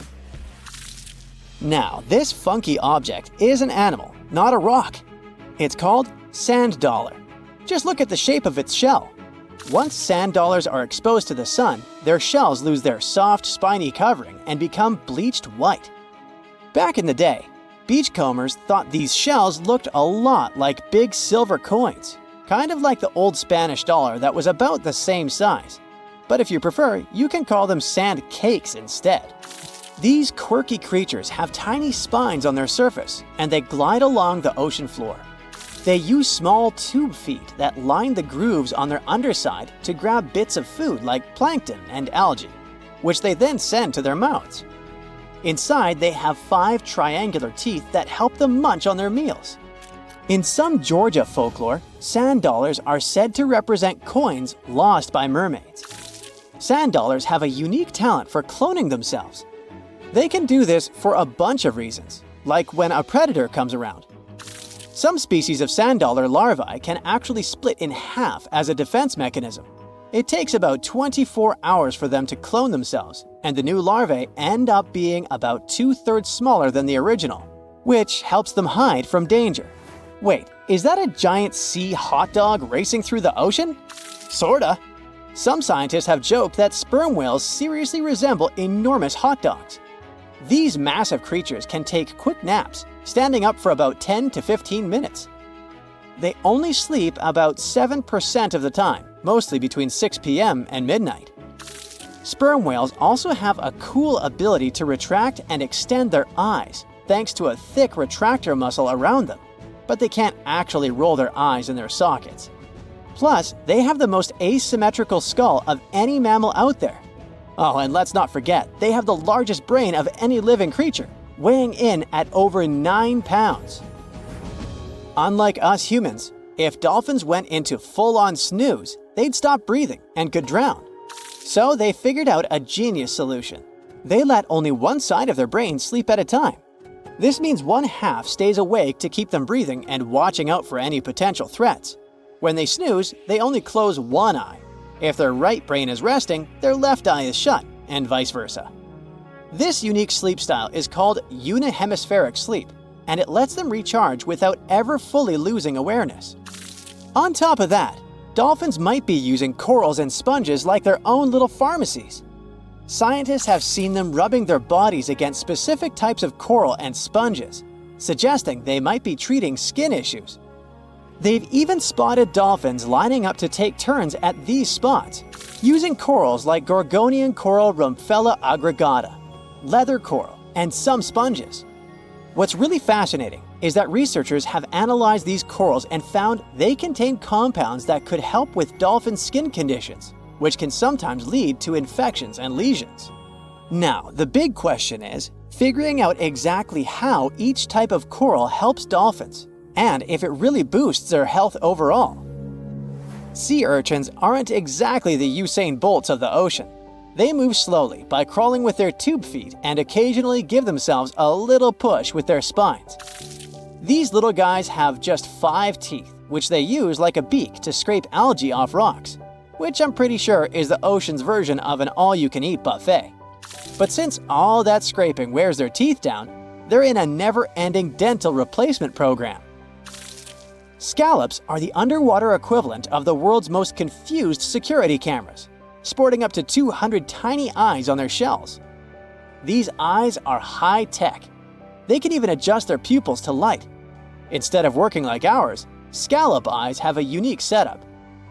S1: Now, this funky object is an animal, not a rock. It's called sand dollar. Just look at the shape of its shell. Once sand dollars are exposed to the sun, their shells lose their soft, spiny covering and become bleached white. Back in the day, Beachcombers thought these shells looked a lot like big silver coins, kind of like the old Spanish dollar that was about the same size. But if you prefer, you can call them sand cakes instead. These quirky creatures have tiny spines on their surface, and they glide along the ocean floor. They use small tube feet that line the grooves on their underside to grab bits of food like plankton and algae, which they then send to their mouths. Inside, they have 5 triangular teeth that help them munch on their meals. In some Georgia folklore, sand dollars are said to represent coins lost by mermaids. Sand dollars have a unique talent for cloning themselves. They can do this for a bunch of reasons, like when a predator comes around. Some species of sand dollar larvae can actually split in half as a defense mechanism. It takes about 24 hours for them to clone themselves, and the new larvae end up being about 2/3 smaller than the original, which helps them hide from danger. Wait, is that a giant sea hot dog racing through the ocean? Sorta. Some scientists have joked that sperm whales seriously resemble enormous hot dogs. These massive creatures can take quick naps, standing up for about 10 to 15 minutes. They only sleep about 7% of the time, mostly between 6 p.m. and midnight. Sperm whales also have a cool ability to retract and extend their eyes, thanks to a thick retractor muscle around them, but they can't actually roll their eyes in their sockets. Plus, they have the most asymmetrical skull of any mammal out there. Oh, and let's not forget, they have the largest brain of any living creature, weighing in at over 9 pounds. Unlike us humans, if dolphins went into full-on snooze, they'd stop breathing and could drown. So they figured out a genius solution. They let only one side of their brain sleep at a time. This means one half stays awake to keep them breathing and watching out for any potential threats. When they snooze, they only close one eye. If their right brain is resting, their left eye is shut, and vice versa. This unique sleep style is called unihemispheric sleep, and it lets them recharge without ever fully losing awareness. On top of that, dolphins might be using corals and sponges like their own little pharmacies. Scientists have seen them rubbing their bodies against specific types of coral and sponges, suggesting they might be treating skin issues. They've even spotted dolphins lining up to take turns at these spots, using corals like Gorgonian coral Rumphella aggregata, leather coral, and some sponges. What's really fascinating is that researchers have analyzed these corals and found they contain compounds that could help with dolphin skin conditions, which can sometimes lead to infections and lesions. Now, the big question is figuring out exactly how each type of coral helps dolphins, and if it really boosts their health overall. Sea urchins aren't exactly the Usain Bolts of the ocean. They move slowly by crawling with their tube feet and occasionally give themselves a little push with their spines. These little guys have just 5 teeth, which they use like a beak to scrape algae off rocks, which I'm pretty sure is the ocean's version of an all-you-can-eat buffet. But since all that scraping wears their teeth down, they're in a never-ending dental replacement program. Scallops are the underwater equivalent of the world's most confused security cameras, sporting up to 200 tiny eyes on their shells. These eyes are high-tech. They can even adjust their pupils to light. Instead of working like ours, scallop eyes have a unique setup.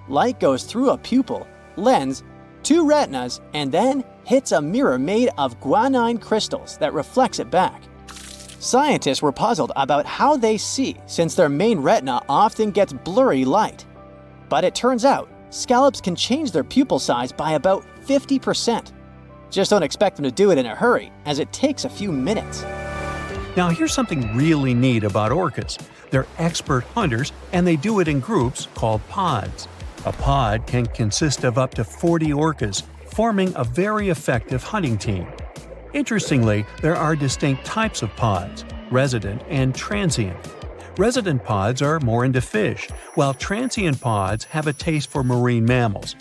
S1: Light goes through a pupil, lens, 2 retinas, and then hits a mirror made of guanine crystals that reflects it back. Scientists were puzzled about how they see since their main retina often gets blurry light. But it turns out, scallops can change their pupil size by about 50%. Just don't expect them to do it in a hurry, as it takes a few minutes.
S2: Now here's something really neat about orcas. They're expert hunters, and they do it in groups called pods. A pod can consist of up to 40 orcas, forming a very effective hunting team. Interestingly, there are distinct types of pods: resident and transient. Resident pods are more into fish, while transient pods have a taste for marine mammals.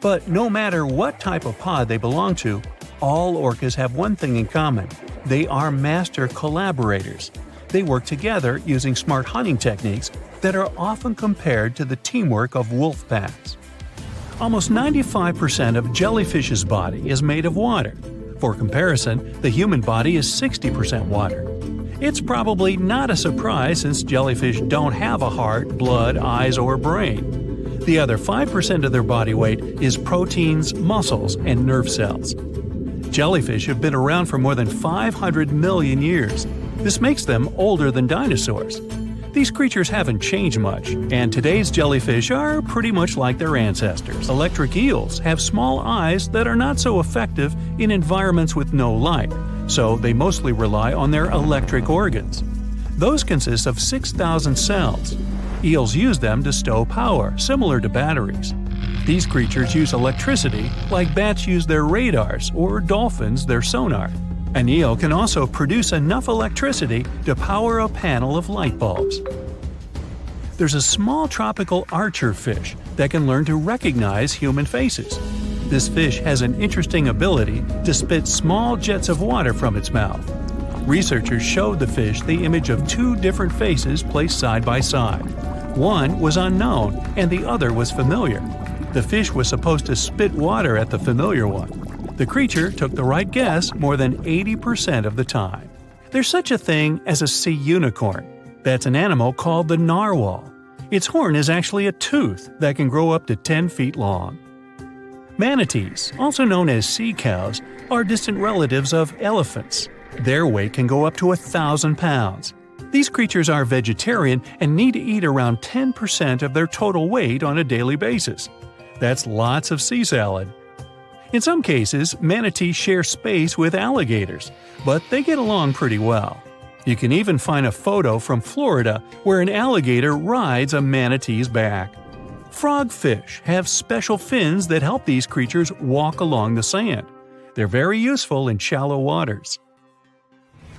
S2: But no matter what type of pod they belong to, all orcas have one thing in common: they are master collaborators. They work together using smart hunting techniques that are often compared to the teamwork of wolf packs. Almost 95% of jellyfish's body is made of water. For comparison, the human body is 60% water. It's probably not a surprise since jellyfish don't have a heart, blood, eyes, or brain. The other 5% of their body weight is proteins, muscles, and nerve cells. Jellyfish have been around for more than 500 million years. This makes them older than dinosaurs. These creatures haven't changed much, and today's jellyfish are pretty much like their ancestors. Electric eels have small eyes that are not so effective in environments with no light, so they mostly rely on their electric organs. Those consist of 6,000 cells. Eels use them to stow power, similar to batteries. These creatures use electricity like bats use their radars or dolphins their sonar. An eel can also produce enough electricity to power a panel of light bulbs. There's a small tropical archer fish that can learn to recognize human faces. This fish has an interesting ability to spit small jets of water from its mouth. Researchers showed the fish the image of two different faces placed side by side. One was unknown and the other was familiar. The fish was supposed to spit water at the familiar one. The creature took the right guess more than 80% of the time. There's such a thing as a sea unicorn. That's an animal called the narwhal. Its horn is actually a tooth that can grow up to 10 feet long. Manatees, also known as sea cows, are distant relatives of elephants. Their weight can go up to 1,000 pounds. These creatures are vegetarian and need to eat around 10% of their total weight on a daily basis. That's lots of sea salad. In some cases, manatees share space with alligators, but they get along pretty well. You can even find a photo from Florida where an alligator rides a manatee's back. Frogfish have special fins that help these creatures walk along the sand. They're very useful in shallow waters.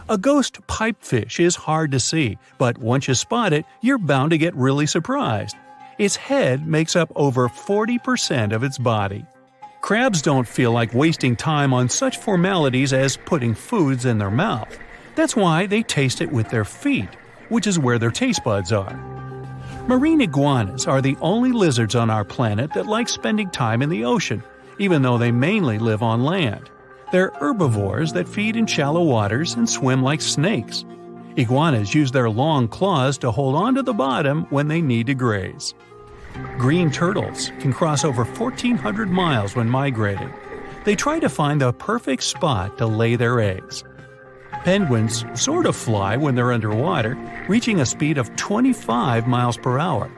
S2: A ghost pipefish is hard to see, but once you spot it, you're bound to get really surprised. Its head makes up over 40% of its body. Crabs don't feel like wasting time on such formalities as putting foods in their mouth. That's why they taste it with their feet, which is where their taste buds are. Marine iguanas are the only lizards on our planet that like spending time in the ocean, even though they mainly live on land. They're herbivores that feed in shallow waters and swim like snakes. Iguanas use their long claws to hold onto the bottom when they need to graze. Green turtles can cross over 1,400 miles when migrating. They try to find the perfect spot to lay their eggs. Penguins sort of fly when they're underwater, reaching a speed of 25 miles per hour.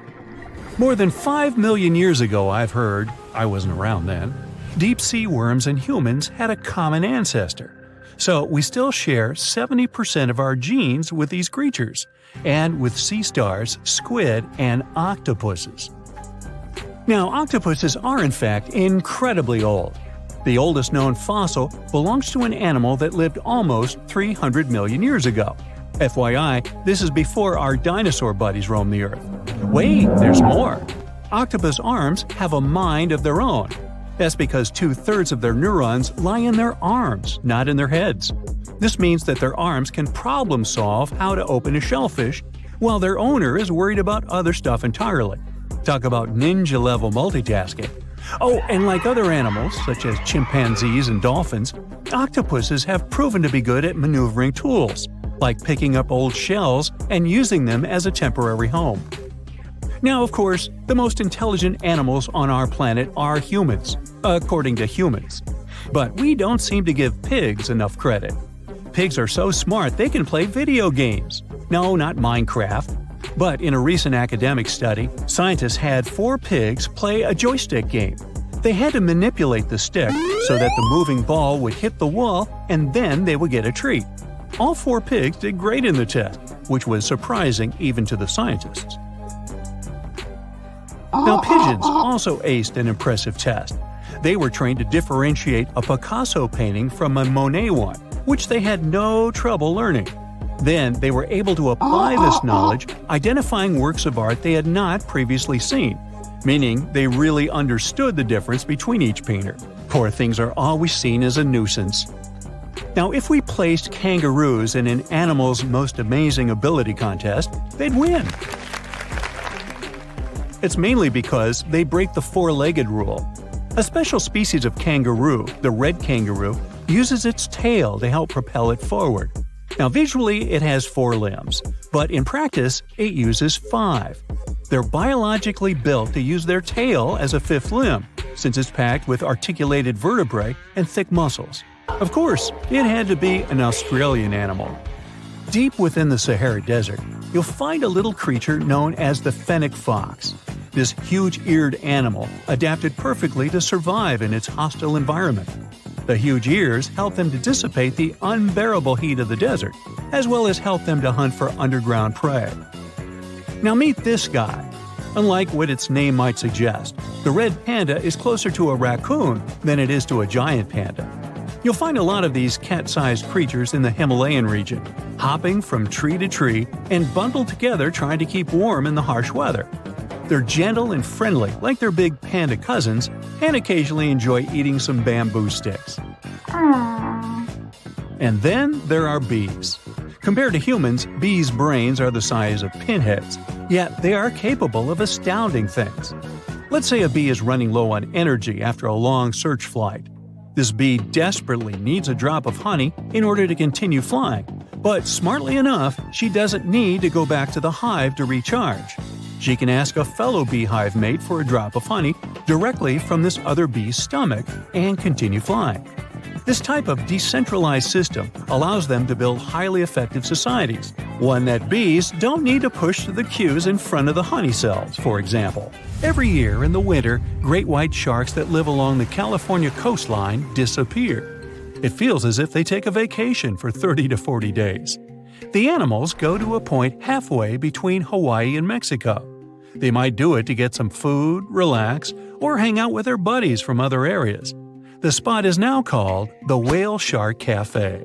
S2: More than 5 million years ago, I've heard, I wasn't around then, deep-sea worms and humans had a common ancestor. So we still share 70% of our genes with these creatures, and with sea stars, squid, and octopuses. Now, octopuses are in fact incredibly old. The oldest known fossil belongs to an animal that lived almost 300 million years ago. FYI, this is before our dinosaur buddies roamed the Earth. Wait, there's more! Octopus arms have a mind of their own. That's because 2/3 of their neurons lie in their arms, not in their heads. This means that their arms can problem solve how to open a shellfish, while their owner is worried about other stuff entirely. Talk about ninja-level multitasking. Oh, and like other animals, such as chimpanzees and dolphins, octopuses have proven to be good at maneuvering tools, like picking up old shells and using them as a temporary home. Now, of course, the most intelligent animals on our planet are humans, according to humans. But we don't seem to give pigs enough credit. Pigs are so smart they can play video games. No, not Minecraft. But in a recent academic study, scientists had 4 pigs play a joystick game. They had to manipulate the stick so that the moving ball would hit the wall and then they would get a treat. All 4 pigs did great in the test, which was surprising even to the scientists. Now, pigeons also aced an impressive test. They were trained to differentiate a Picasso painting from a Monet one, which they had no trouble learning. Then they were able to apply this knowledge, identifying works of art they had not previously seen, meaning they really understood the difference between each painter. Poor things are always seen as a nuisance. Now, if we placed kangaroos in an Animal's Most Amazing Ability contest, they'd win. It's mainly because they break the 4-legged rule. A special species of kangaroo, the red kangaroo, uses its tail to help propel it forward. Now visually it has 4 limbs, but in practice it uses 5. They're biologically built to use their tail as a 5th limb, since it's packed with articulated vertebrae and thick muscles. Of course, it had to be an Australian animal. Deep within the Sahara Desert, you'll find a little creature known as the fennec fox. This huge-eared animal adapted perfectly to survive in its hostile environment. The huge ears help them to dissipate the unbearable heat of the desert, as well as help them to hunt for underground prey. Now meet this guy. Unlike what its name might suggest, the red panda is closer to a raccoon than it is to a giant panda. You'll find a lot of these cat-sized creatures in the Himalayan region, hopping from tree to tree and bundled together trying to keep warm in the harsh weather. They're gentle and friendly like their big panda cousins, and occasionally enjoy eating some bamboo sticks. And then there are bees. Compared to humans, bees' brains are the size of pinheads, yet they are capable of astounding things. Let's say a bee is running low on energy after a long search flight. This bee desperately needs a drop of honey in order to continue flying, but smartly enough, she doesn't need to go back to the hive to recharge. She can ask a fellow beehive mate for a drop of honey directly from this other bee's stomach and continue flying. This type of decentralized system allows them to build highly effective societies, one that bees don't need to push the queues in front of the honey cells, for example. Every year in the winter, great white sharks that live along the California coastline disappear. It feels as if they take a vacation for 30 to 40 days. The animals go to a point halfway between Hawaii and Mexico. They might do it to get some food, relax, or hang out with their buddies from other areas. The spot is now called the Whale Shark Cafe.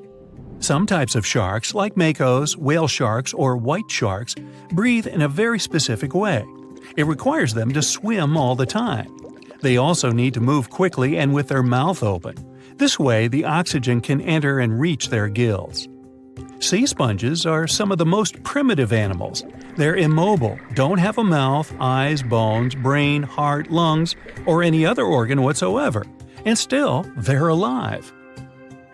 S2: Some types of sharks, like makos, whale sharks, or white sharks, breathe in a very specific way. It requires them to swim all the time. They also need to move quickly and with their mouth open. This way, the oxygen can enter and reach their gills. Sea sponges are some of the most primitive animals. They're immobile, don't have a mouth, eyes, bones, brain, heart, lungs, or any other organ whatsoever. And still, they're alive.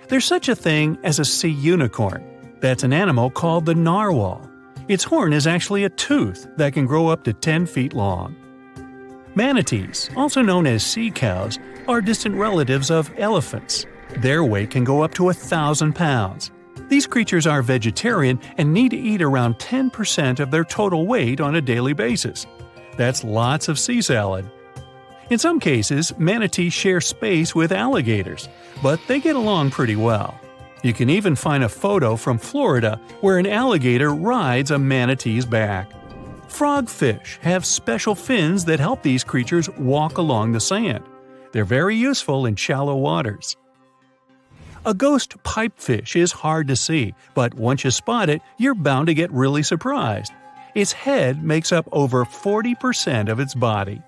S2: There's such a thing as a sea unicorn. That's an animal called the narwhal. Its horn is actually a tooth that can grow up to 10 feet long. Manatees, also known as sea cows, are distant relatives of elephants. Their weight can go up to 1,000 pounds. These creatures are vegetarian and need to eat around 10% of their total weight on a daily basis. That's lots of sea salad. In some cases, manatees share space with alligators, but they get along pretty well. You can even find a photo from Florida where an alligator rides a manatee's back. Frogfish have special fins that help these creatures walk along the sand. They're very useful in shallow waters. A ghost pipefish is hard to see, but once you spot it, you're bound to get really surprised. Its head makes up over 40% of its body.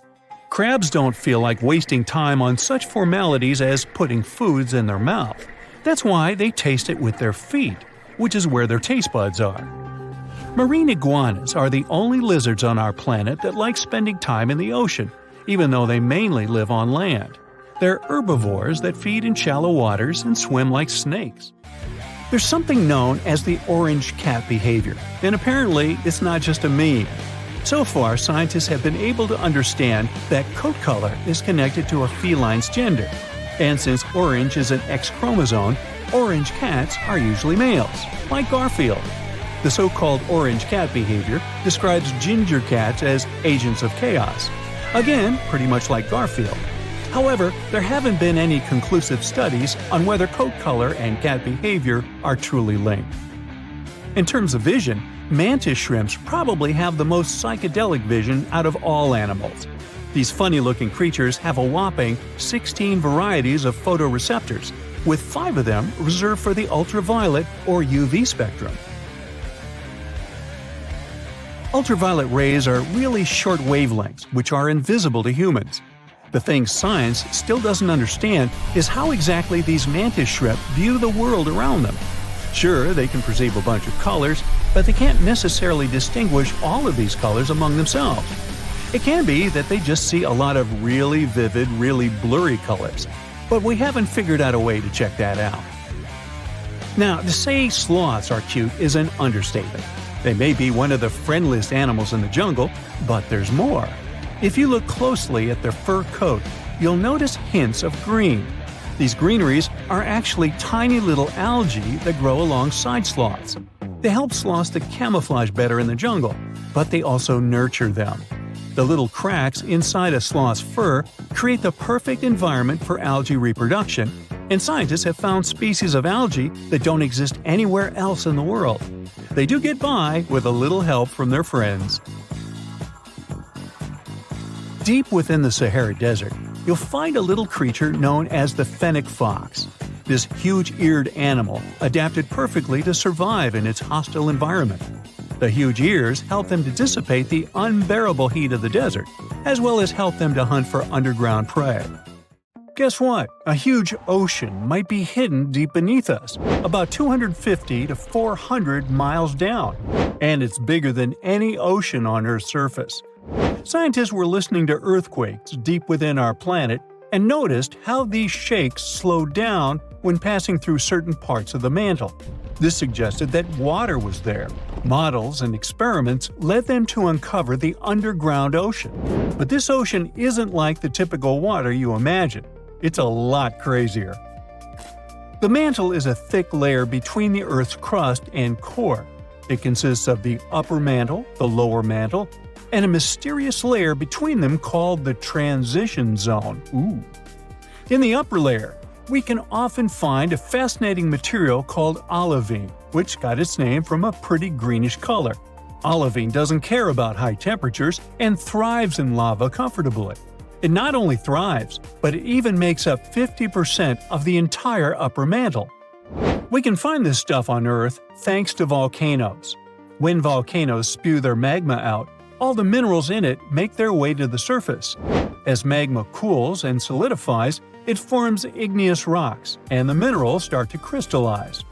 S2: Crabs don't feel like wasting time on such formalities as putting foods in their mouth. That's why they taste it with their feet, which is where their taste buds are. Marine iguanas are the only lizards on our planet that like spending time in the ocean, even though they mainly live on land. They're herbivores that feed in shallow waters and swim like snakes. There's something known as the orange cat behavior, and apparently it's not just a meme. So far, scientists have been able to understand that coat color is connected to a feline's gender. And since orange is an X chromosome, orange cats are usually males, like Garfield. The so-called orange cat behavior describes ginger cats as agents of chaos. Again, pretty much like Garfield. However, there haven't been any conclusive studies on whether coat color and cat behavior are truly linked. In terms of vision, mantis shrimps probably have the most psychedelic vision out of all animals. These funny-looking creatures have a whopping 16 varieties of photoreceptors, with 5 of them reserved for the ultraviolet or UV spectrum. Ultraviolet rays are really short wavelengths, which are invisible to humans. The thing science still doesn't understand is how exactly these mantis shrimp view the world around them. Sure, they can perceive a bunch of colors, but they can't necessarily distinguish all of these colors among themselves. It can be that they just see a lot of really vivid, really blurry colors, but we haven't figured out a way to check that out. Now, to say sloths are cute is an understatement. They may be one of the friendliest animals in the jungle, but there's more. If you look closely at their fur coat, you'll notice hints of green. These greeneries are actually tiny little algae that grow alongside sloths. They help sloths to camouflage better in the jungle, but they also nurture them. The little cracks inside a sloth's fur create the perfect environment for algae reproduction, and scientists have found species of algae that don't exist anywhere else in the world. They do get by with a little help from their friends. Deep within the Sahara Desert, you'll find a little creature known as the fennec fox. This huge-eared animal adapted perfectly to survive in its hostile environment. The huge ears help them to dissipate the unbearable heat of the desert, as well as help them to hunt for underground prey. Guess what? A huge ocean might be hidden deep beneath us, about 250 to 400 miles down, and it's bigger than any ocean on Earth's surface. Scientists were listening to earthquakes deep within our planet and noticed how these shakes slowed down when passing through certain parts of the mantle. This suggested that water was there. Models and experiments led them to uncover the underground ocean. But this ocean isn't like the typical water you imagine. It's a lot crazier. The mantle is a thick layer between the Earth's crust and core. It consists of the upper mantle, the lower mantle, and a mysterious layer between them called the transition zone. In the upper layer, we can often find a fascinating material called olivine, which got its name from a pretty greenish color. Olivine doesn't care about high temperatures and thrives in lava comfortably. It not only thrives, but it even makes up 50% of the entire upper mantle. We can find this stuff on Earth thanks to volcanoes. When volcanoes spew their magma out, all the minerals in it make their way to the surface. As magma cools and solidifies, it forms igneous rocks, and the minerals start to crystallize.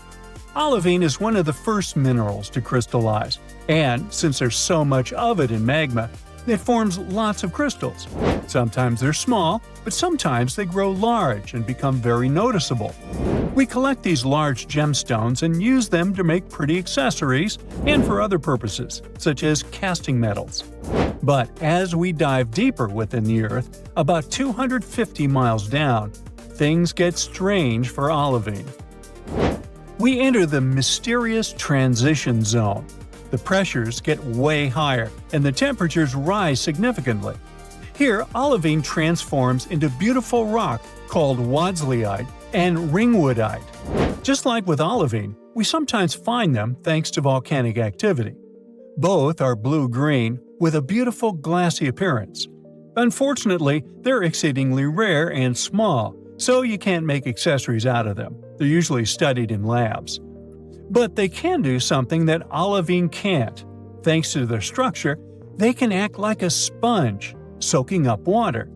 S2: Olivine is one of the first minerals to crystallize, and since there's so much of it in magma, it forms lots of crystals. Sometimes they're small, but sometimes they grow large and become very noticeable. We collect these large gemstones and use them to make pretty accessories and for other purposes, such as casting metals. But as we dive deeper within the Earth, about 250 miles down, things get strange for olivine. We enter the mysterious transition zone. The pressures get way higher, and the temperatures rise significantly. Here, olivine transforms into beautiful rock called wadsleyite and ringwoodite. Just like with olivine, we sometimes find them thanks to volcanic activity. Both are blue-green with a beautiful glassy appearance. Unfortunately, they're exceedingly rare and small, so you can't make accessories out of them. They're usually studied in labs. But they can do something that olivine can't. Thanks to their structure, they can act like a sponge, soaking up water.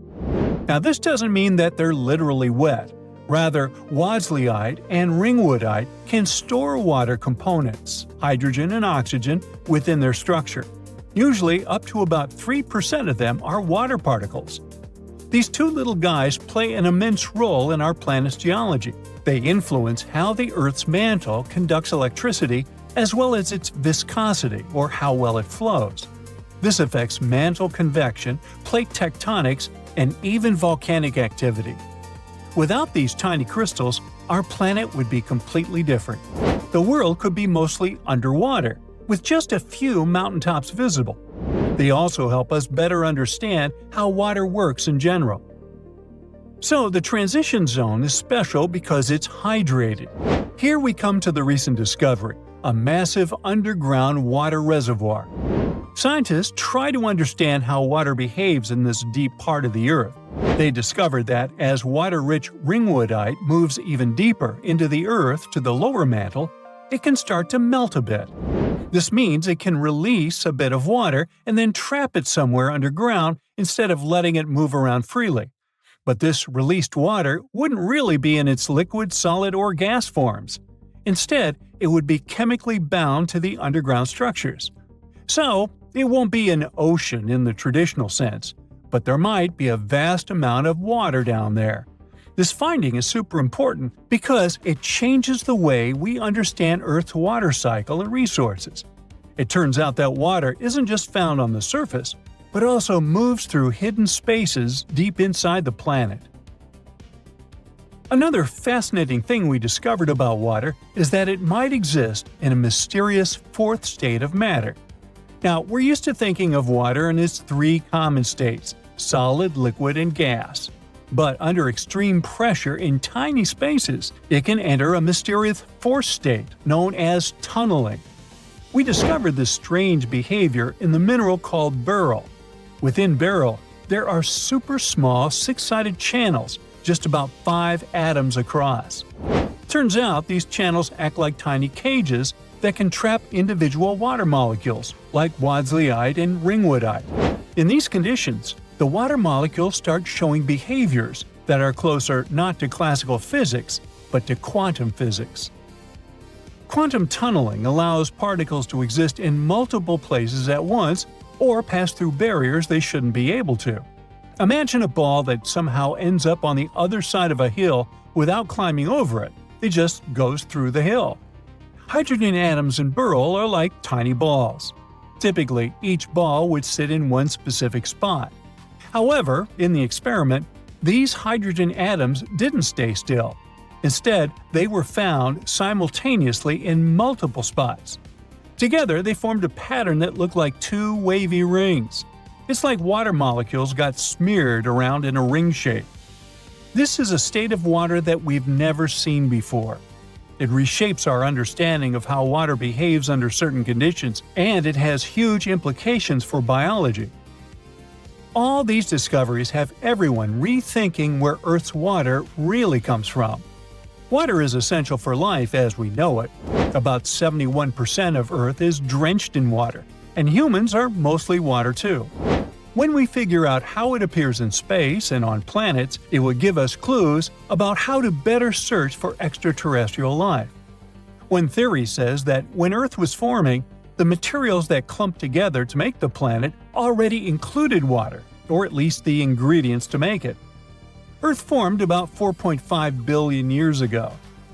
S2: Now, this doesn't mean that they're literally wet. Rather, wadsleyite and ringwoodite can store water components, hydrogen and oxygen, within their structure. Usually, up to about 3% of them are water particles. These two little guys play an immense role in our planet's geology. They influence how the Earth's mantle conducts electricity as well as its viscosity, or how well it flows. This affects mantle convection, plate tectonics, and even volcanic activity. Without these tiny crystals, our planet would be completely different. The world could be mostly underwater, with just a few mountaintops visible. They also help us better understand how water works in general. So the transition zone is special because it's hydrated. Here we come to the recent discovery, a massive underground water reservoir. Scientists try to understand how water behaves in this deep part of the Earth. They discovered that as water-rich ringwoodite moves even deeper into the Earth to the lower mantle, it can start to melt a bit. This means it can release a bit of water and then trap it somewhere underground instead of letting it move around freely. But this released water wouldn't really be in its liquid, solid, or gas forms. Instead, it would be chemically bound to the underground structures. So, it won't be an ocean in the traditional sense, but there might be a vast amount of water down there. This finding is super important because it changes the way we understand Earth's water cycle and resources. It turns out that water isn't just found on the surface, but also moves through hidden spaces deep inside the planet. Another fascinating thing we discovered about water is that it might exist in a mysterious fourth state of matter. Now, we're used to thinking of water in its three common states: solid, liquid, and gas. But under extreme pressure in tiny spaces, it can enter a mysterious fourth state known as tunneling. We discovered this strange behavior in the mineral called beryl. Within beryl, there are super small six-sided channels, just about 5 atoms across. Turns out these channels act like tiny cages that can trap individual water molecules, like wadsleyite and ringwoodite. In these conditions, the water molecules start showing behaviors that are closer not to classical physics, but to quantum physics. Quantum tunneling allows particles to exist in multiple places at once or pass through barriers they shouldn't be able to. Imagine a ball that somehow ends up on the other side of a hill without climbing over it. It just goes through the hill. Hydrogen atoms in beryl are like tiny balls. Typically, each ball would sit in one specific spot. However, in the experiment, these hydrogen atoms didn't stay still. Instead, they were found simultaneously in multiple spots. Together, they formed a pattern that looked like 2 wavy rings. It's like water molecules got smeared around in a ring shape. This is a state of water that we've never seen before. It reshapes our understanding of how water behaves under certain conditions, and it has huge implications for biology. All these discoveries have everyone rethinking where Earth's water really comes from. Water is essential for life as we know it. About 71% of Earth is drenched in water, and humans are mostly water too. When we figure out how it appears in space and on planets, it would give us clues about how to better search for extraterrestrial life. One theory says that when Earth was forming, the materials that clumped together to make the planet already included water, or at least the ingredients to make it. Earth formed about 4.5 billion years ago.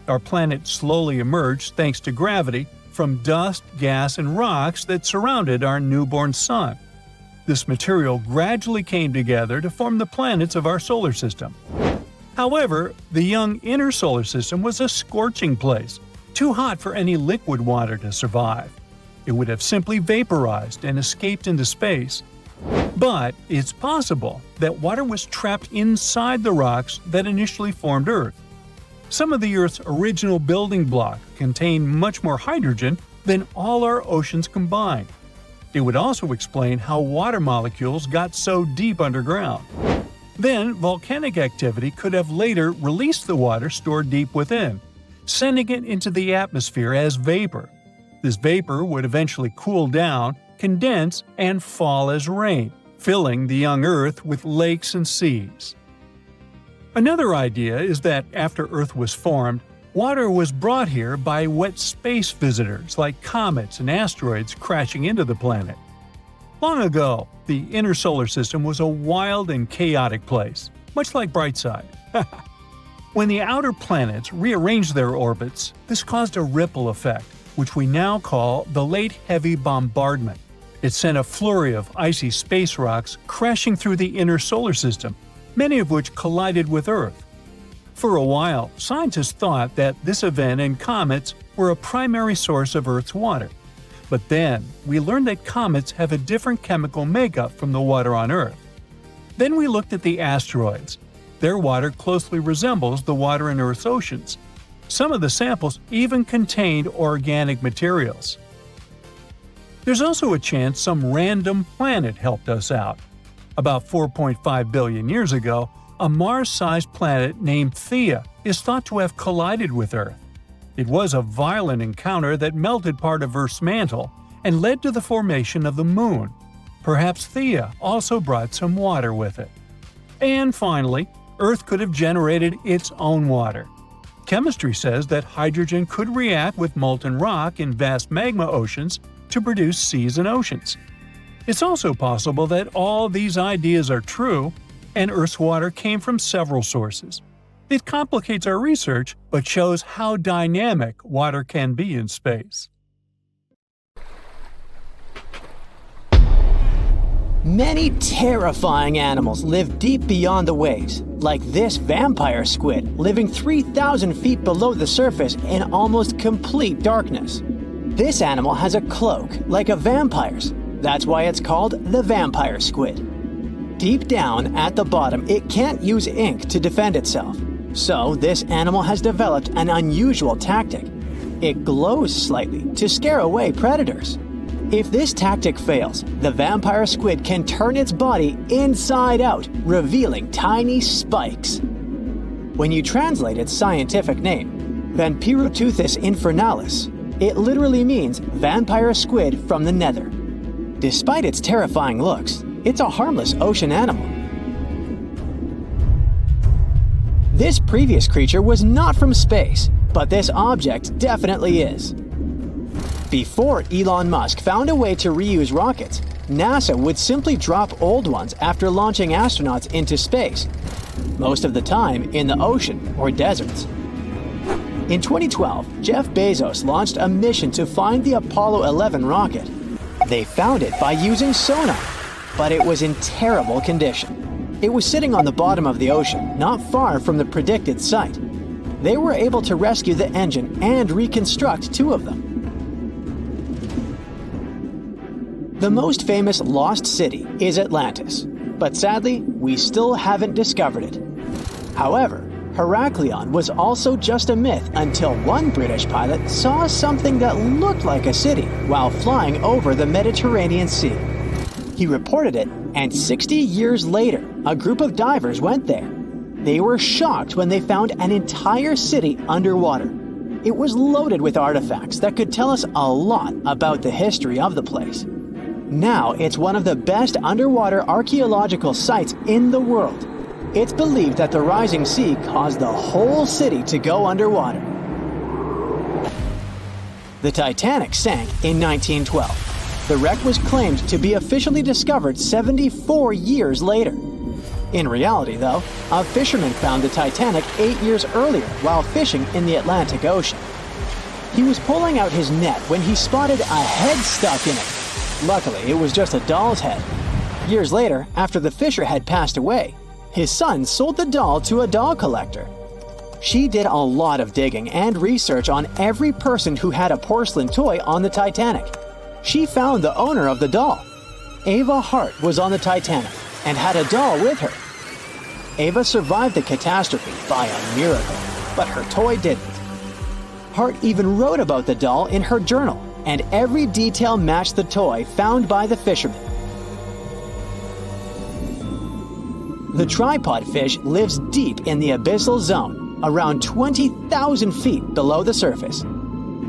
S2: Our planet slowly emerged thanks to gravity from dust, gas, and rocks that surrounded our newborn sun. This material gradually came together to form the planets of our solar system. However, the young inner solar system was a scorching place, too hot for any liquid water to survive. It would have simply vaporized and escaped into space. But it's possible that water was trapped inside the rocks that initially formed Earth. Some of the Earth's original building blocks contain much more hydrogen than all our oceans combined. It would also explain how water molecules got so deep underground. Then, volcanic activity could have later released the water stored deep within, sending it into the atmosphere as vapor. This vapor would eventually cool down, condense, and fall as rain, filling the young Earth with lakes and seas. Another idea is that after Earth was formed, water was brought here by wet space visitors like comets and asteroids crashing into the planet. Long ago, the inner solar system was a wild and chaotic place, much like Brightside. When the outer planets rearranged their orbits, this caused a ripple effect, which we now call the Late Heavy Bombardment. It sent a flurry of icy space rocks crashing through the inner solar system, many of which collided with Earth. For a while, scientists thought that this event and comets were a primary source of Earth's water. But then, we learned that comets have a different chemical makeup from the water on Earth. Then we looked at the asteroids. Their water closely resembles the water in Earth's oceans. Some of the samples even contained organic materials. There's also a chance some random planet helped us out. About 4.5 billion years ago, a Mars-sized planet named Theia is thought to have collided with Earth. It was a violent encounter that melted part of Earth's mantle and led to the formation of the Moon. Perhaps Theia also brought some water with it. And finally, Earth could have generated its own water. Chemistry says that hydrogen could react with molten rock in vast magma oceans to produce seas and oceans. It's also possible that all these ideas are true, and Earth's water came from several sources. It complicates our research, but shows how dynamic water can be in space.
S1: Many terrifying animals live deep beyond the waves, like this vampire squid living 3,000 feet below the surface in almost complete darkness. This animal has a cloak, like a vampire's. That's why it's called the vampire squid. Deep down at the bottom, it can't use ink to defend itself. So this animal has developed an unusual tactic. It glows slightly to scare away predators. If this tactic fails, the vampire squid can turn its body inside out, revealing tiny spikes. When you translate its scientific name, Vampiroteuthis infernalis, it literally means vampire squid from the nether. Despite its terrifying looks, it's a harmless ocean animal. This previous creature was not from space, but this object definitely is. Before Elon Musk found a way to reuse rockets, NASA would simply drop old ones after launching astronauts into space, most of the time in the ocean or deserts. In 2012, Jeff Bezos launched a mission to find the Apollo 11 rocket. They found it by using sonar, but it was in terrible condition. It was sitting on the bottom of the ocean, not far from the predicted site. They were able to rescue the engine and reconstruct 2 of them. The most famous lost city is Atlantis, but sadly, we still haven't discovered it. However, Heraklion was also just a myth until one British pilot saw something that looked like a city while flying over the Mediterranean Sea. He reported it, and 60 years later, a group of divers went there. They were shocked when they found an entire city underwater. It was loaded with artifacts that could tell us a lot about the history of the place. Now it's one of the best underwater archaeological sites in the world. It's believed that the rising sea caused the whole city to go underwater. The Titanic sank in 1912. The wreck was claimed to be officially discovered 74 years later. In reality, though, a fisherman found the Titanic 8 years earlier while fishing in the Atlantic Ocean. He was pulling out his net when he spotted a head stuck in it. Luckily, it was just a doll's head. Years later, after the fisher had passed away, his son sold the doll to a doll collector. She did a lot of digging and research on every person who had a porcelain toy on the Titanic. She found the owner of the doll. Ava Hart was on the Titanic and had a doll with her. Ava survived the catastrophe by a miracle, but her toy didn't. Hart even wrote about the doll in her journal, and every detail matched the toy found by the fisherman. The tripod fish lives deep in the abyssal zone, around 20,000 feet below the surface.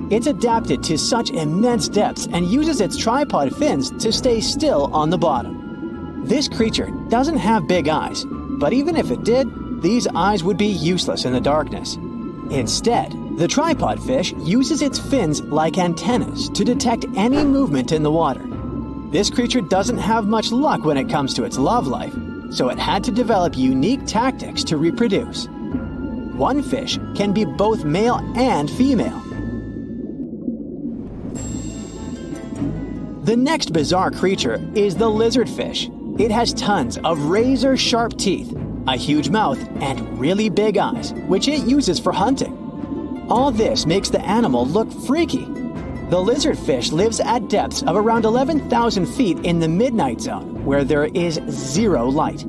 S1: It's adapted to such immense depths and uses its tripod fins to stay still on the bottom. This creature doesn't have big eyes, but even if it did, these eyes would be useless in the darkness. Instead, the tripod fish uses its fins like antennas to detect any movement in the water. This creature doesn't have much luck when it comes to its love life, so it had to develop unique tactics to reproduce. One fish can be both male and female. The next bizarre creature is the lizardfish. It has tons of razor-sharp teeth, a huge mouth, and really big eyes, which it uses for hunting. All this makes the animal look freaky. The lizardfish lives at depths of around 11,000 feet in the midnight zone, where there is zero light.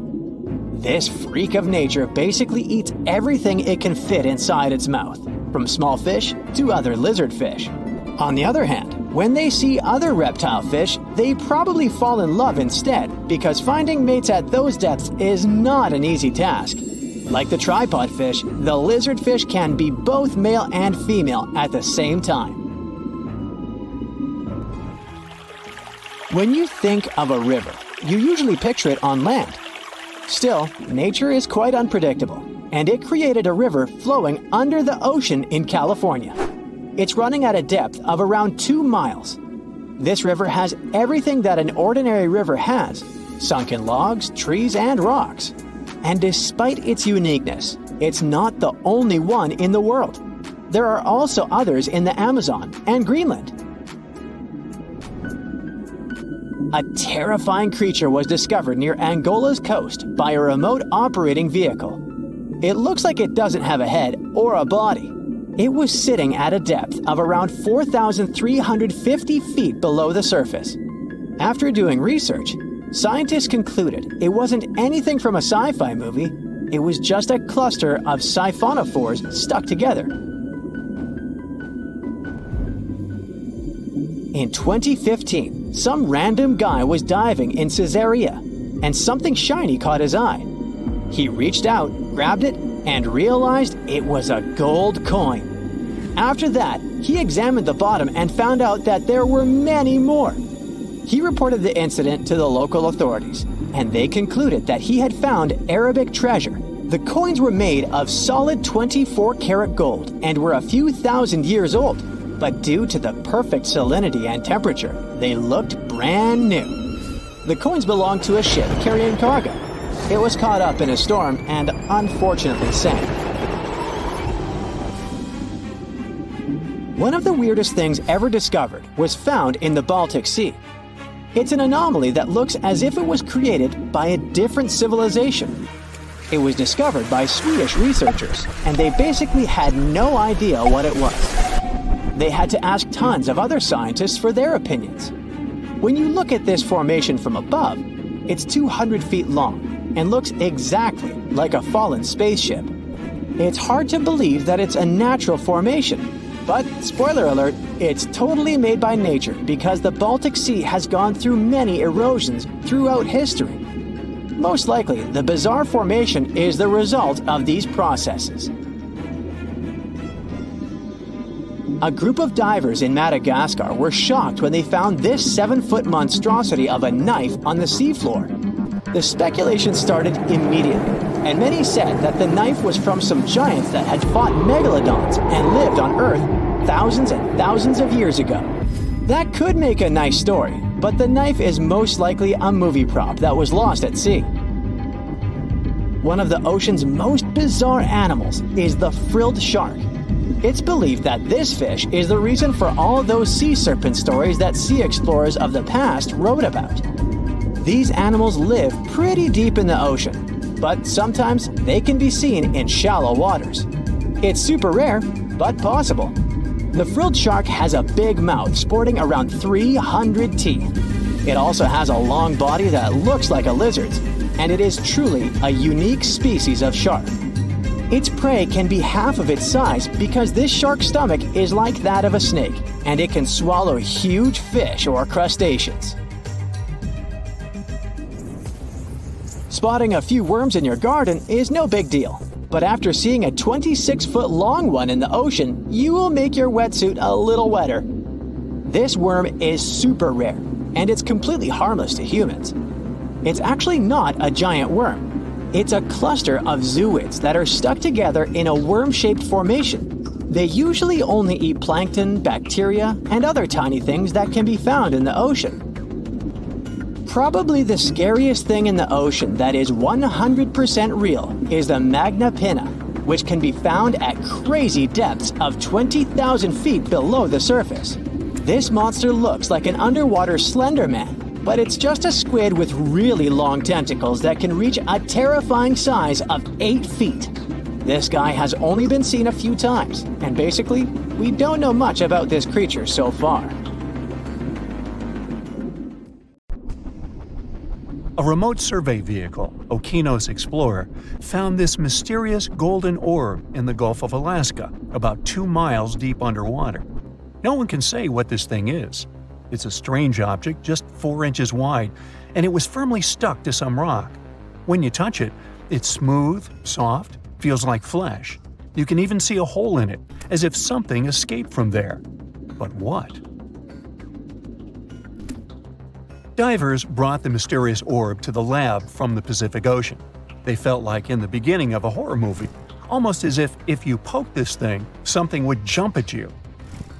S1: This freak of nature basically eats everything it can fit inside its mouth, from small fish to other lizardfish. On the other hand, when they see other reptile fish, they probably fall in love instead, because finding mates at those depths is not an easy task. Like the tripod fish, the lizardfish can be both male and female at the same time. When you think of a river, you usually picture it on land. Still, nature is quite unpredictable, and it created a river flowing under the ocean in California. It's running at a depth of around 2 miles. This river has everything that an ordinary river has: sunken logs, trees, and rocks. And despite its uniqueness, it's not the only one in the world. There are also others in the Amazon and Greenland. A terrifying creature was discovered near Angola's coast by a remote operating vehicle. It looks like it doesn't have a head or a body. It was sitting at a depth of around 4,350 feet below the surface. After doing research, scientists concluded it wasn't anything from a sci-fi movie, it was just a cluster of siphonophores stuck together. In 2015, some random guy was diving in Caesarea, and something shiny caught his eye. He reached out, grabbed it, and realized it was a gold coin. After that, he examined the bottom and found out that there were many more. He reported the incident to the local authorities, and they concluded that he had found Arabic treasure. The coins were made of solid 24-karat gold and were a few thousand years old, but due to the perfect salinity and temperature, they looked brand new. The coins belonged to a ship carrying cargo. It was caught up in a storm and unfortunately sank. One of the weirdest things ever discovered was found in the Baltic Sea. It's an anomaly that looks as if it was created by a different civilization. It was discovered by Swedish researchers, and they basically had no idea what it was. They had to ask tons of other scientists for their opinions. When you look at this formation from above, it's 200 feet long and looks exactly like a fallen spaceship. It's hard to believe that it's a natural formation, but spoiler alert, it's totally made by nature because the Baltic Sea has gone through many erosions throughout history. Most likely, the bizarre formation is the result of these processes. A group of divers in Madagascar were shocked when they found this 7-foot monstrosity of a knife on the seafloor. The speculation started immediately, and many said that the knife was from some giants that had fought megalodons and lived on Earth thousands and thousands of years ago. That could make a nice story, but the knife is most likely a movie prop that was lost at sea. One of the ocean's most bizarre animals is the frilled shark. It's believed that this fish is the reason for all those sea serpent stories that sea explorers of the past wrote about. These animals live pretty deep in the ocean, but sometimes they can be seen in shallow waters. It's super rare, but possible. The frilled shark has a big mouth sporting around 300 teeth. It also has a long body that looks like a lizard's, and it is truly a unique species of shark. Its prey can be half of its size because this shark's stomach is like that of a snake, and it can swallow huge fish or crustaceans. Spotting a few worms in your garden is no big deal, but after seeing a 26-foot long one in the ocean, you will make your wetsuit a little wetter. This worm is super rare, and it's completely harmless to humans. It's actually not a giant worm. It's a cluster of zooids that are stuck together in a worm-shaped formation. They usually only eat plankton, bacteria, and other tiny things that can be found in the ocean. Probably the scariest thing in the ocean that is 100% real is the Magna Pinna, which can be found at crazy depths of 20,000 feet below the surface. This monster looks like an underwater Slender Man, but it's just a squid with really long tentacles that can reach a terrifying size of 8 feet. This guy has only been seen a few times, and basically, we don't know much about this creature so far.
S2: A remote survey vehicle, Okeanos Explorer, found this mysterious golden orb in the Gulf of Alaska, about 2 miles deep underwater. No one can say what this thing is. It's a strange object, just 4 inches wide, and it was firmly stuck to some rock. When you touch it, it's smooth, soft, feels like flesh. You can even see a hole in it, as if something escaped from there. But what? Divers brought the mysterious orb to the lab from the Pacific Ocean. They felt like in the beginning of a horror movie, almost as if you poked this thing, something would jump at you.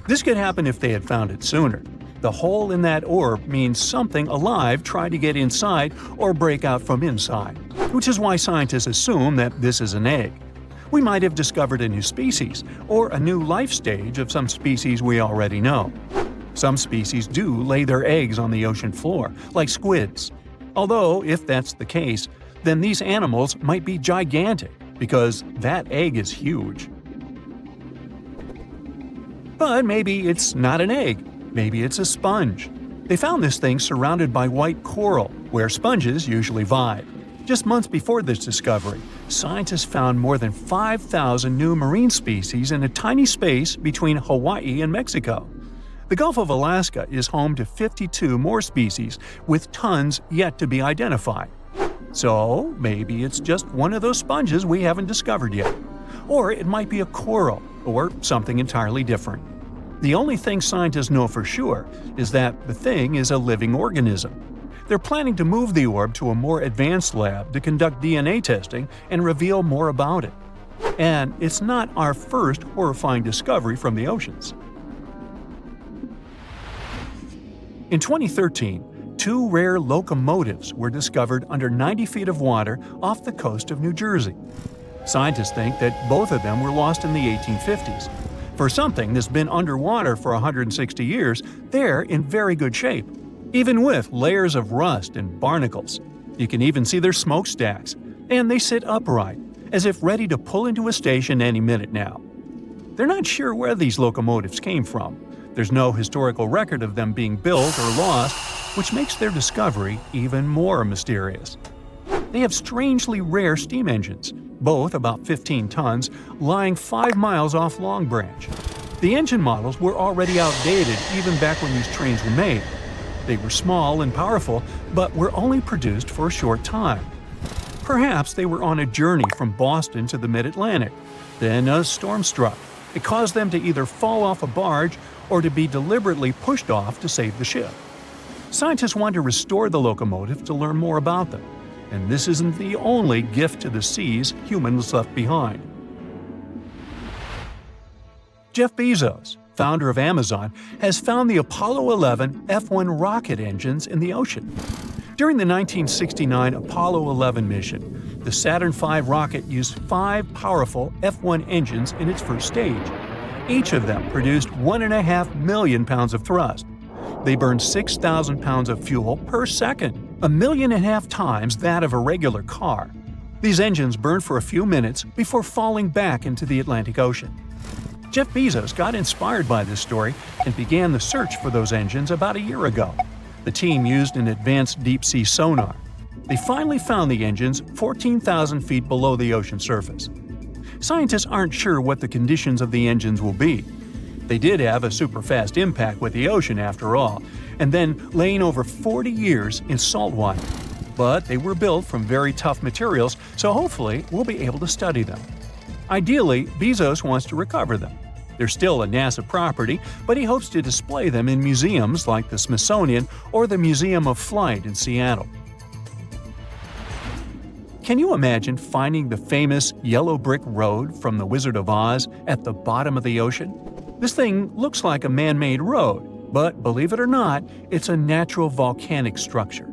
S2: This could happen if they had found it sooner. The hole in that orb means something alive tried to get inside or break out from inside, which is why scientists assume that this is an egg. We might have discovered a new species, or a new life stage of some species we already know. Some species do lay their eggs on the ocean floor, like squids. Although, if that's the case, then these animals might be gigantic, because that egg is huge. But maybe it's not an egg. Maybe it's a sponge. They found this thing surrounded by white coral, where sponges usually vibe. Just months before this discovery, scientists found more than 5,000 new marine species in a tiny space between Hawaii and Mexico. The Gulf of Alaska is home to 52 more species, with tons yet to be identified. So maybe it's just one of those sponges we haven't discovered yet. Or it might be a coral, or something entirely different. The only thing scientists know for sure is that the thing is a living organism. They're planning to move the orb to a more advanced lab to conduct DNA testing and reveal more about it. And it's not our first horrifying discovery from the oceans. In 2013, 2 rare locomotives were discovered under 90 feet of water off the coast of New Jersey. Scientists think that both of them were lost in the 1850s. For something that's been underwater for 160 years, they're in very good shape, even with layers of rust and barnacles. You can even see their smokestacks, and they sit upright, as if ready to pull into a station any minute now. They're not sure where these locomotives came from. There's no historical record of them being built or lost, which makes their discovery even more mysterious. They have strangely rare steam engines, both about 15 tons, lying 5 miles off Long Branch. The engine models were already outdated even back when these trains were made. They were small and powerful, but were only produced for a short time. Perhaps they were on a journey from Boston to the mid-Atlantic. Then a storm struck. It caused them to either fall off a barge or to be deliberately pushed off to save the ship. Scientists want to restore the locomotive to learn more about them. And this isn't the only gift to the seas humans left behind. Jeff Bezos, founder of Amazon, has found the Apollo 11 F-1 rocket engines in the ocean. During the 1969 Apollo 11 mission, the Saturn V rocket used 5 powerful F-1 engines in its first stage. Each of them produced 1.5 million pounds of thrust. They burned 6,000 pounds of fuel per second, 1.5 million times that of a regular car. These engines burned for a few minutes before falling back into the Atlantic Ocean. Jeff Bezos got inspired by this story and began the search for those engines about a year ago. The team used an advanced deep-sea sonar. They finally found the engines 14,000 feet below the ocean surface. Scientists aren't sure what the conditions of the engines will be. They did have a super-fast impact with the ocean after all, and then laying over 40 years in salt water. But they were built from very tough materials, so hopefully we'll be able to study them. Ideally, Bezos wants to recover them. They're still a NASA property, but he hopes to display them in museums like the Smithsonian or the Museum of Flight in Seattle. Can you imagine finding the famous yellow brick road from The Wizard of Oz at the bottom of the ocean? This thing looks like a man-made road, but believe it or not, it's a natural volcanic structure.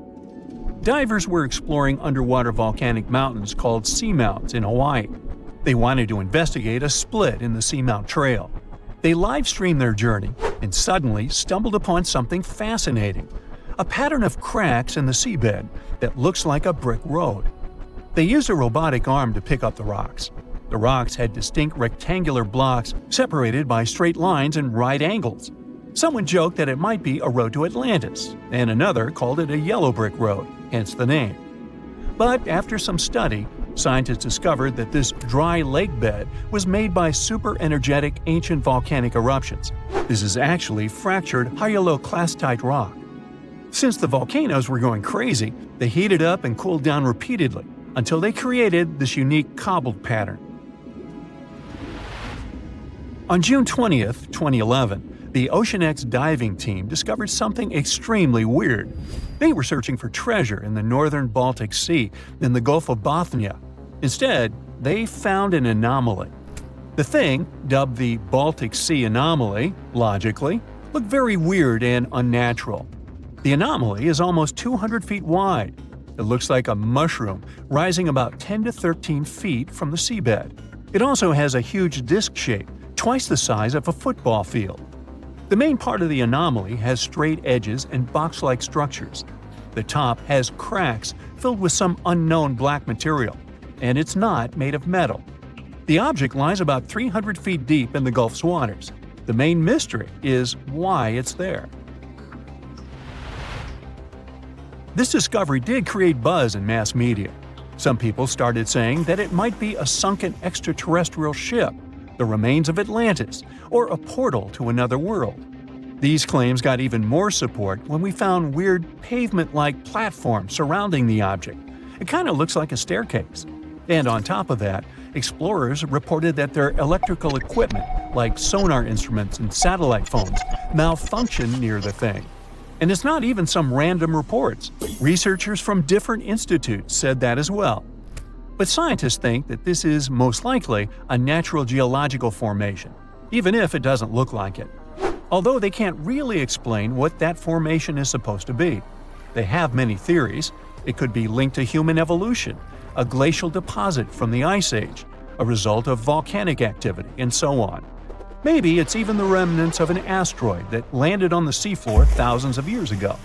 S2: Divers were exploring underwater volcanic mountains called seamounts in Hawaii. They wanted to investigate a split in the Seamount Trail. They live-streamed their journey and suddenly stumbled upon something fascinating, a pattern of cracks in the seabed that looks like a brick road. They used a robotic arm to pick up the rocks. The rocks had distinct rectangular blocks separated by straight lines and right angles. Someone joked that it might be a road to Atlantis, and another called it a yellow brick road, hence the name. But after some study, scientists discovered that this dry lake bed was made by super-energetic ancient volcanic eruptions. This is actually fractured hyaloclastite rock. Since the volcanoes were going crazy, they heated up and cooled down repeatedly until they created this unique cobbled pattern. On June 20, 2011, the OceanX diving team discovered something extremely weird. They were searching for treasure in the northern Baltic Sea in the Gulf of Bothnia. Instead, they found an anomaly. The thing, dubbed the Baltic Sea anomaly, logically, looked very weird and unnatural. The anomaly is almost 200 feet wide. It looks like a mushroom rising about 10 to 13 feet from the seabed. It also has a huge disc shape, twice the size of a football field. The main part of the anomaly has straight edges and box-like structures. The top has cracks filled with some unknown black material, and it's not made of metal. The object lies about 300 feet deep in the Gulf's waters. The main mystery is why it's there. This discovery did create buzz in mass media. Some people started saying that it might be a sunken extraterrestrial ship, the remains of Atlantis, or a portal to another world. These claims got even more support when we found weird pavement-like platforms surrounding the object. It kind of looks like a staircase. And on top of that, explorers reported that their electrical equipment, like sonar instruments and satellite phones, malfunctioned near the thing. And it's not even some random reports. Researchers from different institutes said that as well. But scientists think that this is most likely a natural geological formation, even if it doesn't look like it. Although they can't really explain what that formation is supposed to be. They have many theories. It could be linked to human evolution, a glacial deposit from the Ice Age, a result of volcanic activity, and so on. Maybe it's even the remnants of an asteroid that landed on the seafloor thousands of years ago.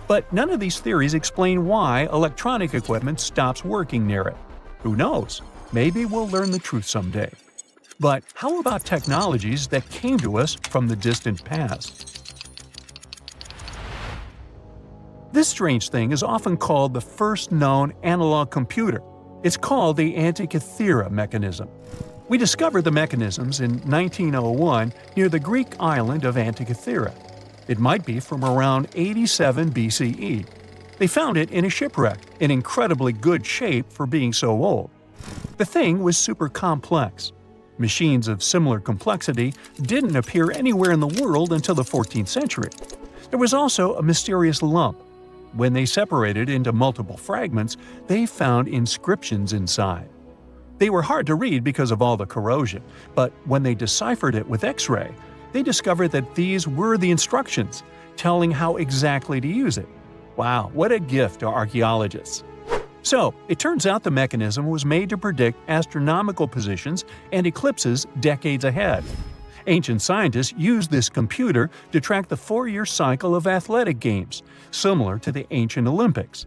S2: But none of these theories explain why electronic equipment stops working near it. Who knows? Maybe we'll learn the truth someday. But how about technologies that came to us from the distant past? This strange thing is often called the first known analog computer. It's called the Antikythera mechanism. We discovered the mechanisms in 1901 near the Greek island of Antikythera. It might be from around 87 BCE. They found it in a shipwreck, in incredibly good shape for being so old. The thing was super complex. Machines of similar complexity didn't appear anywhere in the world until the 14th century. There was also a mysterious lump. When they separated into multiple fragments, they found inscriptions inside. They were hard to read because of all the corrosion, but when they deciphered it with X-ray, they discovered that these were the instructions, telling how exactly to use it. Wow, what a gift to archaeologists! So, it turns out the mechanism was made to predict astronomical positions and eclipses decades ahead. Ancient scientists used this computer to track the 4-year cycle of athletic games, similar to the ancient Olympics.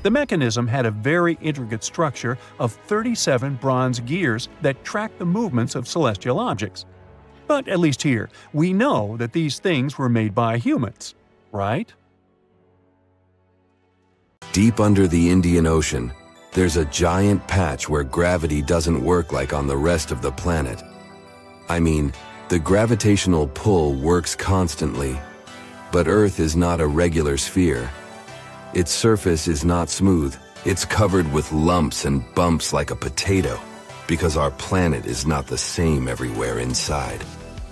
S2: The mechanism had a very intricate structure of 37 bronze gears that tracked the movements of celestial objects. But at least here, we know that these things were made by humans, right?
S5: Deep under the Indian Ocean, there's a giant patch where gravity doesn't work like on the rest of the planet. I mean, the gravitational pull works constantly, but Earth is not a regular sphere. Its surface is not smooth. It's covered with lumps and bumps like a potato, because our planet is not the same everywhere inside.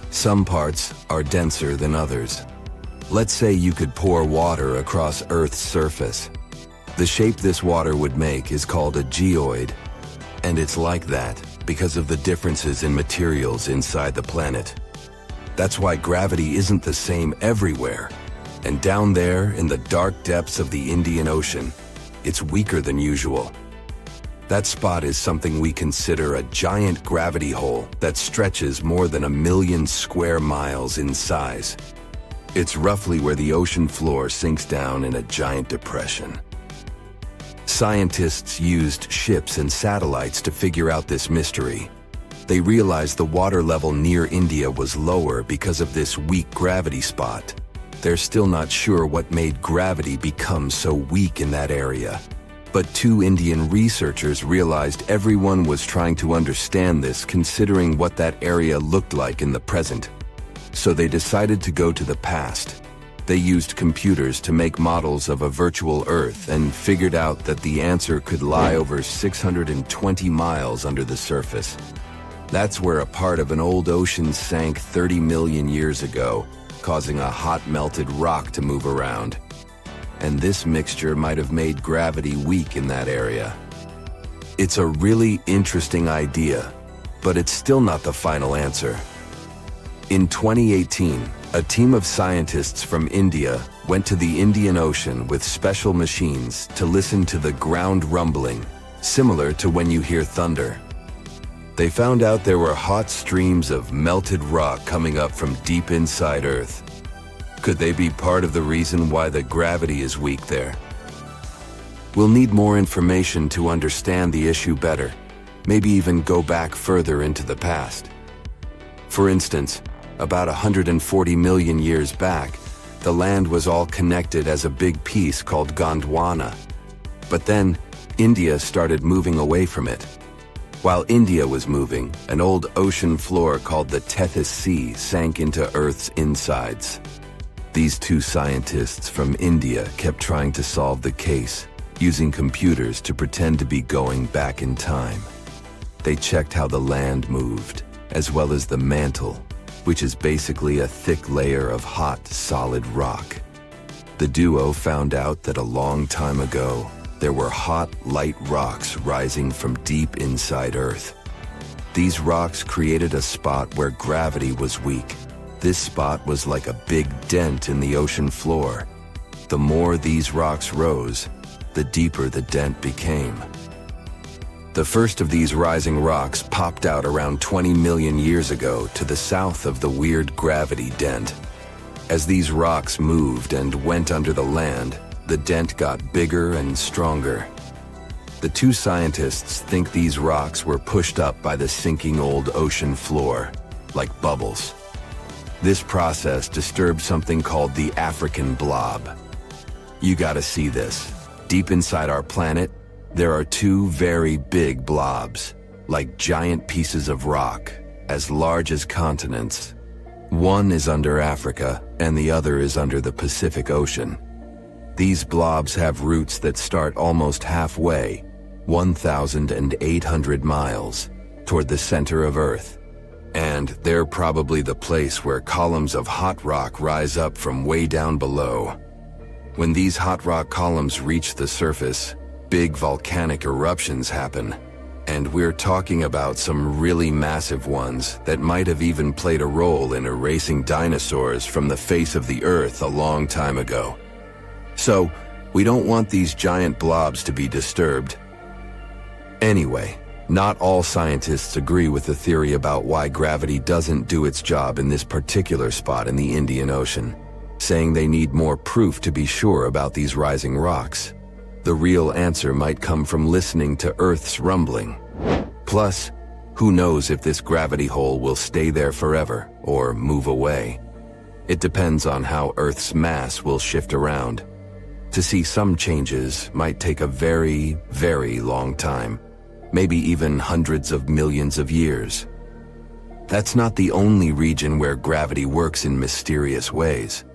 S5: Some parts are denser than others. Let's say you could pour water across Earth's surface. The shape this water would make is called a geoid, and it's like that because of the differences in materials inside the planet. That's why gravity isn't the same everywhere. And down there in the dark depths of the Indian Ocean, it's weaker than usual. That spot is something we consider a giant gravity hole that stretches more than 1 million square miles in size. It's roughly where the ocean floor sinks down in a giant depression. Scientists used ships and satellites to figure out this mystery. They realized the water level near India was lower because of this weak gravity spot. They're still not sure what made gravity become so weak in that area. But 2 Indian researchers realized everyone was trying to understand this considering what that area looked like in the present. So they decided to go to the past. They used computers to make models of a virtual Earth and figured out that the answer could lie over 620 miles under the surface. That's where a part of an old ocean sank 30 million years ago, causing a hot melted rock to move around. And this mixture might have made gravity weak in that area. It's a really interesting idea, but it's still not the final answer. In 2018, a team of scientists from India went to the Indian Ocean with special machines to listen to the ground rumbling, similar to when you hear thunder. They found out there were hot streams of melted rock coming up from deep inside Earth. Could they be part of the reason why the gravity is weak there? We'll need more information to understand the issue better, maybe even go back further into the past. For instance, about 140 million years back, the land was all connected as a big piece called Gondwana. But then, India started moving away from it. While India was moving, an old ocean floor called the Tethys Sea sank into Earth's insides. These two scientists from India kept trying to solve the case, using computers to pretend to be going back in time. They checked how the land moved, as well as the mantle, which is basically a thick layer of hot, solid rock. The duo found out that a long time ago, there were hot, light rocks rising from deep inside Earth. These rocks created a spot where gravity was weak. This spot was like a big dent in the ocean floor. The more these rocks rose, the deeper the dent became. The first of these rising rocks popped out around 20 million years ago to the south of the weird gravity dent. As these rocks moved and went under the land, the dent got bigger and stronger. The two scientists think these rocks were pushed up by the sinking old ocean floor, like bubbles. This process disturbed something called the African blob. You gotta see this. Deep inside our planet, there are two very big blobs, like giant pieces of rock, as large as continents. One is under Africa, and the other is under the Pacific Ocean. These blobs have roots that start almost halfway, 1,800 miles, toward the center of Earth. And they're probably the place where columns of hot rock rise up from way down below. When these hot rock columns reach the surface, big volcanic eruptions happen. And we're talking about some really massive ones that might have even played a role in erasing dinosaurs from the face of the Earth a long time ago. So, we don't want these giant blobs to be disturbed. Anyway, not all scientists agree with the theory about why gravity doesn't do its job in this particular spot in the Indian Ocean, saying they need more proof to be sure about these rising rocks. The real answer might come from listening to Earth's rumbling. Plus, who knows if this gravity hole will stay there forever or move away. It depends on how Earth's mass will shift around. To see some changes might take a very, very long time, maybe even hundreds of millions of years. That's not the only region where gravity works in mysterious ways.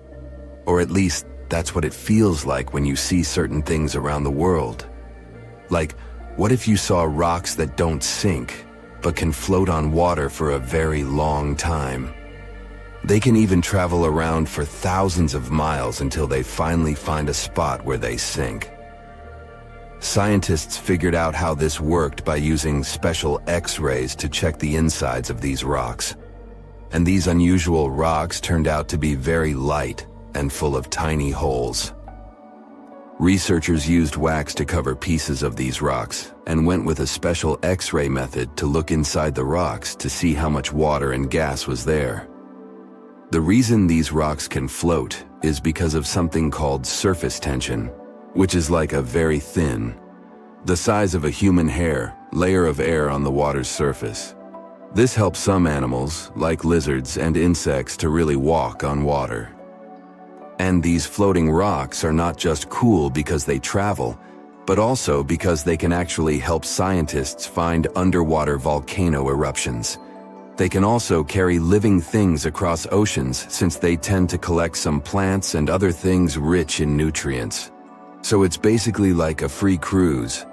S5: Or at least, that's what it feels like when you see certain things around the world. Like, what if you saw rocks that don't sink, but can float on water for a very long time? They can even travel around for thousands of miles until they finally find a spot where they sink. Scientists figured out how this worked by using special X-rays to check the insides of these rocks. And these unusual rocks turned out to be very light and full of tiny holes. Researchers used wax to cover pieces of these rocks and went with a special X-ray method to look inside the rocks to see how much water and gas was there. The reason these rocks can float is because of something called surface tension, which is like a very thin, the size of a human hair, layer of air on the water's surface. This helps some animals, like lizards and insects, to really walk on water. And these floating rocks are not just cool because they travel, but also because they can actually help scientists find underwater volcano eruptions. They can also carry living things across oceans since they tend to collect some plants and other things rich in nutrients. So it's basically like a free cruise,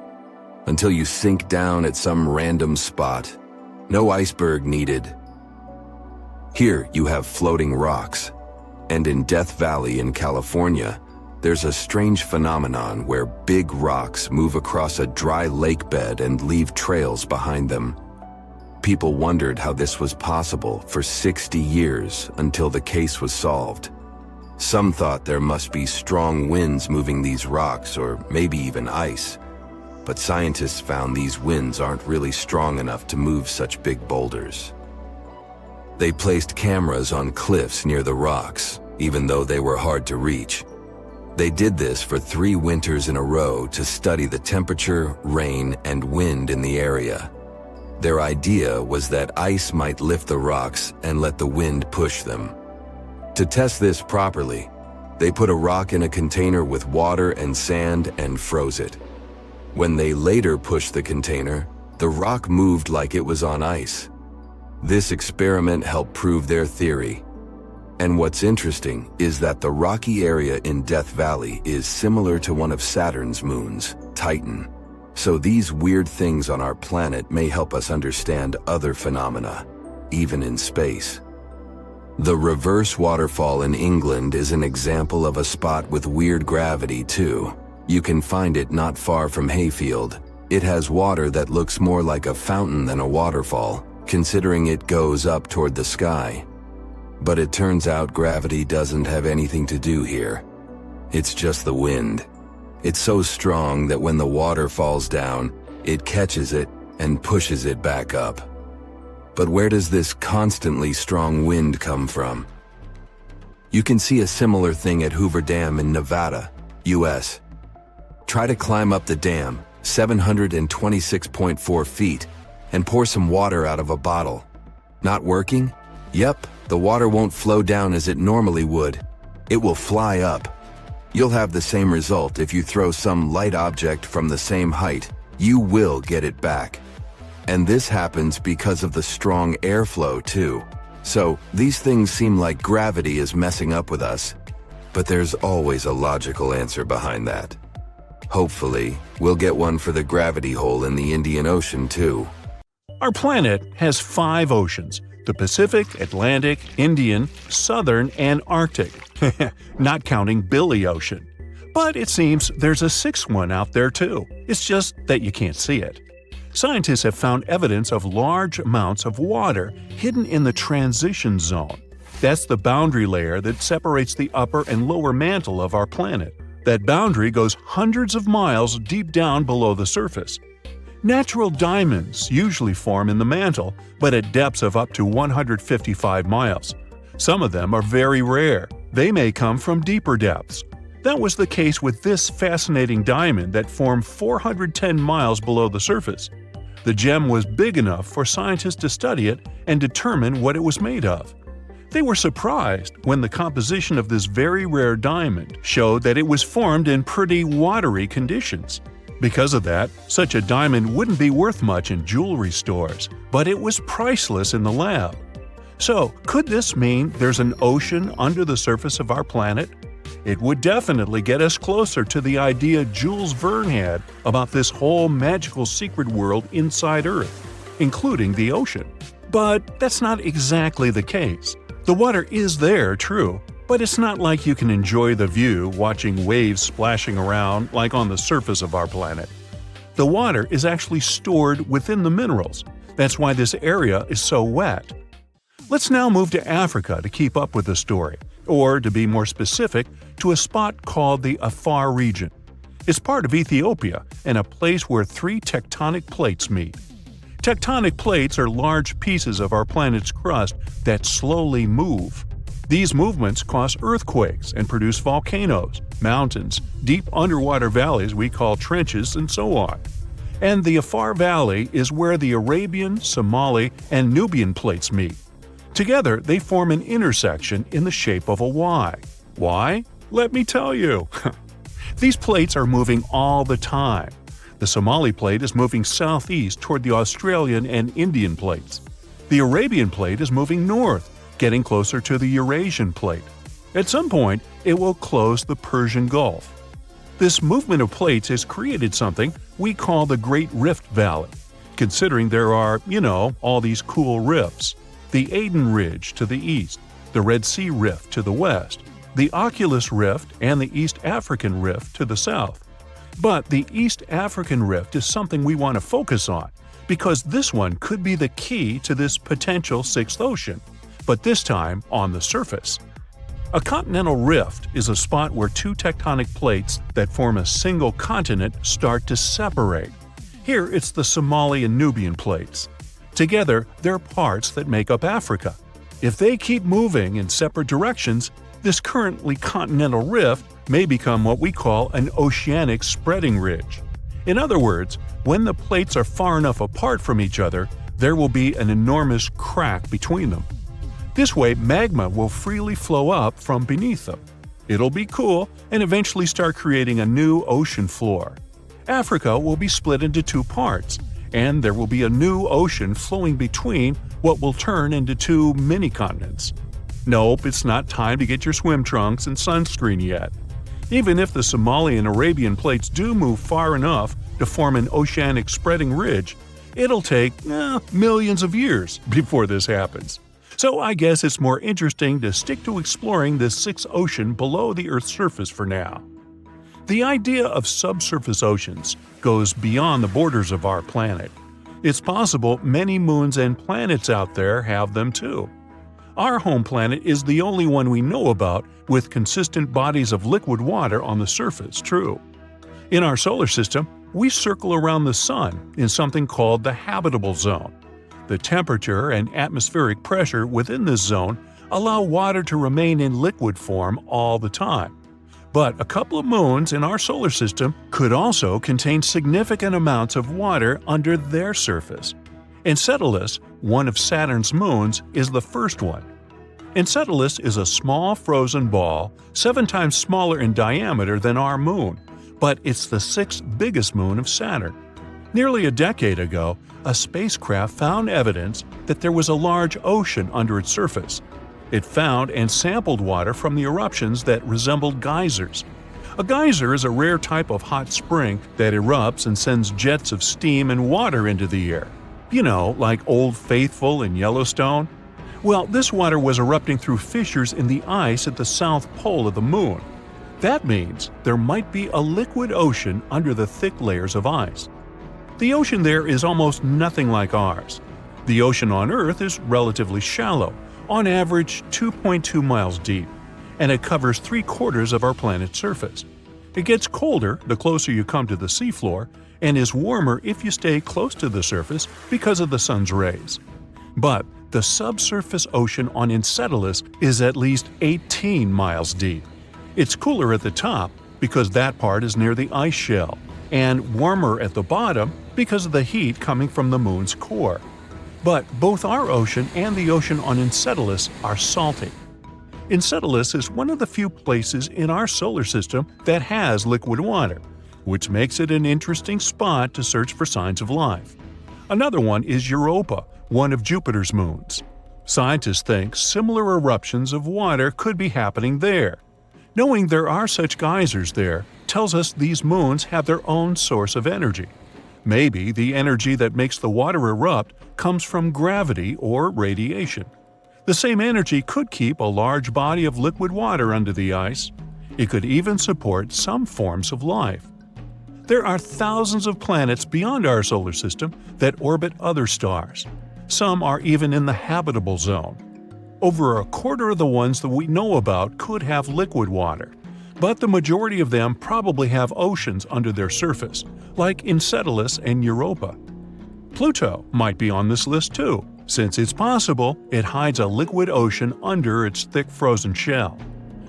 S5: until you sink down at some random spot. No iceberg needed. Here you have floating rocks. And in Death Valley in California, there's a strange phenomenon where big rocks move across a dry lake bed and leave trails behind them. People wondered how this was possible for 60 years until the case was solved. Some thought there must be strong winds moving these rocks, or maybe even ice. but scientists found these winds aren't really strong enough to move such big boulders. They placed cameras on cliffs near the rocks, even though they were hard to reach. They did this for 3 winters in a row to study the temperature, rain, and wind in the area. Their idea was that ice might lift the rocks and let the wind push them. To test this properly, they put a rock in a container with water and sand and froze it. When they later pushed the container, the rock moved like it was on ice. This experiment helped prove their theory. And what's interesting is that the rocky area in Death Valley is similar to one of Saturn's moons, Titan. So these weird things on our planet may help us understand other phenomena, even in space. The reverse waterfall in England is an example of a spot with weird gravity too. You can find it not far from Hayfield. It has water that looks more like a fountain than a waterfall, considering it goes up toward the sky. But it turns out gravity doesn't have anything to do here. It's just the wind. It's so strong that when the water falls down, it catches it and pushes it back up. But where does this constantly strong wind come from? You can see a similar thing at Hoover Dam in Nevada, US. Try to climb up the dam, 726.4 feet, and pour some water out of a bottle. Not working? Yep, the water won't flow down as it normally would. It will fly up. You'll have the same result if you throw some light object from the same height. You will get it back. And this happens because of the strong airflow too. So these things seem like gravity is messing up with us, but there's always a logical answer behind that. Hopefully, we'll get one for the gravity hole in the Indian Ocean too.
S2: Our planet has 5 oceans: the Pacific, Atlantic, Indian, Southern, and Arctic, not counting Billy Ocean. But it seems there's a 6th one out there too. It's just that you can't see it. Scientists have found evidence of large amounts of water hidden in the transition zone. That's the boundary layer that separates the upper and lower mantle of our planet. That boundary goes hundreds of miles deep down below the surface. Natural diamonds usually form in the mantle, but at depths of up to 155 miles. Some of them are very rare. They may come from deeper depths. That was the case with this fascinating diamond that formed 410 miles below the surface. The gem was big enough for scientists to study it and determine what it was made of. They were surprised when the composition of this very rare diamond showed that it was formed in pretty watery conditions. Because of that, such a diamond wouldn't be worth much in jewelry stores, but it was priceless in the lab. So, could this mean there's an ocean under the surface of our planet? It would definitely get us closer to the idea Jules Verne had about this whole magical secret world inside Earth, including the ocean. But that's not exactly the case. The water is there, true, but it's not like you can enjoy the view watching waves splashing around like on the surface of our planet. The water is actually stored within the minerals. That's why this area is so wet. Let's now move to Africa to keep up with the story, or to be more specific, to a spot called the Afar region. It's part of Ethiopia and a place where 3 tectonic plates meet. Tectonic plates are large pieces of our planet's crust that slowly move. These movements cause earthquakes and produce volcanoes, mountains, deep underwater valleys we call trenches, and so on. And the Afar Valley is where the Arabian, Somali, and Nubian plates meet. Together, they form an intersection in the shape of a Y. Why? Let me tell you. These plates are moving all the time. The Somali plate is moving southeast toward the Australian and Indian plates. The Arabian plate is moving north, getting closer to the Eurasian plate. At some point, it will close the Persian Gulf. This movement of plates has created something we call the Great Rift Valley, considering there are, all these cool rifts. The Aden Ridge to the east, the Red Sea Rift to the west, the Oculus Rift and the East African Rift to the south. But the East African Rift is something we want to focus on, because this one could be the key to this potential 6th ocean, but this time on the surface. A continental rift is a spot where two tectonic plates that form a single continent start to separate. Here it's the Somali and Nubian plates. Together, they're parts that make up Africa. If they keep moving in separate directions, this currently continental rift may become what we call an oceanic spreading ridge. In other words, when the plates are far enough apart from each other, there will be an enormous crack between them. This way, magma will freely flow up from beneath them. It'll be cool and eventually start creating a new ocean floor. Africa will be split into two parts, and there will be a new ocean flowing between what will turn into two mini-continents. Nope, it's not time to get your swim trunks and sunscreen yet. Even if the Somali and Arabian plates do move far enough to form an oceanic spreading ridge, it'll take millions of years before this happens. So I guess it's more interesting to stick to exploring this sixth ocean below the Earth's surface for now. The idea of subsurface oceans goes beyond the borders of our planet. It's possible many moons and planets out there have them too. Our home planet is the only one we know about with consistent bodies of liquid water on the surface, true. In our solar system, we circle around the Sun in something called the habitable zone. The temperature and atmospheric pressure within this zone allow water to remain in liquid form all the time. But a couple of moons in our solar system could also contain significant amounts of water under their surface. Enceladus, one of Saturn's moons, is the first one. Enceladus is a small frozen ball, 7 times smaller in diameter than our moon, but it's the 6th biggest moon of Saturn. Nearly a decade ago, a spacecraft found evidence that there was a large ocean under its surface. It found and sampled water from the eruptions that resembled geysers. A geyser is a rare type of hot spring that erupts and sends jets of steam and water into the air. You know, like Old Faithful in Yellowstone? Well, this water was erupting through fissures in the ice at the south pole of the moon. That means there might be a liquid ocean under the thick layers of ice. The ocean there is almost nothing like ours. The ocean on Earth is relatively shallow, on average 2.2 miles deep, and it covers 3/4 of our planet's surface. It gets colder the closer you come to the seafloor, and is warmer if you stay close to the surface because of the sun's rays. But the subsurface ocean on Enceladus is at least 18 miles deep. It's cooler at the top because that part is near the ice shell, and warmer at the bottom because of the heat coming from the moon's core. But both our ocean and the ocean on Enceladus are salty. Enceladus is one of the few places in our solar system that has liquid water, which makes it an interesting spot to search for signs of life. Another one is Europa, one of Jupiter's moons. Scientists think similar eruptions of water could be happening there. Knowing there are such geysers there tells us these moons have their own source of energy. Maybe the energy that makes the water erupt comes from gravity or radiation. The same energy could keep a large body of liquid water under the ice. It could even support some forms of life. There are thousands of planets beyond our solar system that orbit other stars. Some are even in the habitable zone. Over 1/4 of the ones that we know about could have liquid water, but the majority of them probably have oceans under their surface, like Enceladus and Europa. Pluto might be on this list too, since it's possible it hides a liquid ocean under its thick frozen shell.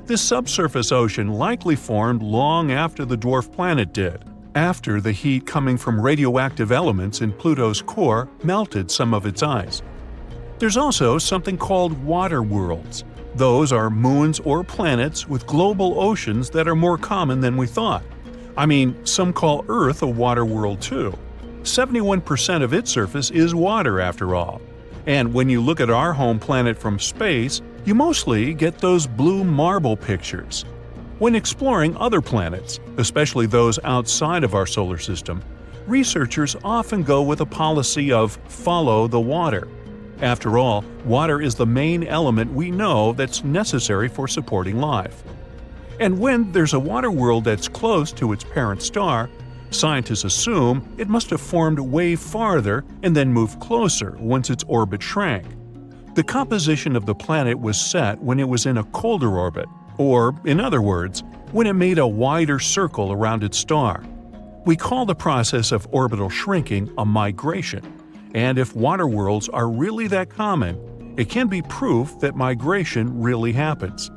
S2: This subsurface ocean likely formed long after the dwarf planet did, after the heat coming from radioactive elements in Pluto's core melted some of its ice. There's also something called water worlds. Those are moons or planets with global oceans that are more common than we thought. I mean, some call Earth a water world too. 71% of its surface is water after all. And when you look at our home planet from space, you mostly get those blue marble pictures. When exploring other planets, especially those outside of our solar system, researchers often go with a policy of follow the water. After all, water is the main element we know that's necessary for supporting life. And when there's a water world that's close to its parent star, scientists assume it must have formed way farther and then moved closer once its orbit shrank. The composition of the planet was set when it was in a colder orbit, or, in other words, when it made a wider circle around its star. We call the process of orbital shrinking a migration, and if water worlds are really that common, it can be proof that migration really happens.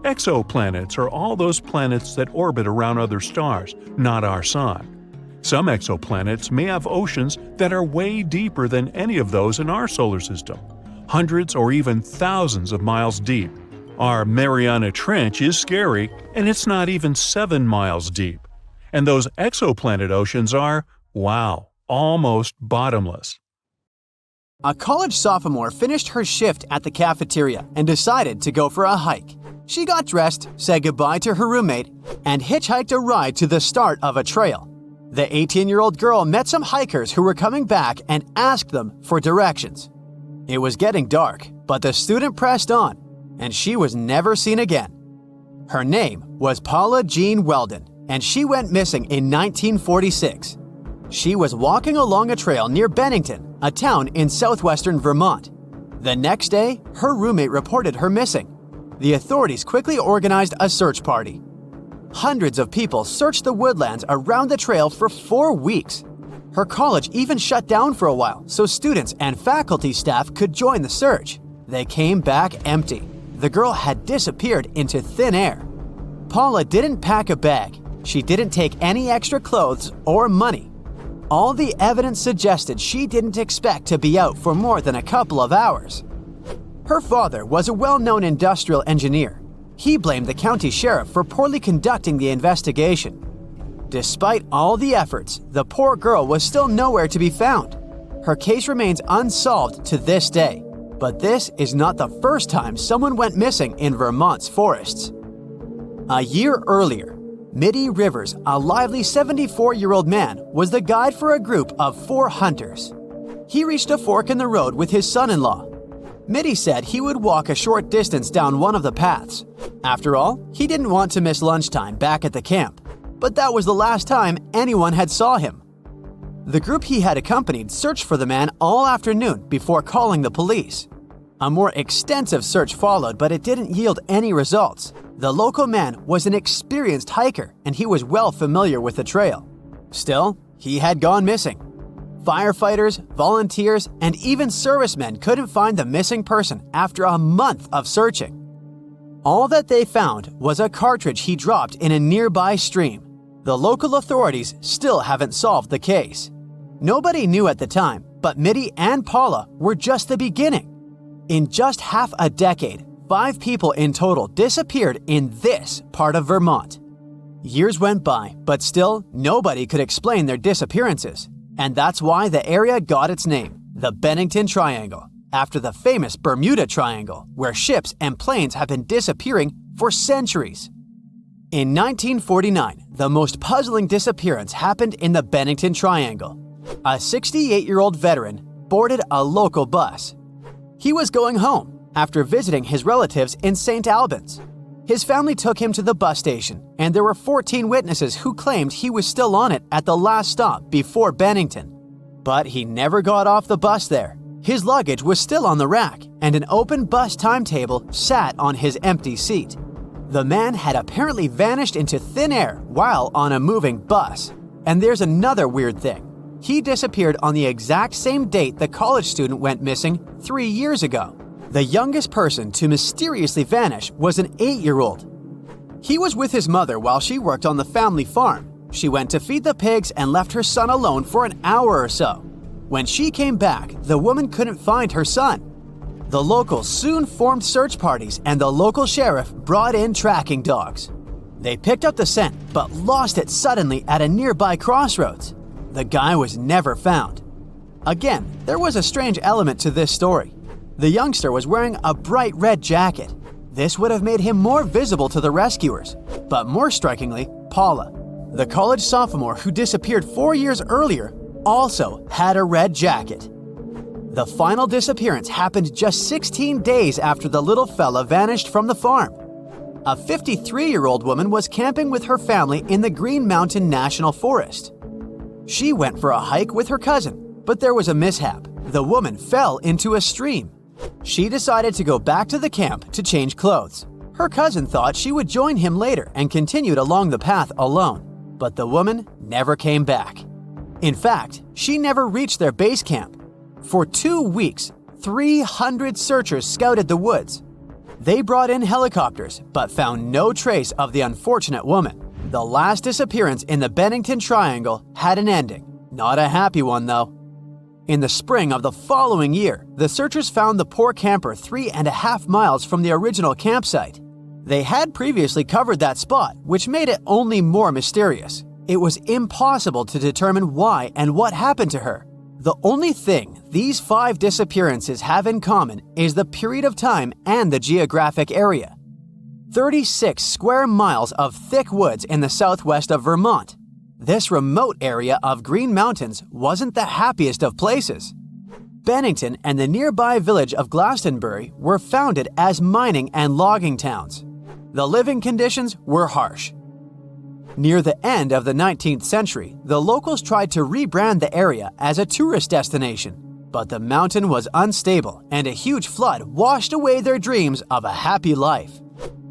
S2: Exoplanets are all those planets that orbit around other stars, not our Sun. Some exoplanets may have oceans that are way deeper than any of those in our solar system, hundreds or even thousands of miles deep. Our Mariana Trench is scary, and it's not even 7 miles deep. And those exoplanet oceans are, wow, almost bottomless.
S1: A college sophomore finished her shift at the cafeteria and decided to go for a hike. She got dressed, said goodbye to her roommate, and hitchhiked a ride to the start of a trail. The 18-year-old girl met some hikers who were coming back and asked them for directions. It was getting dark, but the student pressed on, and she was never seen again. Her name was Paula Jean Weldon, and she went missing in 1946. She was walking along a trail near Bennington, a town in southwestern Vermont. The next day, her roommate reported her missing. The authorities quickly organized a search party. Hundreds of people searched the woodlands around the trail for 4 weeks. Her college even shut down for a while so students and faculty staff could join the search. They came back empty. The girl had disappeared into thin air. Paula didn't pack a bag. She didn't take any extra clothes or money. All the evidence suggested she didn't expect to be out for more than a couple of hours. Her father was a well-known industrial engineer. He blamed the county sheriff for poorly conducting the investigation. Despite all the efforts, the poor girl was still nowhere to be found. Her case remains unsolved to this day. But this is not the first time someone went missing in Vermont's forests. A year earlier, Mitty Rivers, a lively 74-year-old man, was the guide for a group of 4 hunters. He reached a fork in the road with his son-in-law. Mitty said he would walk a short distance down one of the paths. After all, he didn't want to miss lunchtime back at the camp. But that was the last time anyone had saw him. The group he had accompanied searched for the man all afternoon before calling the police. A more extensive search followed, but it didn't yield any results. The local man was an experienced hiker, and he was well familiar with the trail. Still, he had gone missing. Firefighters, volunteers, and even servicemen couldn't find the missing person after a month of searching. All that they found was a cartridge he dropped in a nearby stream. The local authorities still haven't solved the case. Nobody knew at the time, but Mitty and Paula were just the beginning. In just half a decade, 5 people in total disappeared in this part of Vermont. Years went by, but still nobody could explain their disappearances. And that's why the area got its name, the Bennington Triangle, after the famous Bermuda Triangle, where ships and planes have been disappearing for centuries. In 1949, the most puzzling disappearance happened in the Bennington Triangle. A 68-year-old veteran boarded a local bus. He was going home after visiting his relatives in St. Albans. His family took him to the bus station, and there were 14 witnesses who claimed he was still on it at the last stop before Bennington. But he never got off the bus there. His luggage was still on the rack, and an open bus timetable sat on his empty seat. The man had apparently vanished into thin air while on a moving bus. And there's another weird thing. He disappeared on the exact same date the college student went missing 3 years ago. The youngest person to mysteriously vanish was an 8-year-old. He was with his mother while she worked on the family farm. She went to feed the pigs and left her son alone for an hour or so. When she came back, the woman couldn't find her son. The locals soon formed search parties, and the local sheriff brought in tracking dogs. They picked up the scent, but lost it suddenly at a nearby crossroads. The guy was never found. Again, there was a strange element to this story. The youngster was wearing a bright red jacket. This would have made him more visible to the rescuers. But more strikingly, Paula, the college sophomore who disappeared 4 years earlier, also had a red jacket. The final disappearance happened just 16 days after the little fella vanished from the farm. A 53-year-old woman was camping with her family in the Green Mountain National Forest. She went for a hike with her cousin, but there was a mishap. The woman fell into a stream.
S4: She decided to go back to the camp to change clothes. Her cousin thought she would join him later and continued along the path alone, but the woman never came back. In fact, she never reached their base camp. For 2 weeks, 300 searchers scouted the woods. They brought in helicopters but found no trace of the unfortunate woman. The last disappearance in the Bennington Triangle had an ending. Not a happy one, though. In the spring of the following year, the searchers found the poor camper 3.5 miles from the original campsite. They had previously covered that spot, which made it only more mysterious. It was impossible to determine why and what happened to her. The only thing these 5 disappearances have in common is the period of time and the geographic area. 36 square miles of thick woods in the southwest of Vermont. This remote area of Green Mountains wasn't the happiest of places. Bennington and the nearby village of Glastonbury were founded as mining and logging towns. The living conditions were harsh. Near the end of the 19th century, the locals tried to rebrand the area as a tourist destination, but the mountain was unstable and a huge flood washed away their dreams of a happy life.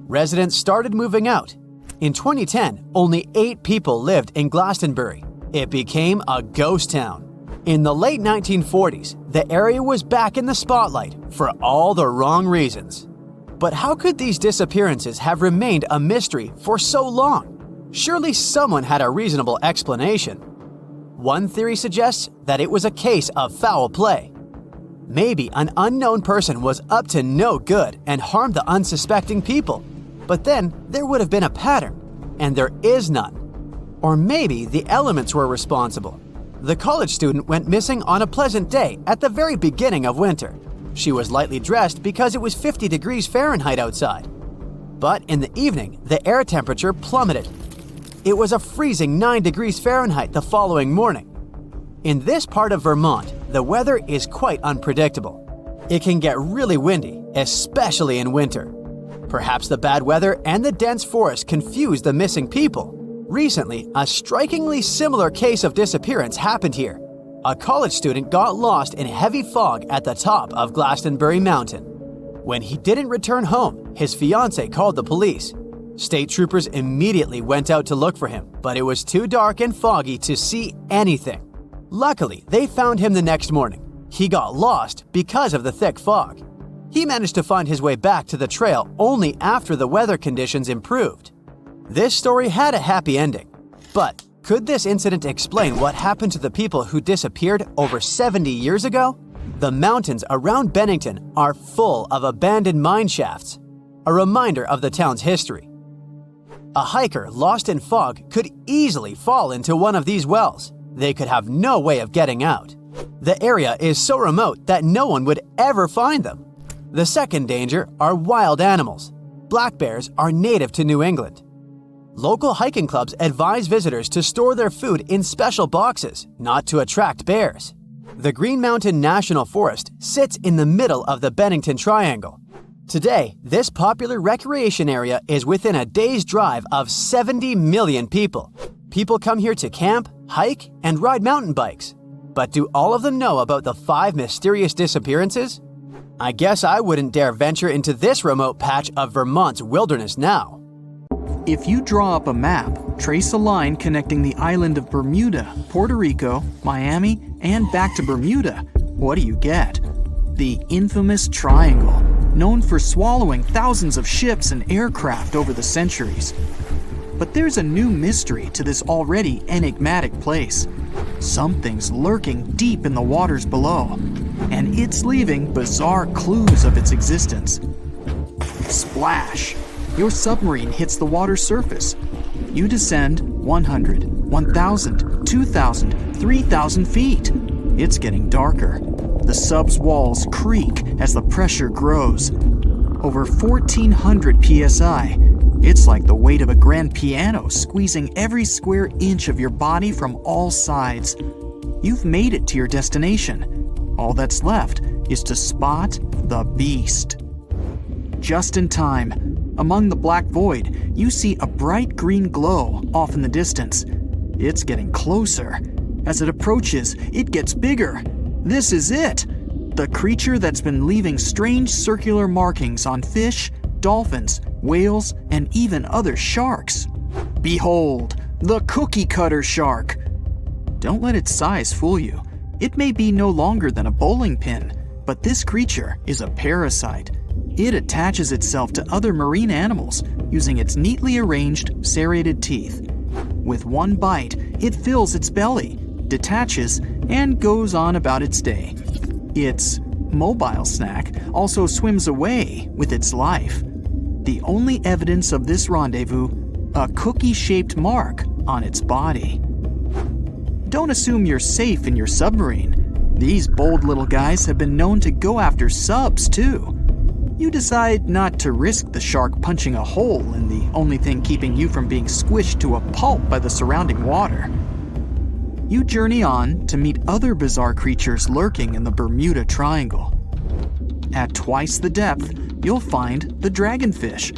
S4: Residents started moving out. In 2010, only 8 people lived in Glastonbury. It became a ghost town. In the late 1940s, the area was back in the spotlight for all the wrong reasons. But how could these disappearances have remained a mystery for so long? Surely someone had a reasonable explanation. One theory suggests that it was a case of foul play. Maybe an unknown person was up to no good and harmed the unsuspecting people. But then there would have been a pattern, and there is none. Or maybe the elements were responsible. The college student went missing on a pleasant day at the very beginning of winter. She was lightly dressed because it was 50 degrees Fahrenheit outside. But in the evening, the air temperature plummeted. It was a freezing 9 degrees Fahrenheit the following morning. In this part of Vermont, the weather is quite unpredictable. It can get really windy, especially in winter. Perhaps the bad weather and the dense forest confused the missing people. Recently, a strikingly similar case of disappearance happened here. A college student got lost in heavy fog at the top of Glastonbury Mountain. When he didn't return home, his fiancée called the police. State troopers immediately went out to look for him, but it was too dark and foggy to see anything. Luckily, they found him the next morning. He got lost because of the thick fog. He managed to find his way back to the trail only after the weather conditions improved. This story had a happy ending. But could this incident explain what happened to the people who disappeared over 70 years ago? The mountains around Bennington are full of abandoned mine shafts, a reminder of the town's history. A hiker lost in fog could easily fall into one of these wells. They could have no way of getting out. The area is so remote that no one would ever find them. The second danger are wild animals. Black bears are native to New England. Local hiking clubs advise visitors to store their food in special boxes, not to attract bears. The Green Mountain National Forest sits in the middle of the Bennington Triangle. Today, this popular recreation area is within a day's drive of 70 million people. People come here to camp, hike, and ride mountain bikes. But do all of them know about the 5 mysterious disappearances? I guess I wouldn't dare venture into this remote patch of Vermont's wilderness now.
S3: If you draw up a map, trace a line connecting the island of Bermuda, Puerto Rico, Miami, and back to Bermuda, what do you get? The infamous triangle, known for swallowing thousands of ships and aircraft over the centuries. But there's a new mystery to this already enigmatic place. Something's lurking deep in the waters below, and it's leaving bizarre clues of its existence. Splash! Your submarine hits the water surface. You descend 100, 1,000, 2,000, 3,000 feet. It's getting darker. The sub's walls creak as the pressure grows. Over 1,400 psi. It's like the weight of a grand piano squeezing every square inch of your body from all sides. You've made it to your destination. All that's left is to spot the beast. Just in time. Among the black void, you see a bright green glow off in the distance. It's getting closer. As it approaches, it gets bigger. This is it. the creature that's been leaving strange circular markings on fish, dolphins, whales, and even other sharks. Behold, the cookie cutter shark. Don't let its size fool you. It may be no longer than a bowling pin, but this creature is a parasite. It attaches itself to other marine animals using its neatly arranged serrated teeth. With one bite, it fills its belly, detaches, and goes on about its day. Its mobile snack also swims away with its life. The only evidence of this rendezvous, a cookie-shaped mark on its body. Don't assume you're safe in your submarine. These bold little guys have been known to go after subs too. You decide not to risk the shark punching a hole in the only thing keeping you from being squished to a pulp by the surrounding water. You journey on to meet other bizarre creatures lurking in the Bermuda Triangle. At twice the depth, you'll find the dragonfish.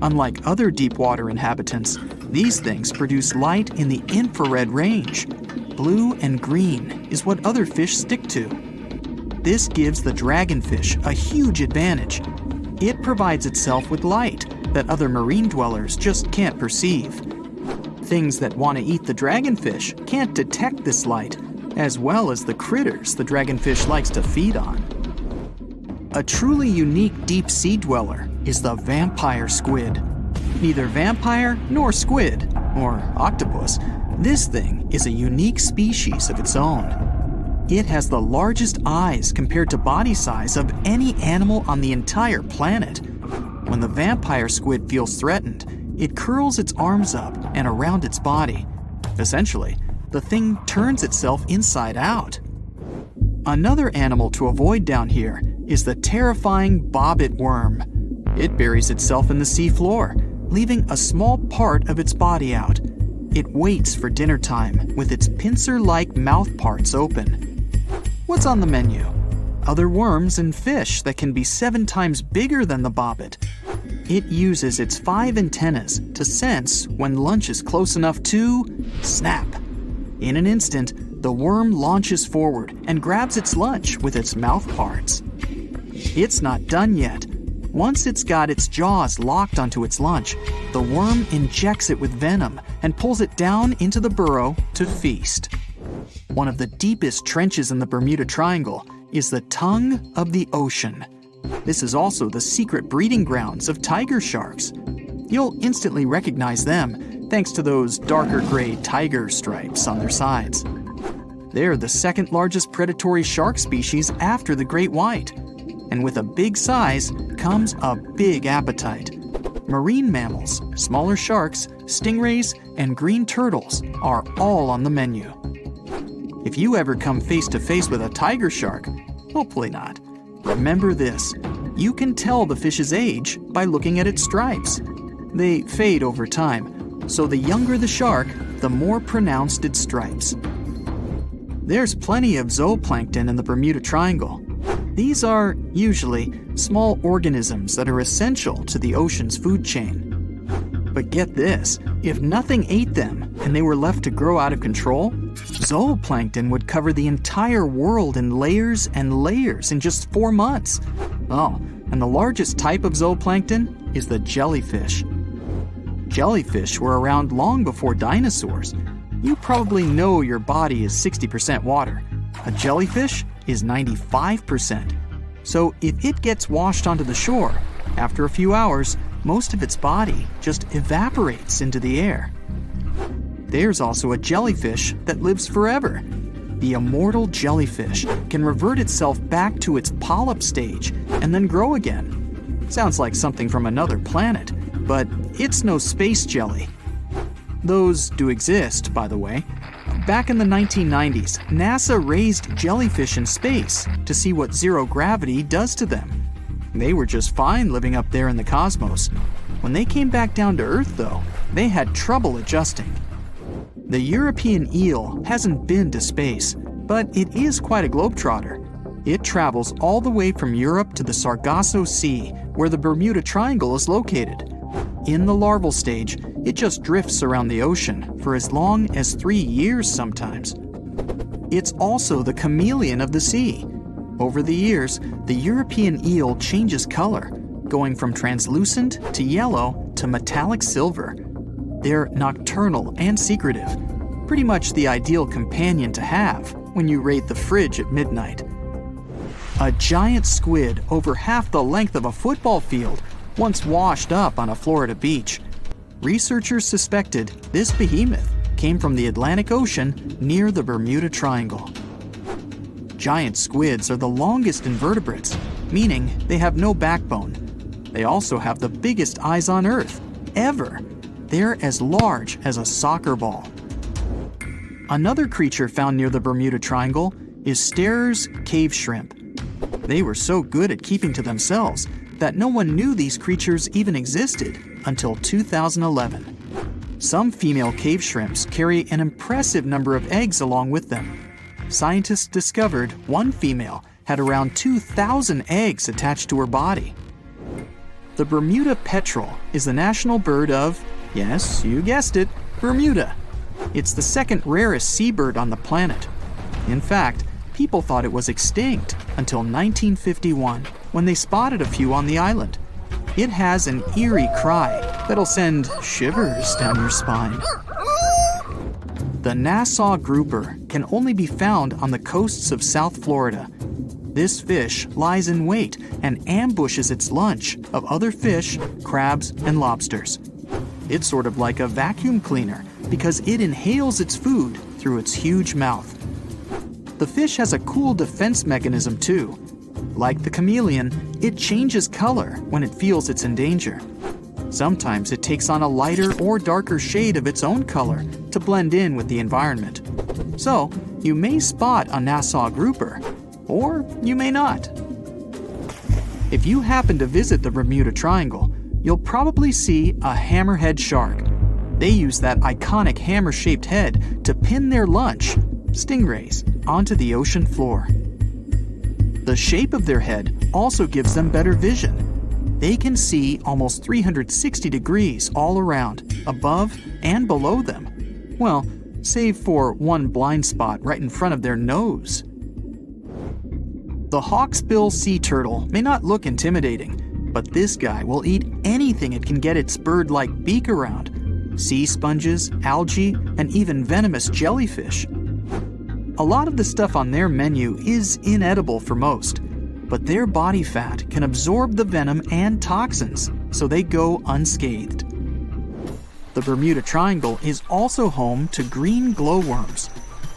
S3: Unlike other deep water inhabitants, these things produce light in the infrared range. Blue and green is what other fish stick to. This gives the dragonfish a huge advantage. It provides itself with light that other marine dwellers just can't perceive. Things that want to eat the dragonfish can't detect this light, as well as the critters the dragonfish likes to feed on. A truly unique deep sea dweller is the vampire squid. Neither vampire nor squid, or octopus, this thing is a unique species of its own. It has the largest eyes compared to body size of any animal on the entire planet. When the vampire squid feels threatened, it curls its arms up and around its body. Essentially, the thing turns itself inside out. Another animal to avoid down here is the terrifying bobbit worm. It buries itself in the sea floor, leaving a small part of its body out. It waits for dinner time with its pincer-like mouth parts open. What's on the menu? Other worms and fish that can be 7 times bigger than the bobbit. It uses its 5 antennas to sense when lunch is close enough to snap. In an instant, the worm launches forward and grabs its lunch with its mouth parts. It's not done yet. Once it's got its jaws locked onto its lunch, the worm injects it with venom and pulls it down into the burrow to feast. One of the deepest trenches in the Bermuda Triangle is the tongue of the ocean. This is also the secret breeding grounds of tiger sharks. You'll instantly recognize them thanks to those darker gray tiger stripes on their sides. They're the second largest predatory shark species after the great white. And with a big size comes a big appetite. Marine mammals, smaller sharks, stingrays, and green turtles are all on the menu. If you ever come face to face with a tiger shark, hopefully not, remember this: you can tell the fish's age by looking at its stripes. They fade over time, so the younger the shark, the more pronounced its stripes. There's plenty of zooplankton in the Bermuda Triangle. These are, usually, small organisms that are essential to the ocean's food chain. But get this, if nothing ate them and they were left to grow out of control, zooplankton would cover the entire world in layers and layers in just 4 months. Oh, and the largest type of zooplankton is the jellyfish. Jellyfish were around long before dinosaurs. You probably know your body is 60% water. A jellyfish is 95%. So if it gets washed onto the shore, after a few hours, most of its body just evaporates into the air. There's also a jellyfish that lives forever. The immortal jellyfish can revert itself back to its polyp stage and then grow again. Sounds like something from another planet, but it's no space jelly. Those do exist, by the way. Back in the 1990s, NASA raised jellyfish in space to see what zero gravity does to them. They were just fine living up there in the cosmos. When they came back down to Earth, though, they had trouble adjusting. The European eel hasn't been to space, but it is quite a globetrotter. It travels all the way from Europe to the Sargasso Sea, where the Bermuda Triangle is located. In the larval stage, it just drifts around the ocean for as long as 3 years sometimes. It's also the chameleon of the sea. Over the years, the European eel changes color, going from translucent to yellow to metallic silver. They're nocturnal and secretive, pretty much the ideal companion to have when you raid the fridge at midnight. A giant squid over half the length of a football field once washed up on a Florida beach. Researchers suspected this behemoth came from the Atlantic Ocean near the Bermuda Triangle. Giant squids are the longest invertebrates, meaning they have no backbone. They also have the biggest eyes on Earth, ever. They're as large as a soccer ball. Another creature found near the Bermuda Triangle is Sterer's cave shrimp. They were so good at keeping to themselves that no one knew these creatures even existed until 2011. Some female cave shrimps carry an impressive number of eggs along with them. Scientists discovered one female had around 2,000 eggs attached to her body. The Bermuda petrel is the national bird of, yes, you guessed it, Bermuda. It's the second rarest seabird on the planet. In fact, people thought it was extinct until 1951, when they spotted a few on the island. It has an eerie cry that'll send shivers down your spine. The Nassau grouper can only be found on the coasts of South Florida. This fish lies in wait and ambushes its lunch of other fish, crabs, and lobsters. It's sort of like a vacuum cleaner because it inhales its food through its huge mouth. The fish has a cool defense mechanism too. Like the chameleon, it changes color when it feels it's in danger. Sometimes it takes on a lighter or darker shade of its own color to blend in with the environment. So, you may spot a Nassau grouper, or you may not. If you happen to visit the Bermuda Triangle, you'll probably see a hammerhead shark. They use that iconic hammer-shaped head to pin their lunch, stingrays, onto the ocean floor. The shape of their head also gives them better vision. They can see almost 360 degrees all around, above and below them. Well, save for one blind spot right in front of their nose. The hawksbill sea turtle may not look intimidating, but this guy will eat anything it can get its bird-like beak around. Sea sponges, algae, and even venomous jellyfish. A lot of the stuff on their menu is inedible for most, but their body fat can absorb the venom and toxins, so they go unscathed. The Bermuda Triangle is also home to green glowworms.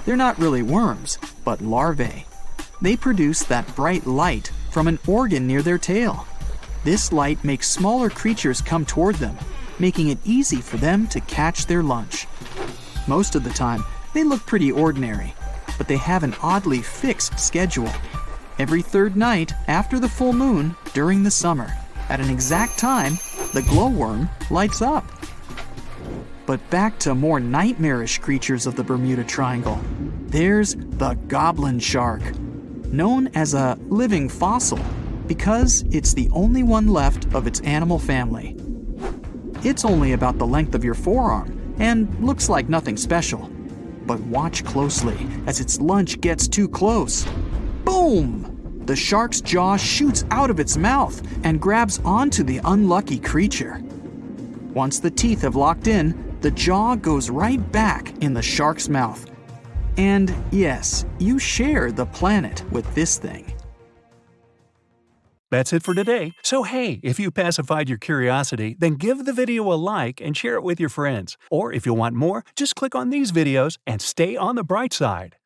S3: They're not really worms, but larvae. They produce that bright light from an organ near their tail. This light makes smaller creatures come toward them, making it easy for them to catch their lunch. Most of the time, they look pretty ordinary, but they have an oddly fixed schedule. Every third night after the full moon during the summer, at an exact time, the glowworm lights up. But back to more nightmarish creatures of the Bermuda Triangle. There's the goblin shark, known as a living fossil because it's the only one left of its animal family. It's only about the length of your forearm and looks like nothing special. But watch closely as its lunch gets too close. Boom! The shark's jaw shoots out of its mouth and grabs onto the unlucky creature. Once the teeth have locked in, the jaw goes right back in the shark's mouth. And yes, you share the planet with this thing.
S2: That's it for today. So hey, if you pacified your curiosity, then give the video a like and share it with your friends. Or if you want more, just click on these videos and stay on the bright side.